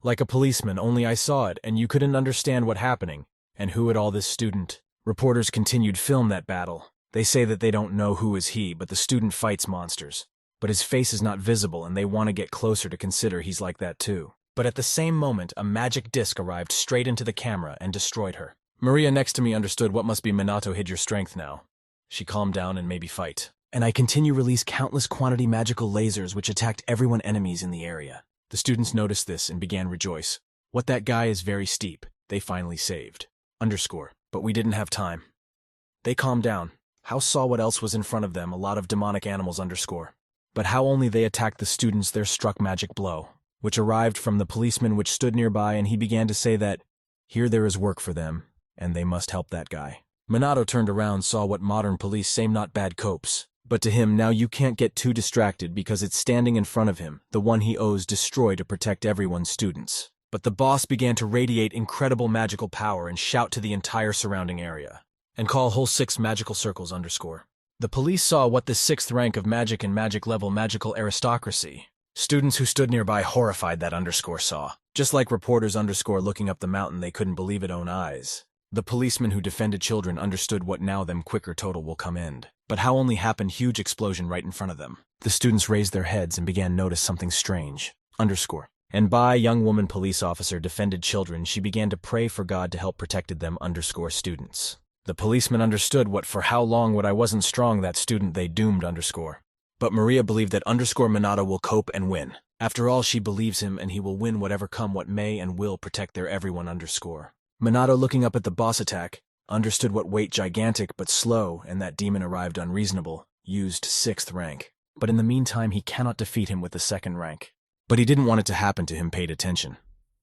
Like a policeman, only I saw it, and you couldn't understand what happening. And who at all this student? Reporters continued film that battle. They say that they don't know who is he, but the student fights monsters. But his face is not visible, and they want to get closer to consider he's like that too. But at the same moment, a magic disc arrived straight into the camera and destroyed her. Maria next to me understood what must be Minato hid your strength now. She calmed down and maybe fight. And I continue release countless quantity magical lasers which attacked everyone enemies in the area. The students noticed this and began rejoice. What that guy is very steep. They finally saved. Underscore. But we didn't have time. They calmed down. How saw what else was in front of them, a lot of demonic animals underscore. But how only they attacked the students there struck magic blow, which arrived from the policeman which stood nearby, and he began to say that, here there is work for them, and they must help that guy. Minato turned around, saw what modern police say not bad copes. But to him, now you can't get too distracted because it's standing in front of him, the one he owes destroy to protect everyone's students. But the boss began to radiate incredible magical power and shout to the entire surrounding area. And call whole 6 magical circles underscore. The police saw what the 6th rank of magic and magic level magical aristocracy. Students who stood nearby horrified that underscore saw. Just like reporters underscore looking up the mountain they couldn't believe it own eyes. The policemen who defended children understood what now them quicker total will come end. But how only happened huge explosion right in front of them. The students raised their heads and began notice something strange. Underscore. And by young woman police officer defended children, she began to pray for God to help protected them underscore students. The policeman understood what for how long what I wasn't strong that student they doomed underscore. But Maria believed that underscore Minato will cope and win. After all, she believes him and he will win whatever come what may and will protect their everyone underscore. Minato looking up at the boss attack, understood what weight gigantic but slow and that demon arrived unreasonable, used 6th rank. But in the meantime he cannot defeat him with the 2nd rank. But he didn't want it to happen to him paid attention.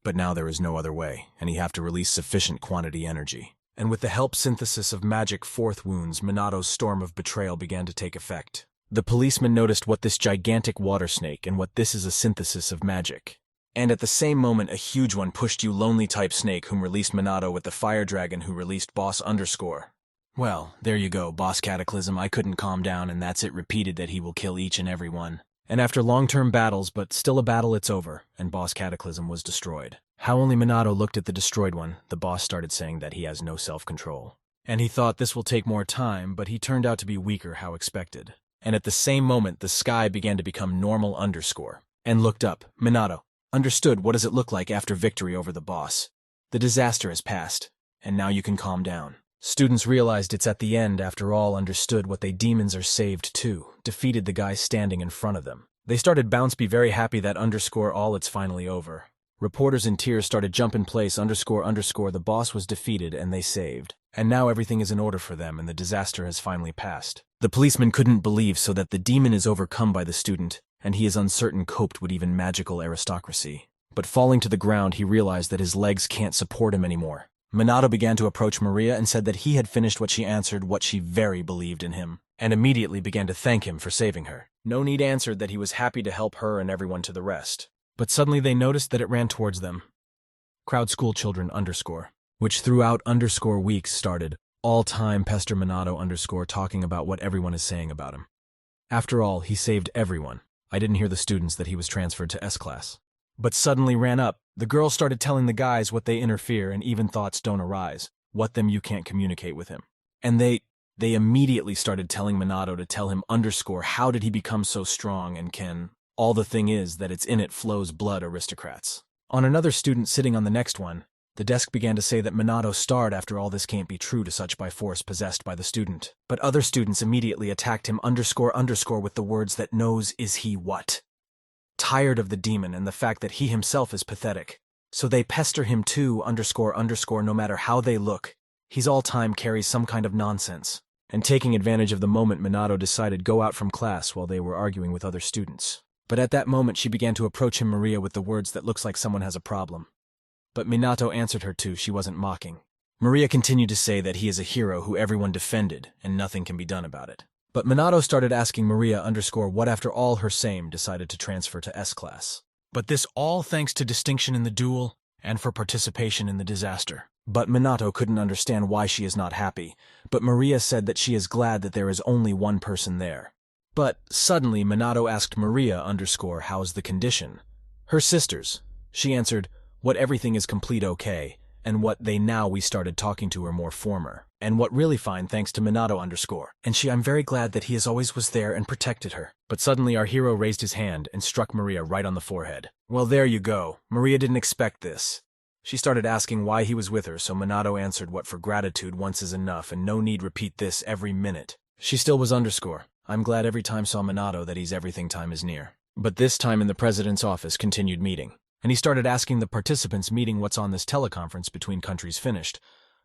But now there is no other way, and he have to release sufficient quantity energy. And with the help synthesis of magic 4th wounds, Minato's storm of betrayal began to take effect. The policeman noticed what this gigantic water snake and what this is a synthesis of magic. And at the same moment a huge one pushed you lonely type snake whom released Minato with the fire dragon who released boss underscore. Well, there you go, boss cataclysm, I couldn't calm down and that's it repeated that he will kill each and every one. And after long-term battles, but still a battle it's over, and boss cataclysm was destroyed. How only Minato looked at the destroyed one, the boss started saying that he has no self-control. And he thought this will take more time, but he turned out to be weaker how expected. And at the same moment the sky began to become normal underscore. And looked up, Minato. Understood what does it look like after victory over the boss. The disaster has passed, and now you can calm down. Students realized it's at the end after all understood what they demons are saved too, defeated the guy standing in front of them. They started bounce be very happy that underscore all it's finally over. Reporters in tears started jump in place underscore the boss was defeated and they saved. And now everything is in order for them and the disaster has finally passed. The policeman couldn't believe so that the demon is overcome by the student, and he is uncertain coped with even magical aristocracy. But falling to the ground he realized that his legs can't support him anymore. Minato began to approach Maria and said that he had finished what she answered what she very believed in him, and immediately began to thank him for saving her. No Need answered that he was happy to help her and everyone to the rest. But suddenly they noticed that it ran towards them. Crowd school children underscore, which throughout underscore weeks started, all-time pester Minato underscore talking about what everyone is saying about him. After all, he saved everyone. I didn't hear the students that he was transferred to S class. But suddenly ran up, the girls started telling the guys what they interfere and even thoughts don't arise, what them you can't communicate with him. And they immediately started telling Minato to tell him underscore how did he become so strong and can, all the thing is that it's in it flows blood aristocrats. On another student sitting on the next one, the desk began to say that Minato starred after all this can't be true to such by force possessed by the student. But other students immediately attacked him underscore with the words that knows is he what. Tired of the demon and the fact that he himself is pathetic. So they pester him too underscore no matter how they look. He's all time carries some kind of nonsense. And taking advantage of the moment Minato decided go out from class while they were arguing with other students. But at that moment she began to approach him Maria with the words that looks like someone has a problem. But Minato answered her too, she wasn't mocking. Maria continued to say that he is a hero who everyone defended and nothing can be done about it. But Minato started asking Maria underscore what after all her same decided to transfer to S class. But this all thanks to distinction in the duel and for participation in the disaster. But Minato couldn't understand why she is not happy, but Maria said that she is glad that there is only one person there. But suddenly Minato asked Maria underscore how's the condition? Her sisters. She answered, what everything is complete okay, and what they now we started talking to her more former. And what really fine thanks to Minato underscore. And I'm very glad that he as always was there and protected her. But suddenly our hero raised his hand and struck Maria right on the forehead. Well, there you go. Maria didn't expect this. She started asking why he was with her, so Minato answered what for gratitude once is enough and no need repeat this every minute. She still was underscore. I'm glad every time saw Minato that he's everything time is near. But this time in the president's office continued meeting. And he started asking the participants meeting what's on this teleconference between countries finished.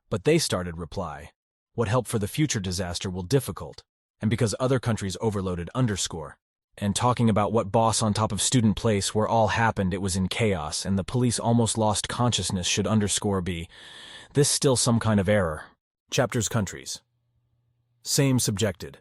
But they started reply. What help for the future disaster will difficult. And because other countries overloaded underscore. And talking about what boss on top of student place where all happened it was in chaos and the police almost lost consciousness should underscore be. This still some kind of error. Chapters countries. Same subjected.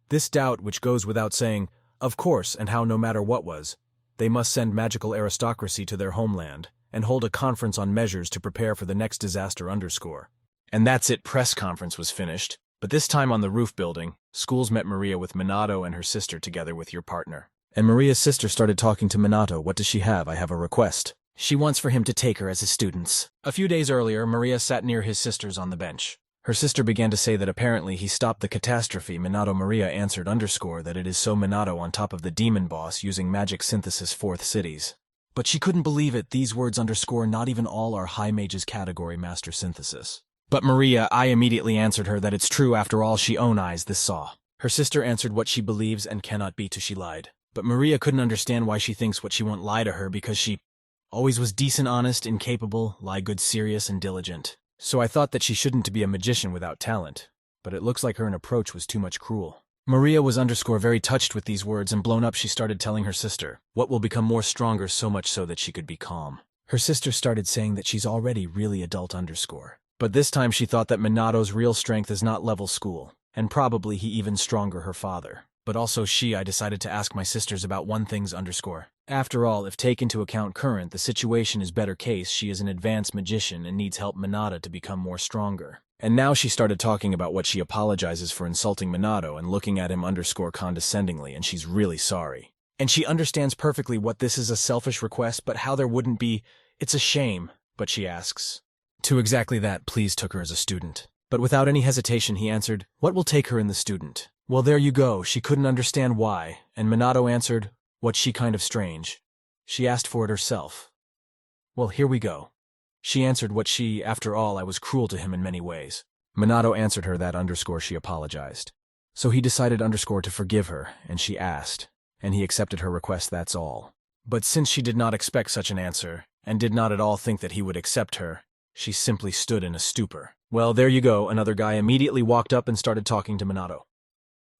This doubt which goes without saying, of course, and how no matter what was, they must send magical aristocracy to their homeland, and hold a conference on measures to prepare for the next disaster underscore. And that's it, press conference was finished, but this time on the roof building, schools met Maria with Minato and her sister together with your partner. And Maria's sister started talking to Minato, what does she have? I have a request. She wants for him to take her as his students. A few days earlier, Maria sat near his sisters on the bench. Her sister began to say that apparently he stopped the catastrophe. Minato Maria answered underscore that it is so Minato on top of the demon boss using magic synthesis fourth cities. But she couldn't believe it, these words underscore not even all are high mages category master synthesis. But Maria, I immediately answered her that it's true after all she own eyes this saw. Her sister answered what she believes and cannot be to she lied. But Maria couldn't understand why she thinks what she won't lie to her because she always was decent, honest, incapable, lie good, serious, and diligent. So I thought that she shouldn't be a magician without talent, but it looks like her approach was too much cruel. Maria was underscore very touched with these words and blown up she started telling her sister what will become more stronger so much so that she could be calm. Her sister started saying that she's already really adult underscore. But this time she thought that Minato's real strength is not level school, and probably he even stronger her father. But also I decided to ask my sisters about one things underscore. After all, if take into account current, the situation is better case she is an advanced magician and needs help Minato to become more stronger. And now she started talking about what she apologizes for insulting Minato and looking at him underscore condescendingly and she's really sorry. And she understands perfectly what this is a selfish request but how there wouldn't be, it's a shame, but she asks. To exactly that, please took her as a student. But without any hesitation he answered, what will take her in the student? Well, there you go, she couldn't understand why, and Minato answered, what she kind of strange. She asked for it herself. Well, here we go. She answered what she, after all, I was cruel to him in many ways. Minato answered her that underscore she apologized. So he decided underscore to forgive her, and she asked, and he accepted her request, that's all. But since she did not expect such an answer, and did not at all think that he would accept her, she simply stood in a stupor. Well, there you go, another guy immediately walked up and started talking to Minato.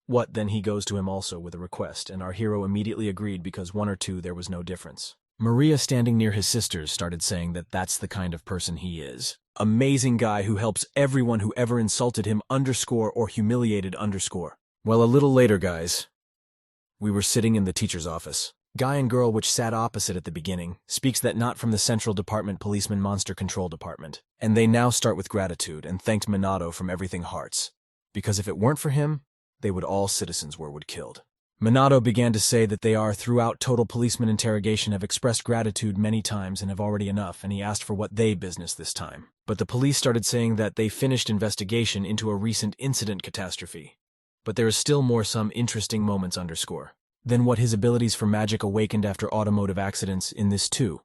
What, then he goes to him also with a request, and our hero immediately agreed because 1 or 2 there was no difference. Maria, standing near his sisters, started saying that that's the kind of person he is. Amazing guy who helps everyone who ever insulted him underscore or humiliated underscore. Well, a little later, guys, we were sitting in the teacher's office. Guy and girl which sat opposite at the beginning speaks that not from the Central Department Policeman Monster Control Department. And they now start with gratitude and thanked Minato from everything hearts. Because if it weren't for him, they would all citizens would killed. Minato began to say that they are throughout total policeman interrogation have expressed gratitude many times and have already enough, and he asked for what they business this time. But the police started saying that they finished investigation into a recent incident catastrophe. But there is still more some interesting moments underscore. Then what his abilities for magic awakened after automotive accidents in this too.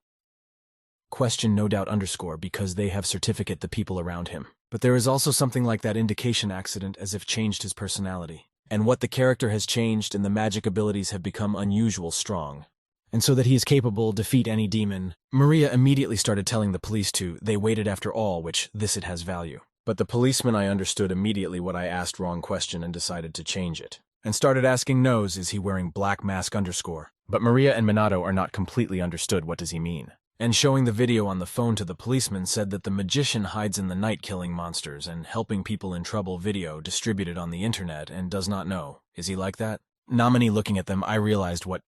Question no doubt underscore because they have certificate the people around him. But there is also something like that indication accident as if changed his personality. And what the character has changed and the magic abilities have become unusual strong. And so that he is capable defeat any demon. Maria immediately started telling the police they waited after all, which it has value. But the policeman I understood immediately what I asked wrong question and decided to change it. And started asking is he wearing black mask underscore. But Maria and Minato are not completely understood what does he mean. And showing the video on the phone to the policeman said that the magician hides in the night killing monsters and helping people in trouble video distributed on the internet and does not know. Is he like that? Nominee looking at them, I realized what.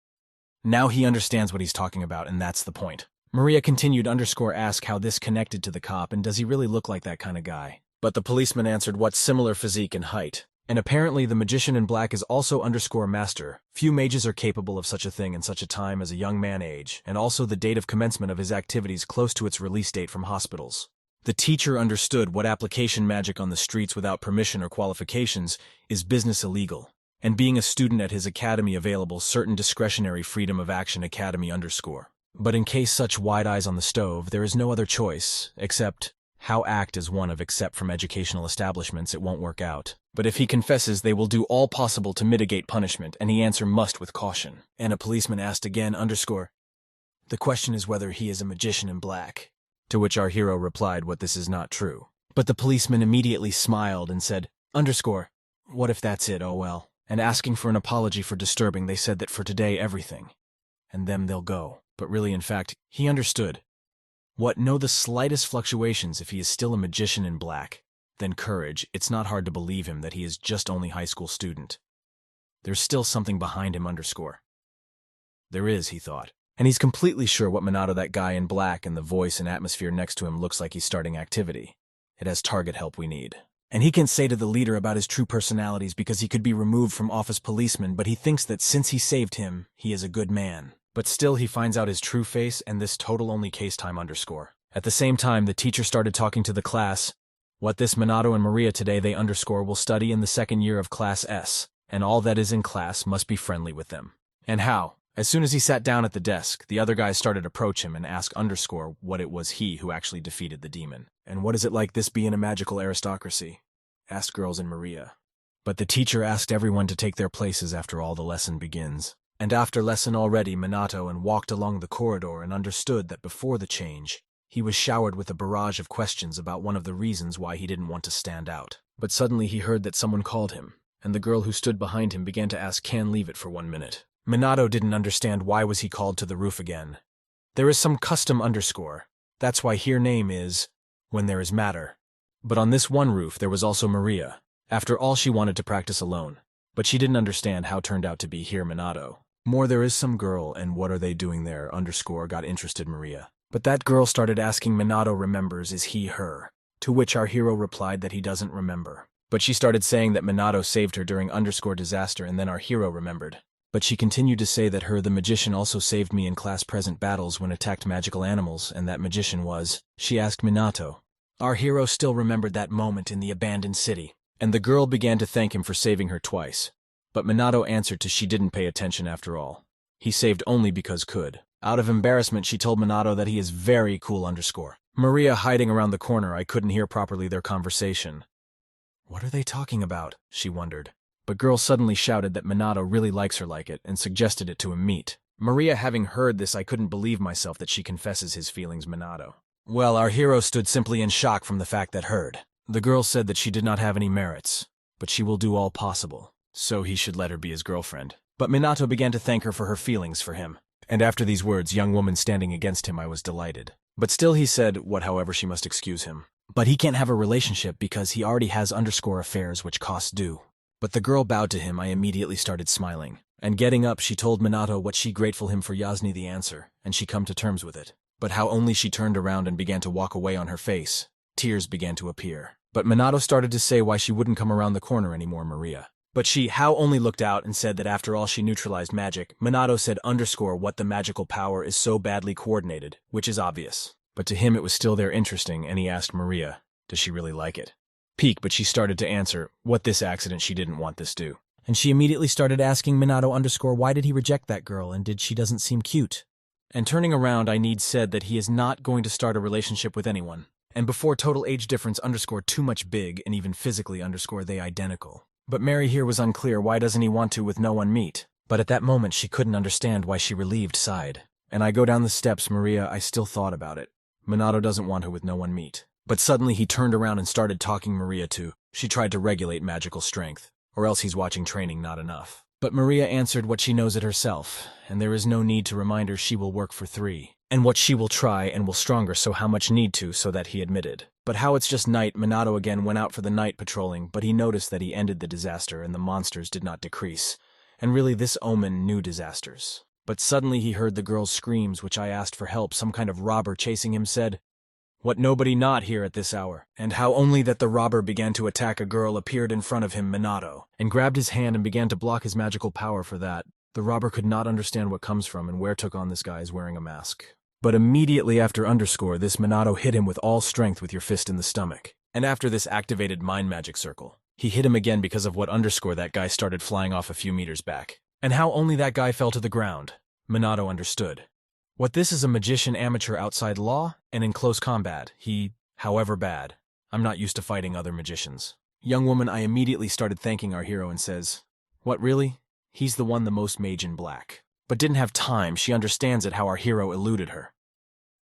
Now he understands what he's talking about and that's the point. Maria continued underscore ask how this connected to the cop and does he really look like that kind of guy? But the policeman answered what similar physique and height. And apparently the magician in black is also underscore master. Few mages are capable of such a thing in such a time as a young man age, and also the date of commencement of his activities close to its release date from hospitals. The teacher understood what application magic on the streets without permission or qualifications is business illegal, and being a student at his academy available certain discretionary freedom of action academy underscore. But in case such wide eyes on the stove, there is no other choice, except how act as one of except from educational establishments it won't work out. But if he confesses, they will do all possible to mitigate punishment, and he answer must with caution. And a policeman asked again underscore, the question is whether he is a magician in black. To which our hero replied what this is not true. But the policeman immediately smiled and said, underscore, what if that's it, oh well. And asking for an apology for disturbing, they said that for today everything. And them they'll go. But really, in fact, he understood. What, know the slightest fluctuations if he is still a magician in black. Then courage, it's not hard to believe him that he is just only high school student. There's still something behind him underscore. There is, he thought. And he's completely sure what Minato, that guy in black, and the voice and atmosphere next to him looks like he's starting activity. It has target help we need. And he can say to the leader about his true personalities because he could be removed from office policeman, but he thinks that since he saved him, he is a good man. But still he finds out his true face, and this total only case time underscore. At the same time, the teacher started talking to the class. What this Minato and Maria today they underscore will study in the second year of Class S, and all that is in class must be friendly with them. And how? As soon as he sat down at the desk, the other guys started to approach him and ask underscore what it was he who actually defeated the demon. And what is it like this being a magical aristocracy? Asked girls and Maria. But the teacher asked everyone to take their places after all the lesson begins. And after lesson already, Minato and walked along the corridor and understood that before the change, he was showered with a barrage of questions about one of the reasons why he didn't want to stand out. But suddenly he heard that someone called him, and the girl who stood behind him began to ask, "Can leave it for 1 minute." Minato didn't understand why was he called to the roof again. There is some custom underscore. That's why here name is when there is matter. But on this one roof there was also Maria. After all, she wanted to practice alone. But she didn't understand how turned out to be here Minato. More there is some girl, and what are they doing there underscore got interested Maria. But that girl started asking Minato remembers is he her, to which our hero replied that he doesn't remember. But she started saying that Minato saved her during underscore disaster, and then our hero remembered. But she continued to say that her the magician also saved me in class present battles when attacked magical animals, and that magician was, she asked Minato. Our hero still remembered that moment in the abandoned city, and the girl began to thank him for saving her twice. But Minato answered to she didn't pay attention after all. He saved only because could. Out of embarrassment, she told Minato that he is very cool underscore. Maria hiding around the corner, I couldn't hear properly their conversation. What are they talking about? She wondered. But girl suddenly shouted that Minato really likes her like it and suggested it to him meet. Maria having heard this, I couldn't believe myself that she confesses his feelings Minato. Well, our hero stood simply in shock from the fact that heard. The girl said that she did not have any merits, but she will do all possible. So he should let her be his girlfriend. But Minato began to thank her for her feelings for him. And after these words, young woman standing against him, I was delighted. But still he said, what however she must excuse him. But he can't have a relationship because he already has underscore affairs which costs due. But the girl bowed to him, I immediately started smiling. And getting up, she told Minato what she grateful him for Yasni the answer, and she come to terms with it. But how only she turned around and began to walk away on her face, tears began to appear. But Minato started to say why she wouldn't come around the corner anymore, Maria. But she how only looked out and said that after all she neutralized magic. Minato said underscore what the magical power is so badly coordinated, which is obvious. But to him it was still there interesting, and he asked Maria, does she really like it? Peak, but she started to answer, what this accident she didn't want this do. And she immediately started asking Minato underscore why did he reject that girl, and did she doesn't seem cute? And turning around, I need said that he is not going to start a relationship with anyone. And before total age difference underscore too much big, and even physically underscore they identical. But Mary here was unclear why doesn't he want to with no one meet. But at that moment she couldn't understand why she relieved sighed. And I go down the steps, Maria, I still thought about it. Minato doesn't want her with no one meet. But suddenly he turned around and started talking Maria to. She tried to regulate magical strength. Or else he's watching training not enough. But Maria answered what she knows it herself, and there is no need to remind her she will work for 3. And what she will try and will stronger so how much need to so that he admitted. But how it's just night, Minato again went out for the night patrolling, but he noticed that he ended the disaster and the monsters did not decrease. And really this omen knew disasters. But suddenly he heard the girl's screams which I asked for help, some kind of robber chasing him said, What nobody not here at this hour, and how only that the robber began to attack a girl appeared in front of him, Minato, and grabbed his hand and began to block his magical power for that. The robber could not understand what comes from and where took on this guy is wearing a mask. But immediately after underscore, this Minato hit him with all strength with your fist in the stomach. And after this activated mind magic circle, he hit him again because of what underscore that guy started flying off a few meters back. And how only that guy fell to the ground. Minato understood. What this is a magician amateur outside law, and in close combat, he, however bad. I'm not used to fighting other magicians. Young woman, I immediately started thanking our hero and says, what really? He's the one the most mage in black. But didn't have time, she understands it how our hero eluded her.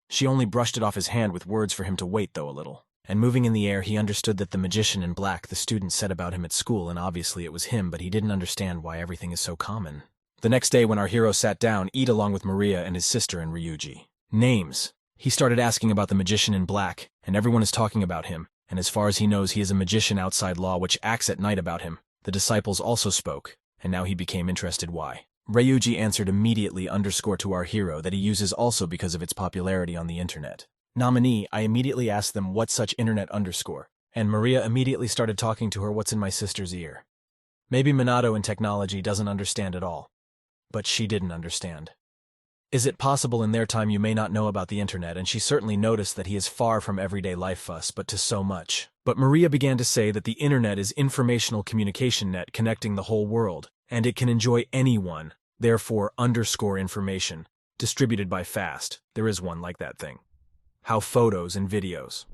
She only brushed it off his hand with words for him to wait though a little. And moving in the air, he understood that the magician in black the student said about him at school, and obviously it was him, but he didn't understand why everything is so common. The next day when our hero sat down, eat along with Maria and his sister and Ryuji. Names. He started asking about the magician in black, and everyone is talking about him, and as far as he knows he is a magician outside law which acts at night about him. The disciples also spoke, and now he became interested why. Ryuji answered immediately underscore to our hero that he uses also because of its popularity on the internet. Nominee, I immediately asked them what such internet underscore, and Maria immediately started talking to her what's in my sister's ear. Maybe Minato in technology doesn't understand at all. But she didn't understand. Is it possible in their time you may not know about the internet, and she certainly noticed that he is far from everyday life fuss, but to so much. But Maria began to say that the internet is informational communication net connecting the whole world, and it can enjoy anyone, therefore underscore information, distributed by fast. There is one like that thing. How photos and videos.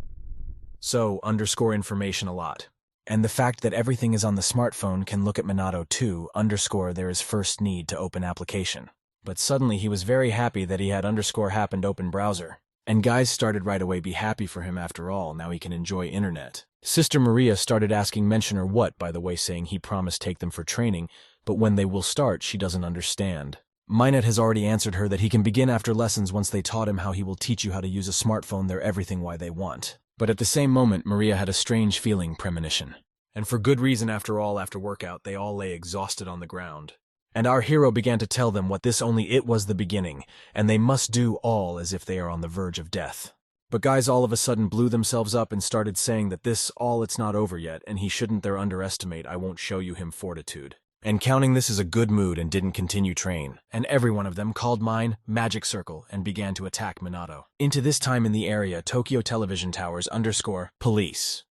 So, underscore information a lot. And the fact that everything is on the smartphone can look at Minato too, underscore there is first need to open application. But suddenly he was very happy that he had underscore happened open browser. And guys started right away be happy for him after all, now he can enjoy internet. Sister Maria started asking mentioner what, by the way, saying he promised take them for training, but when they will start she doesn't understand. Minette has already answered her that he can begin after lessons once they taught him how he will teach you how to use a smartphone, they're everything why they want. But at the same moment, Maria had a strange feeling premonition. And for good reason after all, after workout, they all lay exhausted on the ground. And our hero began to tell them what this only it was the beginning, and they must do all as if they are on the verge of death. But guys all of a sudden blew themselves up and started saying that this all it's not over yet, and he shouldn't there underestimate, I won't show you him fortitude. And counting this as a good mood and didn't continue train, and every one of them called mine magic circle and began to attack Minato. Into this time in the area, Tokyo television towers underscore police.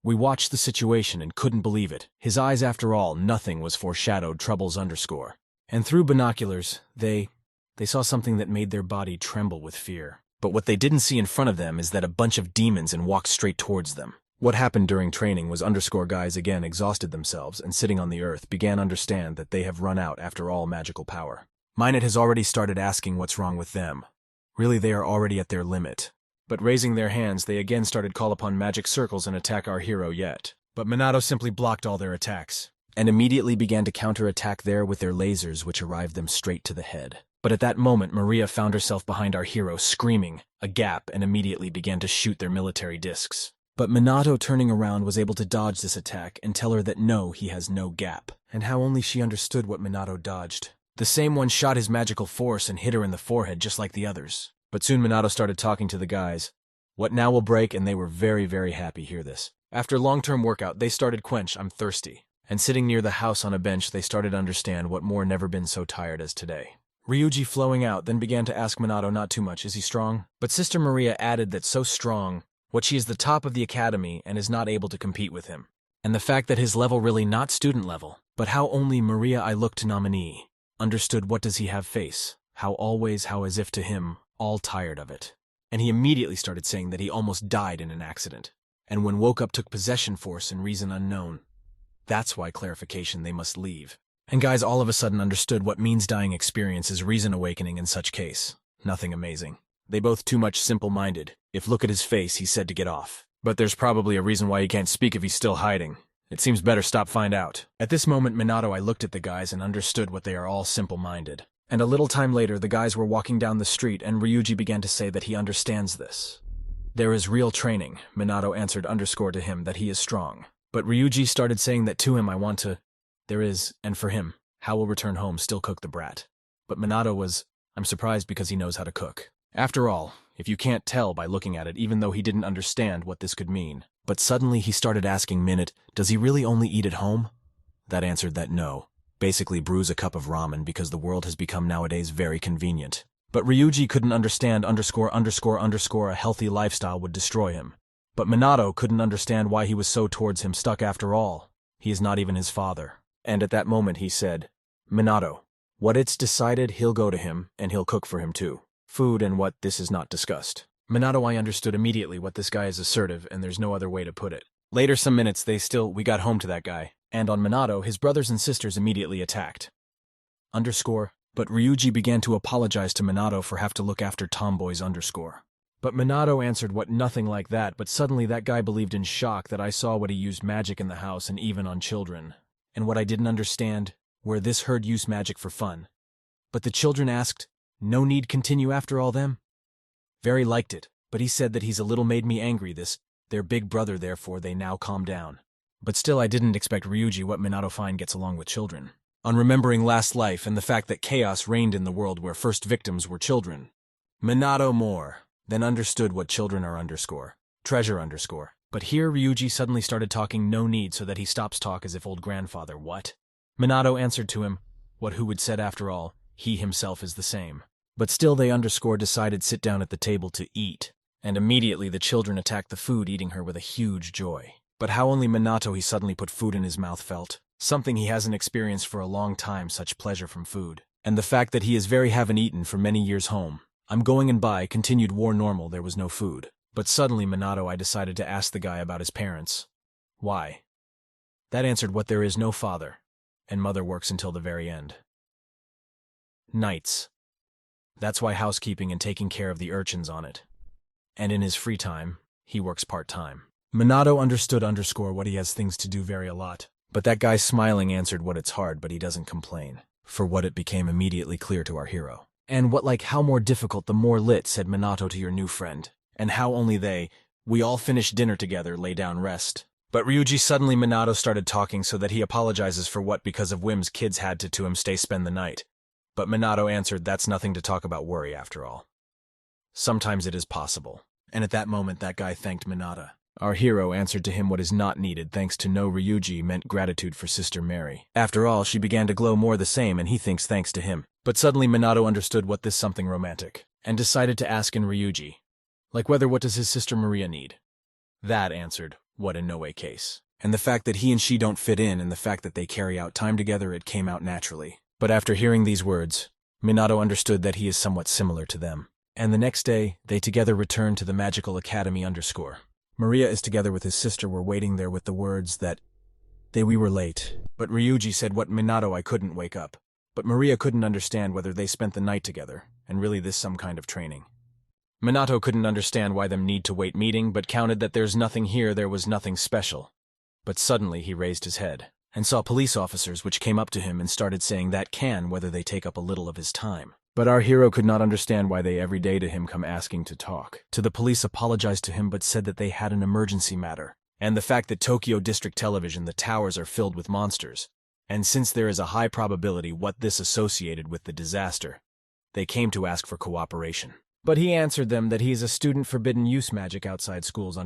We watched the situation and couldn't believe it. His eyes after all, nothing was foreshadowed troubles underscore. And through binoculars, they saw something that made their body tremble with fear. But what they didn't see in front of them is that a bunch of demons and walked straight towards them. What happened during training was underscore guys again exhausted themselves and sitting on the earth began understand that they have run out after all magical power. Minette has already started asking what's wrong with them. Really they are already at their limit. But raising their hands they again started call upon magic circles and attack our hero yet. But Minato simply blocked all their attacks. And immediately began to counterattack there with their lasers which arrived them straight to the head. But at that moment Maria found herself behind our hero screaming, a gap, and immediately began to shoot their military discs. But Minato turning around was able to dodge this attack and tell her that no, he has no gap. And how only she understood what Minato dodged. The same one shot his magical force and hit her in the forehead just like the others. But soon Minato started talking to the guys. What now will break, and they were very, very happy hear this. After long-term workout, they started quench, I'm thirsty. And sitting near the house on a bench, they started understand what more never been so tired as today. Ryuji flowing out, then began to ask Minato not too much, is he strong? But Sister Maria added that so strong, what she is the top of the academy and is not able to compete with him. And the fact that his level really not student level, but how only Maria I looked to nominee, understood what does he have face, how always, how as if to him, all tired of it. And he immediately started saying that he almost died in an accident, and when woke up took possession force and reason unknown. That's why clarification they must leave. And guys all of a sudden understood what means dying experience is reason awakening in such case. Nothing amazing. They both too much simple-minded. If look at his face, he said to get off. But there's probably a reason why he can't speak if he's still hiding. It seems better stop find out. At this moment Minato I looked at the guys and understood what they are all simple-minded. And a little time later the guys were walking down the street and Ryuji began to say that he understands this. There is real training, Minato answered underscore to him that he is strong. But Ryuji started saying that to him I want to... There is, and for him, how will return home still cook the brat. But Minato was... I'm surprised because he knows how to cook. After all, if you can't tell by looking at it, even though he didn't understand what this could mean. But suddenly he started asking Minute, does he really only eat at home? That answered that no. Basically brews a cup of ramen because the world has become nowadays very convenient. But Ryuji couldn't understand a healthy lifestyle would destroy him. But Minato couldn't understand why he was so towards him stuck after all. He is not even his father. And at that moment he said, Minato, what it's decided, he'll go to him, and he'll cook for him too. Food and what this is not discussed. Minato, I understood immediately what this guy is assertive, and there's no other way to put it. Later some minutes we got home to that guy, and on Minato, his brothers and sisters immediately attacked. But Ryuji began to apologize to Minato for have to look after tomboys . But Minato answered what nothing like that, but suddenly that guy believed in shock that I saw what he used magic in the house and even on children. And what I didn't understand, where this herd used magic for fun. But the children asked, no need continue after all them? Very liked it, but he said that he's a little made me angry their big brother, therefore they now calm down. But still I didn't expect Ryuji what Minato fine gets along with children. On remembering last life and the fact that chaos reigned in the world where first victims were children. Minato more than understood what children are treasure . But here Ryuji suddenly started talking no need so that he stops talk as if old grandfather what? Minato answered to him, who would said after all, he himself is the same. But still they decided sit down at the table to eat. And immediately the children attacked the food, eating her with a huge joy. But how only Minato he suddenly put food in his mouth felt. Something he hasn't experienced for a long time, such pleasure from food. And the fact that he is haven't eaten for many years home. I'm going and by, continued war normal, there was no food. But suddenly Minato I decided to ask the guy about his parents. Why? That answered what there is no father. And mother works until the very end. Nights. That's why housekeeping and taking care of the urchins on it. And in his free time, he works part-time. Minato understood what he has things to do very a lot. But that guy smiling answered what it's hard, but he doesn't complain. For what it became immediately clear to our hero. And how more difficult the more lit, said Minato to your new friend. And how only we all finished dinner together, lay down rest. But Ryuji suddenly Minato started talking so that he apologizes for what because of whims kids had to him spend the night. But Minato answered that's nothing to talk about worry after all. Sometimes it is possible. And at that moment that guy thanked Minato. Our hero answered to him what is not needed thanks to no Ryuji meant gratitude for Sister Mary. After all, she began to glow more the same and he thinks thanks to him. But suddenly Minato understood what this something romantic. And decided to ask in Ryuji. What does his sister Maria need? That answered, what in no way case. And the fact that he and she don't fit in and the fact that they carry out time together it came out naturally. But after hearing these words, Minato understood that he is somewhat similar to them. And the next day, they together returned to the Magical Academy . Maria is together with his sister were waiting there with the words that we were late. But Ryuji said what Minato I couldn't wake up. But Maria couldn't understand whether they spent the night together, and really this some kind of training. Minato couldn't understand why them need to wait meeting, but counted that there's nothing here, there was nothing special. But suddenly he raised his head, and saw police officers which came up to him and started saying whether they take up a little of his time. But our hero could not understand why they every day to him come asking to talk. To the police apologized to him but said that they had an emergency matter. And the fact that Tokyo District Television, the towers are filled with monsters. And since there is a high probability what this associated with the disaster, they came to ask for cooperation. But he answered them that he is a student forbidden use magic outside schools .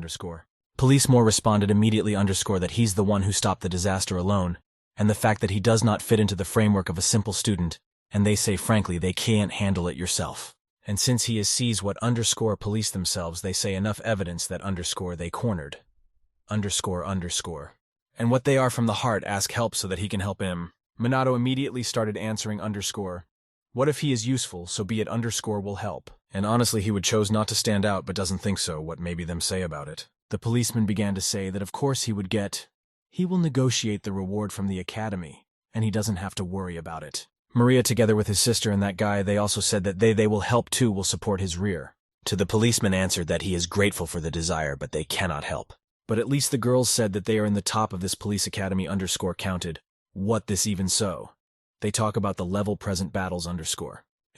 Police more responded immediately that he's the one who stopped the disaster alone, and the fact that he does not fit into the framework of a simple student, and they say frankly they can't handle it yourself. And since he sees what police themselves, they say enough evidence that they cornered. And what they are from the heart ask help so that he can help him. Minato immediately started answering what if he is useful, so be it will help. And honestly he would chose not to stand out but doesn't think so, what maybe them say about it. The policeman began to say that of course he will negotiate the reward from the academy, and he doesn't have to worry about it. Maria together with his sister and that guy, they also said that they will help too, will support his rear. To the policeman answered that he is grateful for the desire but they cannot help. But at least the girls said that they are in the top of this police academy counted. What this even so? They talk about the level present battles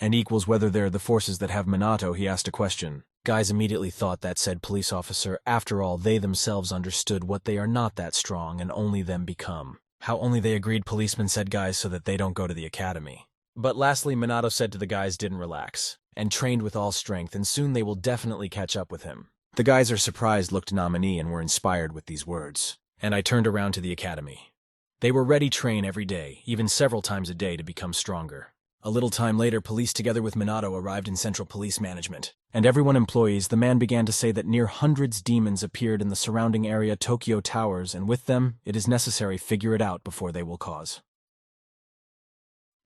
and equals whether they're the forces that have Minato, he asked a question. Guys immediately thought that said police officer, after all they themselves understood what they are not that strong and only them become. How only they agreed policeman said guys so that they don't go to the academy. But lastly Minato said to the guys didn't relax. and trained with all strength, and soon they will definitely catch up with him. The guys are surprised, looked nominee, and were inspired with these words. And I turned around to the academy. They were ready to train every day, even several times a day, to become stronger. A little time later, police together with Minato arrived in Central Police Management. And everyone employees, the man began to say that near hundreds demons appeared in the surrounding area Tokyo Towers, and with them, it is necessary figure it out before they will cause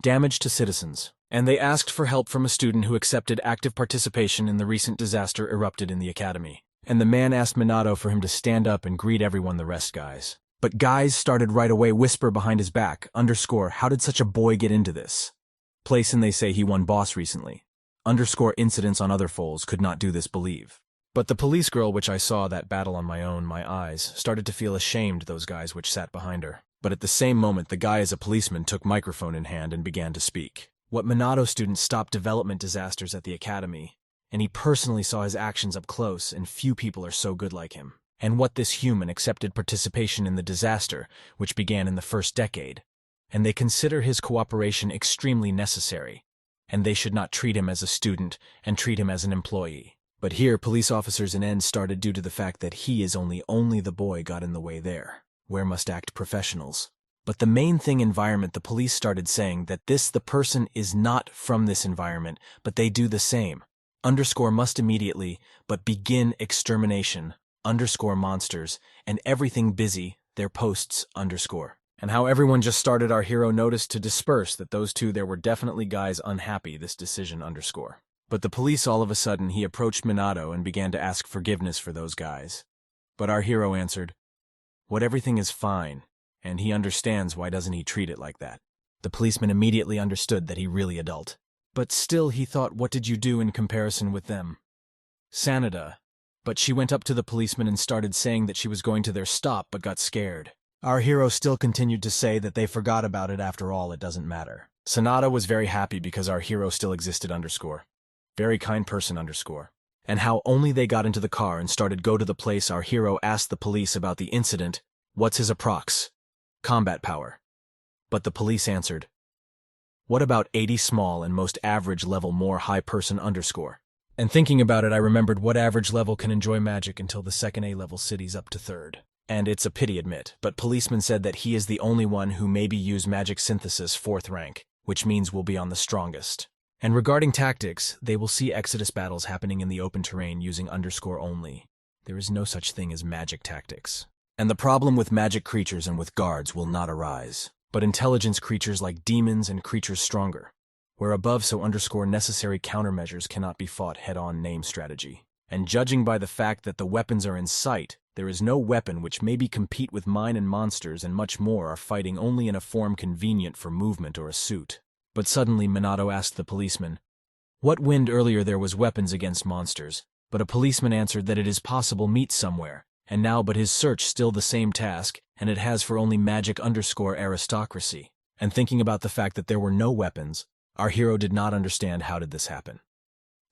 damage to citizens. And they asked for help from a student who accepted active participation in the recent disaster erupted in the academy. And the man asked Minato for him to stand up and greet everyone, the rest guys. But guys started right away whisper behind his back, _ how did such a boy get into this place, and they say he won boss recently. _ incidents on other foals could not do this believe. But the police girl which I saw that battle on my own, my eyes, started to feel ashamed those guys which sat behind her. But at the same moment the guy as a policeman took microphone in hand and began to speak. What Minato student stopped development disasters at the academy, and he personally saw his actions up close, and few people are so good like him. And what this human accepted participation in the disaster, which began in the first decade, and they consider his cooperation extremely necessary, and they should not treat him as a student and treat him as an employee. But here police officers and ends started due to the fact that he is only the boy got in the way there, where must act professionals. But the main thing environment, the police started saying that the person is not from this environment, but they do the same. _ must immediately, but begin extermination, _ monsters, and everything busy, their posts, _ And how everyone just started, our hero noticed to disperse that those two there were definitely guys unhappy this decision, _ But the police all of a sudden he approached Minato and began to ask forgiveness for those guys. But our hero answered, what everything is fine, and he understands why doesn't he treat it like that. The policeman immediately understood that he really adult. But still he thought, what did you do in comparison with them? Sanada. But she went up to the policeman and started saying that she was going to their stop but got scared. Our hero still continued to say that they forgot about it, after all it doesn't matter. Sanada was very happy because our hero still existed _ very kind person _ and how only they got into the car and started go to the place, our hero asked the police about the incident, what's his approx combat power. But the police answered, what about 80 small and most average level more high person _ And thinking about it, I remembered what average level can enjoy magic until the second A level cities up to third. And it's a pity admit, but policeman said that he is the only one who maybe use magic synthesis 4th rank, which means will be on the strongest. And regarding tactics, they will see Exodus battles happening in the open terrain using _ only. There is no such thing as magic tactics. And the problem with magic creatures and with guards will not arise, but intelligence creatures like demons and creatures stronger, where above so _ necessary countermeasures cannot be fought head-on name strategy. And judging by the fact that the weapons are in sight, there is no weapon which maybe compete with mine, and monsters and much more are fighting only in a form convenient for movement or a suit. But suddenly Minato asked the policeman, what wind earlier there was weapons against monsters, but a policeman answered that it is possible meet somewhere, and now but his search still the same task, and it has for only magic _ aristocracy. And thinking about the fact that there were no weapons, our hero did not understand how did this happen.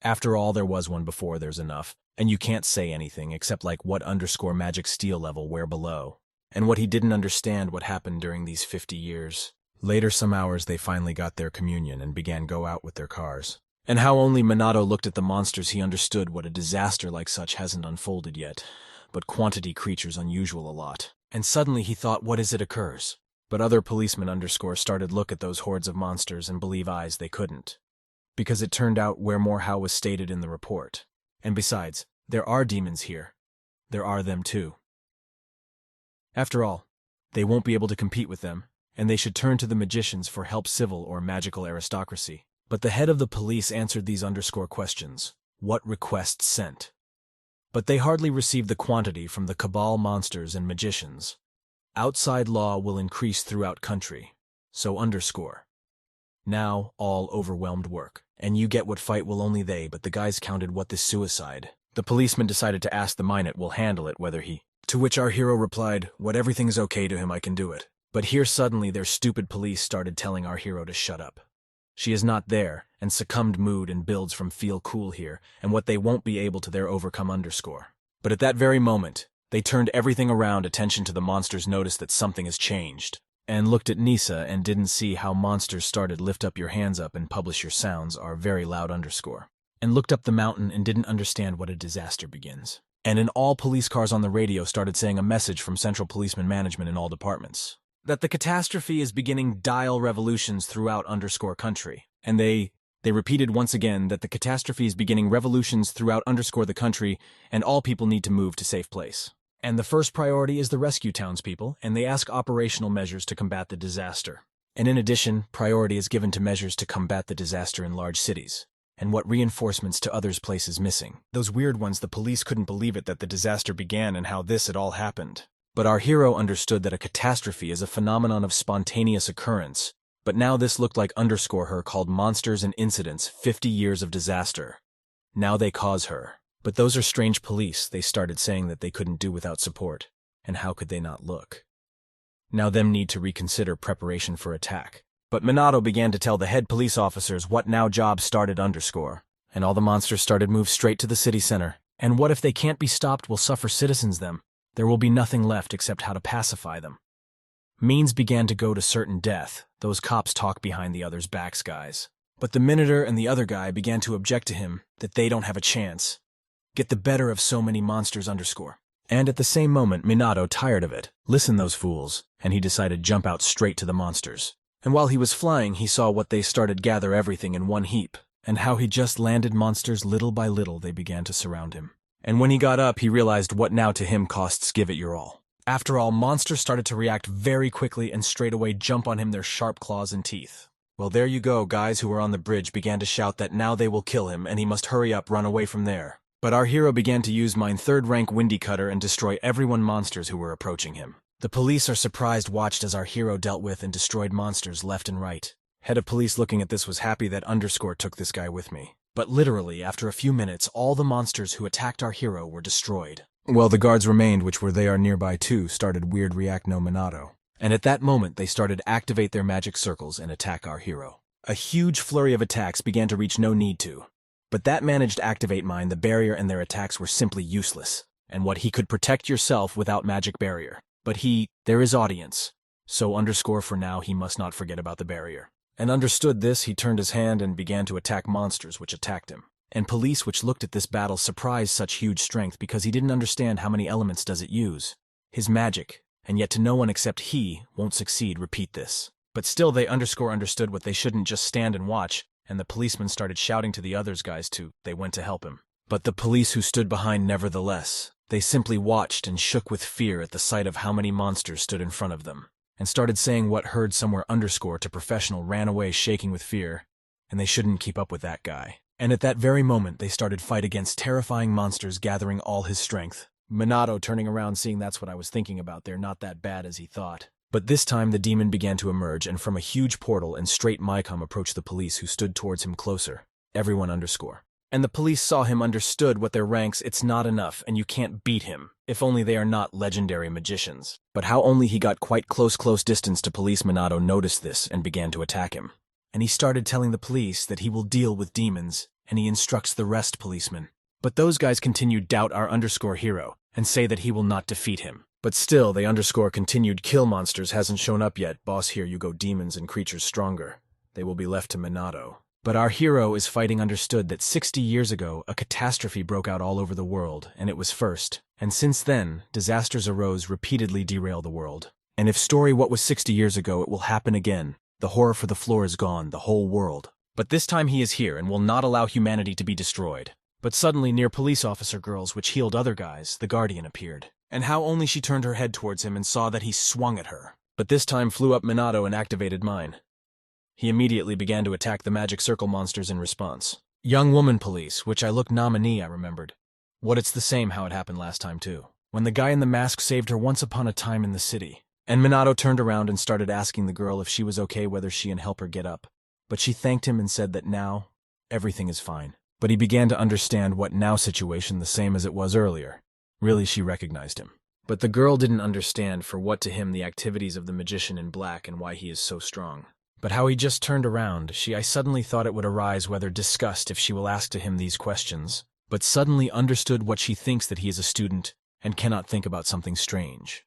After all, there was one before there's enough, and you can't say anything except like what _ magic steel level where below. And what he didn't understand what happened during these 50 years. Later some hours they finally got their communion and began go out with their cars. And how only Minato looked at the monsters he understood what a disaster like such hasn't unfolded yet, but quantity creatures unusual a lot. And suddenly he thought what is it occurs. But other policemen _ started look at those hordes of monsters and believe eyes they couldn't. Because it turned out where more how was stated in the report. And besides, there are demons here. There are them too. After all, they won't be able to compete with them, and they should turn to the magicians for help, civil or magical aristocracy. But the head of the police answered these _ questions. What requests sent? But they hardly received the quantity from the cabal monsters and magicians. Outside law will increase throughout country. So _ now all overwhelmed work. And you get what fight will only they, but the guys counted what this suicide. The policeman decided to ask the Minot will handle it whether he. To which our hero replied, what everything's okay to him, I can do it. But here suddenly their stupid police started telling our hero to shut up. She is not there, and succumbed mood and builds from feel cool here, and what they won't be able to there overcome _ But at that very moment, they turned everything around, attention to the monsters noticed that something has changed. And looked at Nisa and didn't see how monsters started lift up your hands up and publish your sounds are very loud _ and looked up the mountain and didn't understand what a disaster begins. And in all police cars on the radio started saying a message from Central Policeman Management in all departments. That the catastrophe is beginning dial revolutions throughout underscore country. And they repeated once again that the catastrophe is beginning revolutions throughout underscore the country and all people need to move to safe place. And the first priority is the rescue townspeople, and they ask operational measures to combat the disaster. And in addition, priority is given to measures to combat the disaster in large cities. And what reinforcements to others' places missing. Those weird ones, the police couldn't believe it that the disaster began and how this had all happened. But our hero understood that a catastrophe is a phenomenon of spontaneous occurrence. But now this looked like underscore her called monsters and incidents, 50 years of disaster. Now they cause her. But those are strange police, they started saying that they couldn't do without support. And how could they not look? Now them need to reconsider preparation for attack. But Minato began to tell the head police officers what now job started underscore. And all the monsters started move straight to the city center. And what if they can't be stopped will suffer citizens them? There will be nothing left except how to pacify them. Means began to go to certain death. Those cops talk behind the others' backs, guys. But the Minotaur and the other guy began to object to him that they don't have a chance. Get the better of so many monsters underscore. And at the same moment, Minato, tired of it, listened those fools, and he decided jump out straight to the monsters. And while he was flying, he saw what they started gather everything in one heap, and how he just landed monsters little by little they began to surround him. And when he got up, he realized what now to him costs give it your all. After all, monsters started to react very quickly and straight away jump on him their sharp claws and teeth. Well, there you go, guys who were on the bridge began to shout that now they will kill him and he must hurry up, run away from there. But our hero began to use mine third-rank Windy Cutter and destroy everyone monsters who were approaching him. The police are surprised watched as our hero dealt with and destroyed monsters left and right. Head of police looking at this was happy that underscore took this guy with me. But literally, after a few minutes, all the monsters who attacked our hero were destroyed. Well, the guards remained, which were they are nearby too, started weird react no Minato. And at that moment, they started activate their magic circles and attack our hero. A huge flurry of attacks began to reach no need to. But that managed activate mine, the barrier and their attacks were simply useless. And what he could protect yourself without magic barrier. But there is audience. So underscore for now, he must not forget about the barrier. And understood this, he turned his hand and began to attack monsters which attacked him. And police which looked at this battle surprised such huge strength because he didn't understand how many elements does it use. His magic, and yet to no one except he won't succeed repeat this. But still they understood what they shouldn't just stand and watch, and the policemen started shouting to the others guys they went to help him. But the police who stood behind nevertheless, they simply watched and shook with fear at the sight of how many monsters stood in front of them. And started saying what heard somewhere underscore to professional ran away shaking with fear, and they shouldn't keep up with that guy. And at that very moment they started fight against terrifying monsters gathering all his strength. Minato turning around seeing that's what I was thinking about, they're not that bad as he thought. But this time the demon began to emerge and from a huge portal and straight Maicom approached the police who stood towards him closer. Everyone underscore. And the police saw him understood what their ranks it's not enough and you can't beat him. If only they are not legendary magicians. But how only he got quite close distance to police Minato noticed this and began to attack him. And he started telling the police that he will deal with demons, and he instructs the rest policemen. But those guys continued doubt our underscore hero, and say that he will not defeat him. But still they underscore continued kill monsters hasn't shown up yet, boss here you go demons and creatures stronger. They will be left to Minato. But our hero is fighting understood that 60 years ago a catastrophe broke out all over the world, and it was first. And since then, disasters arose repeatedly derail the world. And if story what was 60 years ago, it will happen again. The horror for the floor is gone, the whole world. But this time he is here and will not allow humanity to be destroyed. But suddenly near police officer girls which healed other guys, the guardian appeared. And how only she turned her head towards him and saw that he swung at her. But this time flew up Minato and activated mine. He immediately began to attack the magic circle monsters in response. Young woman police, which I looked nominee I remembered. What it's the same how it happened last time too. When the guy in the mask saved her once upon a time in the city. And Minato turned around and started asking the girl if she was okay whether she and help her get up. But she thanked him and said that now, everything is fine. But he began to understand what now situation the same as it was earlier. Really she recognized him. But the girl didn't understand for what to him the activities of the magician in black and why he is so strong. But how he just turned around, I suddenly thought it would arise whether disgust if she will ask to him these questions, but suddenly understood what she thinks that he is a student and cannot think about something strange.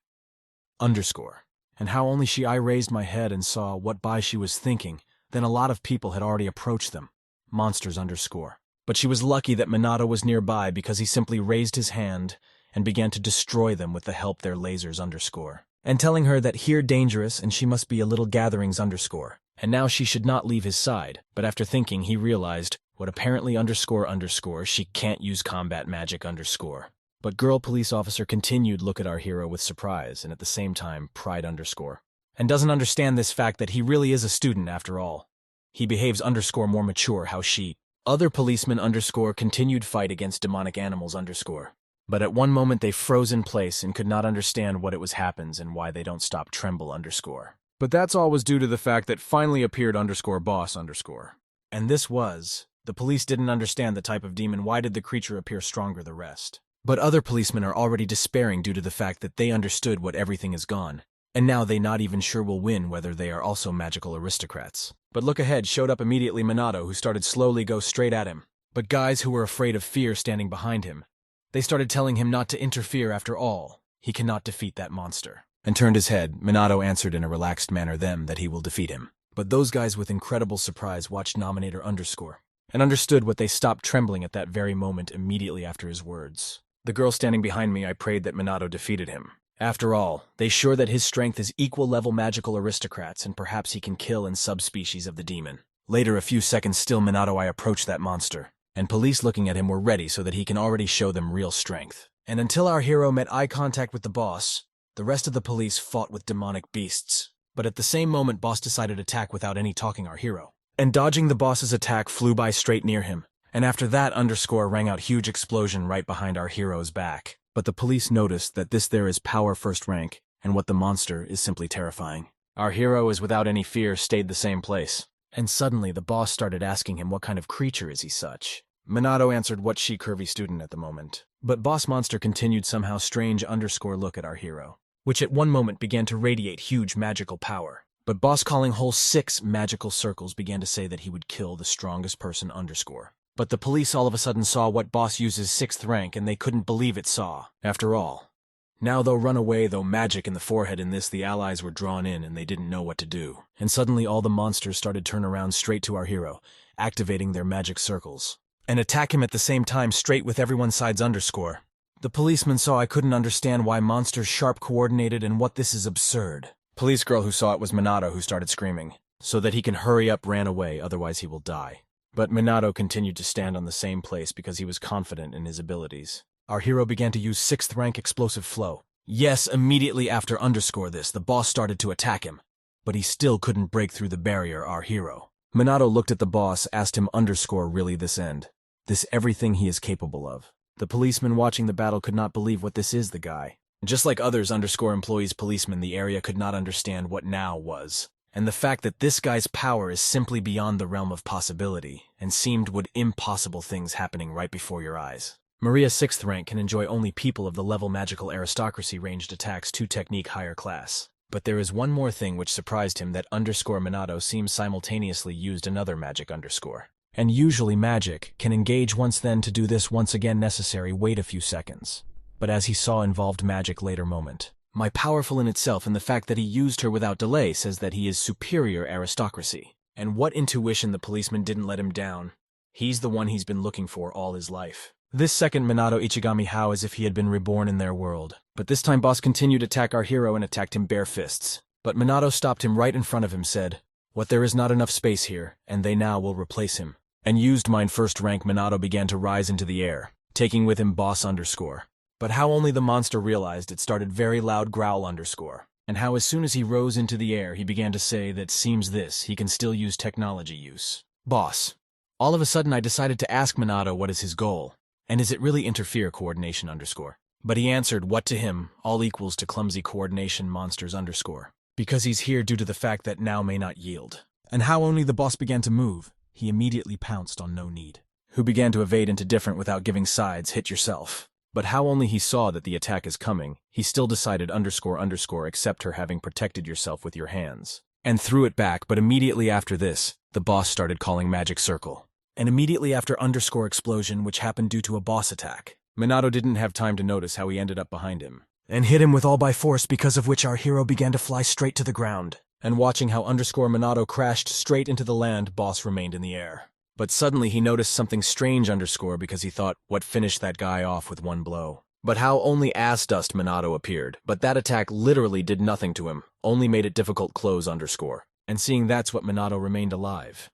Underscore. And how only I raised my head and saw what by she was thinking, then a lot of people had already approached them. Monsters underscore. But she was lucky that Minato was nearby because he simply raised his hand and began to destroy them with the help their lasers underscore. And telling her that here dangerous and she must be a little gatherings underscore. And now she should not leave his side. But after thinking, he realized what apparently underscore she can't use combat magic underscore. But girl police officer continued look at our hero with surprise and at the same time pride underscore. And doesn't understand this fact that he really is a student after all. He behaves underscore more mature how she. Other policemen underscore continued fight against demonic animals underscore. But at one moment they froze in place and could not understand what it was happens and why they don't stop tremble underscore. But that's all was due to the fact that finally appeared underscore boss underscore. And this was, the police didn't understand the type of demon, why did the creature appear stronger the rest? But other policemen are already despairing due to the fact that they understood what everything is gone. And now they not even sure will win whether they are also magical aristocrats. But look ahead showed up immediately Minato who started slowly go straight at him. But guys who were afraid of fear standing behind him. They started telling him not to interfere after all. He cannot defeat that monster. And turned his head, Minato answered in a relaxed manner them that he will defeat him. But those guys with incredible surprise watched Nominator underscore. And understood what they stopped trembling at that very moment immediately after his words. The girl standing behind me, I prayed that Minato defeated him. After all, they sure that his strength is equal level magical aristocrats and perhaps he can kill in subspecies of the demon. Later, a few seconds still Minato I approached that monster. And police looking at him were ready so that he can already show them real strength. And until our hero met eye contact with the boss, the rest of the police fought with demonic beasts. But at the same moment boss decided to attack without any talking our hero. And dodging the boss's attack flew by straight near him. And after that underscore rang out huge explosion right behind our hero's back. But the police noticed that this there is power first rank, and what the monster is simply terrifying. Our hero is without any fear stayed the same place. And suddenly the boss started asking him what kind of creature is he such. Minato answered what she curvy student at the moment. But boss monster continued somehow strange underscore look at our hero, which at one moment began to radiate huge magical power. But boss calling whole 6 magical circles began to say that he would kill the strongest person underscore. But the police all of a sudden saw what boss uses 6th rank and they couldn't believe it saw. After all. Now though run away though magic in the forehead in this the allies were drawn in and they didn't know what to do. And suddenly all the monsters started turn around straight to our hero, activating their magic circles. And attack him at the same time straight with everyone's sides underscore. The policeman saw I couldn't understand why monsters sharp coordinated and what this is absurd. Police girl who saw it was Minato who started screaming. So that he can hurry up ran away otherwise he will die. But Minato continued to stand on the same place because he was confident in his abilities. Our hero began to use 6th rank explosive flow. Yes, immediately after underscore this, the boss started to attack him. But he still couldn't break through the barrier, our hero. Minato looked at the boss, asked him underscore really this end. This everything he is capable of. The policeman watching the battle could not believe what this is the guy. Just like others underscore employees policemen, the area could not understand what now was. And the fact that this guy's power is simply beyond the realm of possibility, and seemed would impossible things happening right before your eyes. Maria's 6th rank can enjoy only people of the level magical aristocracy ranged attacks 2 technique higher class. But there is one more thing which surprised him that underscore Minato seems simultaneously used another magic underscore. And usually magic can engage once then to do this once again necessary wait a few seconds. But as he saw involved magic later moment. My powerful in itself and the fact that he used her without delay says that he is superior aristocracy. And what intuition the policeman didn't let him down. He's the one he's been looking for all his life. This second Minato Ichigami how as if he had been reborn in their world. But this time boss continued to attack our hero and attacked him bare fists. But Minato stopped him right in front of him said, "What there is not enough space here, and they now will replace him." And used mine 1st rank Minato began to rise into the air, taking with him boss underscore. But how only the monster realized it started very loud growl underscore. And how as soon as he rose into the air he began to say that seems this he can still use technology use. Boss. All of a sudden I decided to ask Minato what is his goal. And is it really interfere coordination underscore. But he answered what to him all equals to clumsy coordination monsters underscore. Because he's here due to the fact that now may not yield. And how only the boss began to move, he immediately pounced on no need. Who began to evade into different without giving sides hit yourself. But how only he saw that the attack is coming, he still decided underscore accept her having protected yourself with your hands. And threw it back, but immediately after this, the boss started calling magic circle. And immediately after underscore explosion, which happened due to a boss attack, Minato didn't have time to notice how he ended up behind him. And hit him with all by force because of which our hero began to fly straight to the ground. And watching how underscore Minato crashed straight into the land, boss remained in the air. But suddenly he noticed something strange underscore because he thought, what finished that guy off with one blow? But how only ass dust Minato appeared, but that attack literally did nothing to him, only made it difficult close underscore. And seeing that's what Minato remained alive.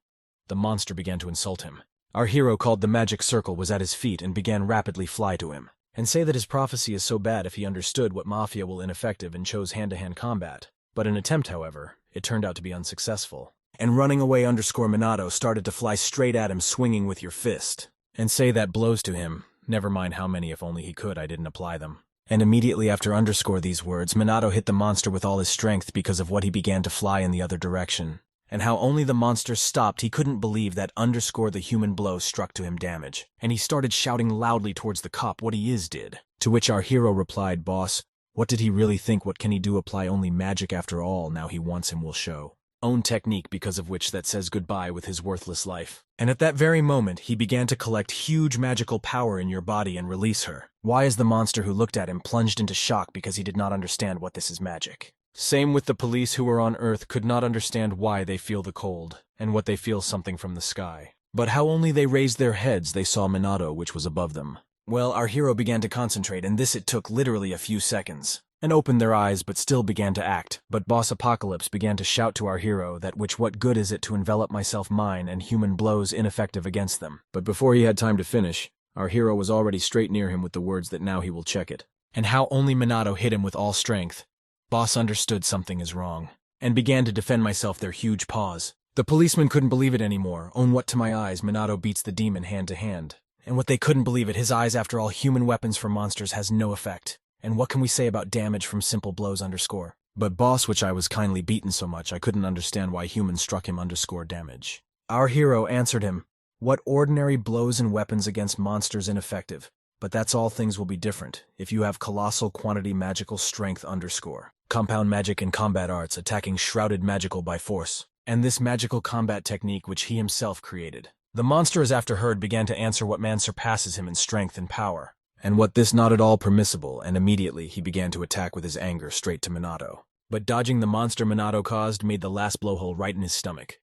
The monster began to insult him. Our hero called the magic circle was at his feet and began rapidly fly to him. And say that his prophecy is so bad if he understood what Mafia will ineffective and chose hand-to-hand combat. But an attempt, however, it turned out to be unsuccessful. And running away underscore Minato started to fly straight at him swinging with your fist. And say that blows to him, never mind how many if only he could I didn't apply them. And immediately after underscore these words, Minato hit the monster with all his strength because of what he began to fly in the other direction. And how only the monster stopped, he couldn't believe that underscore the human blow struck to him damage. And he started shouting loudly towards the cop what he did. To which our hero replied, boss, what did he really think, what can he do, apply only magic after all, now he wants him will show. Own technique because of which that says goodbye with his worthless life. And at that very moment, he began to collect huge magical power in your body and release her. Why is the monster who looked at him plunged into shock because he did not understand what this is magic? Same with the police who were on Earth could not understand why they feel the cold, and what they feel something from the sky. But how only they raised their heads they saw Minato which was above them. Well, our hero began to concentrate, and this it took literally a few seconds. And opened their eyes but still began to act. But Boss Apocalypse began to shout to our hero that which what good is it to envelop myself mine and human blows ineffective against them. But before he had time to finish, our hero was already straight near him with the words that now he will check it. And how only Minato hit him with all strength. Boss understood something is wrong, and began to defend myself their huge paws. The policeman couldn't believe it anymore. Own what to my eyes, Minato beats the demon hand to hand. And what they couldn't believe it, his eyes after all human weapons for monsters has no effect. And what can we say about damage from simple blows underscore? But boss which I was kindly beaten so much I couldn't understand why humans struck him underscore damage. Our hero answered him, what ordinary blows and weapons against monsters ineffective. But that's all things will be different if you have colossal quantity magical strength underscore. Compound magic and combat arts attacking shrouded magical by force. And this magical combat technique which he himself created. The monster as after heard began to answer what man surpasses him in strength and power. And what this not at all permissible, and immediately he began to attack with his anger straight to Minato. But dodging the monster Minato caused made the last blowhole right in his stomach.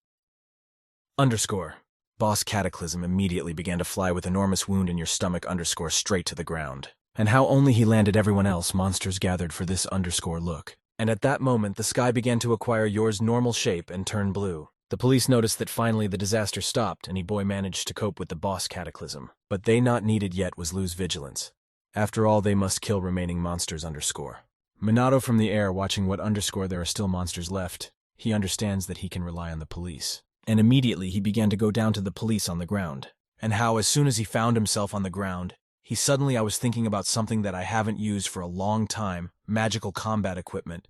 Underscore. Boss Cataclysm immediately began to fly with enormous wound in your stomach underscore straight to the ground. And how only he landed everyone else monsters gathered for this underscore look. And at that moment the sky began to acquire yours normal shape and turn blue. The police noticed that finally the disaster stopped and he boy managed to cope with the boss Cataclysm. But they not needed yet was lose vigilance. After all they must kill remaining monsters underscore. Minato from the air watching what underscore there are still monsters left. He understands that he can rely on the police. And immediately he began to go down to the police on the ground. And how as soon as he found himself on the ground, I was thinking about something that I haven't used for a long time, magical combat equipment.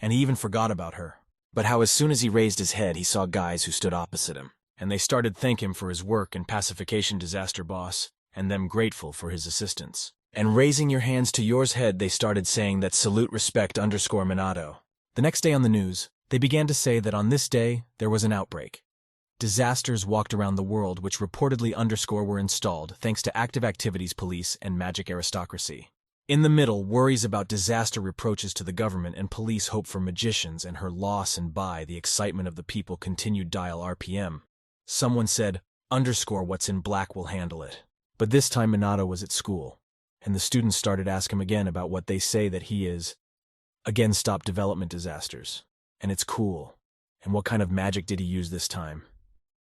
And he even forgot about her. But how as soon as he raised his head he saw guys who stood opposite him. And they started thank him for his work and pacification disaster boss, and them grateful for his assistance. And raising your hands to yours head they started saying that salute respect underscore Minato. The next day on the news, they began to say that on this day there was an outbreak. Disasters walked around the world which reportedly underscore were installed thanks to active activities police and magic aristocracy. In the middle, worries about disaster reproaches to the government and police hope for magicians and her loss and by the excitement of the people continued dial RPM. Someone said, underscore what's in black will handle it. But this time Minato was at school, and the students started asking him again about what they say that he is. Again stop development disasters. And it's cool. And what kind of magic did he use this time?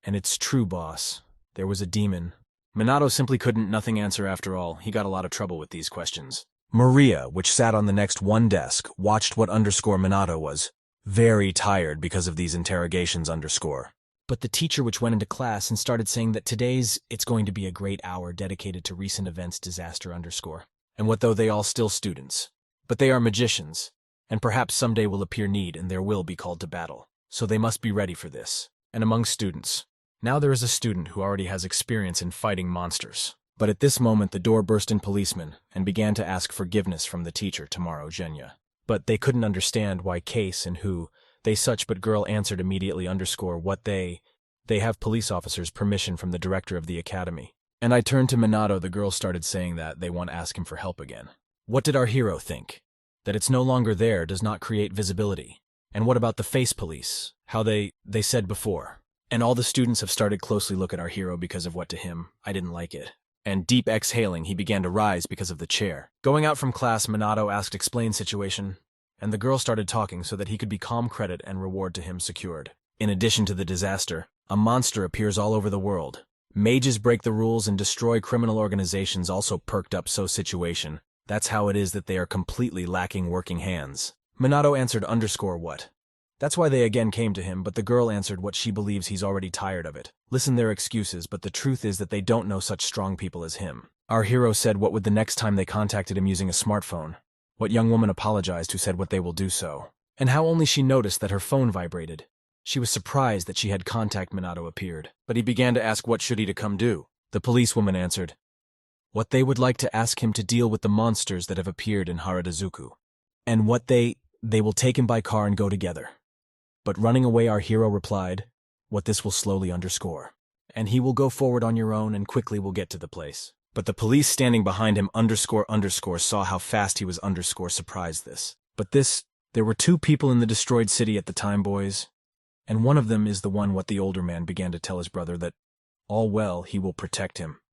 And it's true, boss. There was a demon. Minato simply couldn't nothing answer after all. He got a lot of trouble with these questions. Maria, which sat on the next one desk, watched what underscore Minato was very tired because of these interrogations underscore. But the teacher which went into class and started saying that it's going to be a great hour dedicated to recent events disaster underscore. And what though they all still students. But they are magicians, and perhaps someday will appear need and there will be called to battle. So they must be ready for this. And among students. Now there is a student who already has experience in fighting monsters. But at this moment the door burst in policemen and began to ask forgiveness from the teacher tomorrow Genya. But they couldn't understand why case and who, they such but girl answered immediately underscore what they have police officers' permission from the director of the academy. And I turned to Minato, the girl started saying that they want to ask him for help again. What did our hero think? That it's no longer there does not create visibility. And what about the face police? How they said before. And all the students have started closely look at our hero because of what to him, I didn't like it. And deep exhaling, he began to rise because of the chair. Going out from class, Minato asked explain situation, and the girl started talking so that he could be calm credit and reward to him secured. In addition to the disaster, a monster appears all over the world. Mages break the rules and destroy criminal organizations also perked up so situation. That's how it is that they are completely lacking working hands. Minato answered what? That's why they again came to him, but the girl answered what she believes he's already tired of it. Listen their excuses, but the truth is that they don't know such strong people as him. Our hero said what would the next time they contacted him using a smartphone. What young woman apologized who said what they will do so. And how only she noticed that her phone vibrated. She was surprised that she had contact Minato appeared, but he began to ask what should he to come do. The policewoman answered, what they would like to ask him to deal with the monsters that have appeared in Haradazuku. And what they will take him by car and go together. But running away our hero replied, what this will slowly underscore. And he will go forward on your own and quickly will get to the place. But the police standing behind him saw how fast he was surprised this. But there were two people in the destroyed city at the time, boys. And one of them is the one what the older man began to tell his brother that, all well, he will protect him.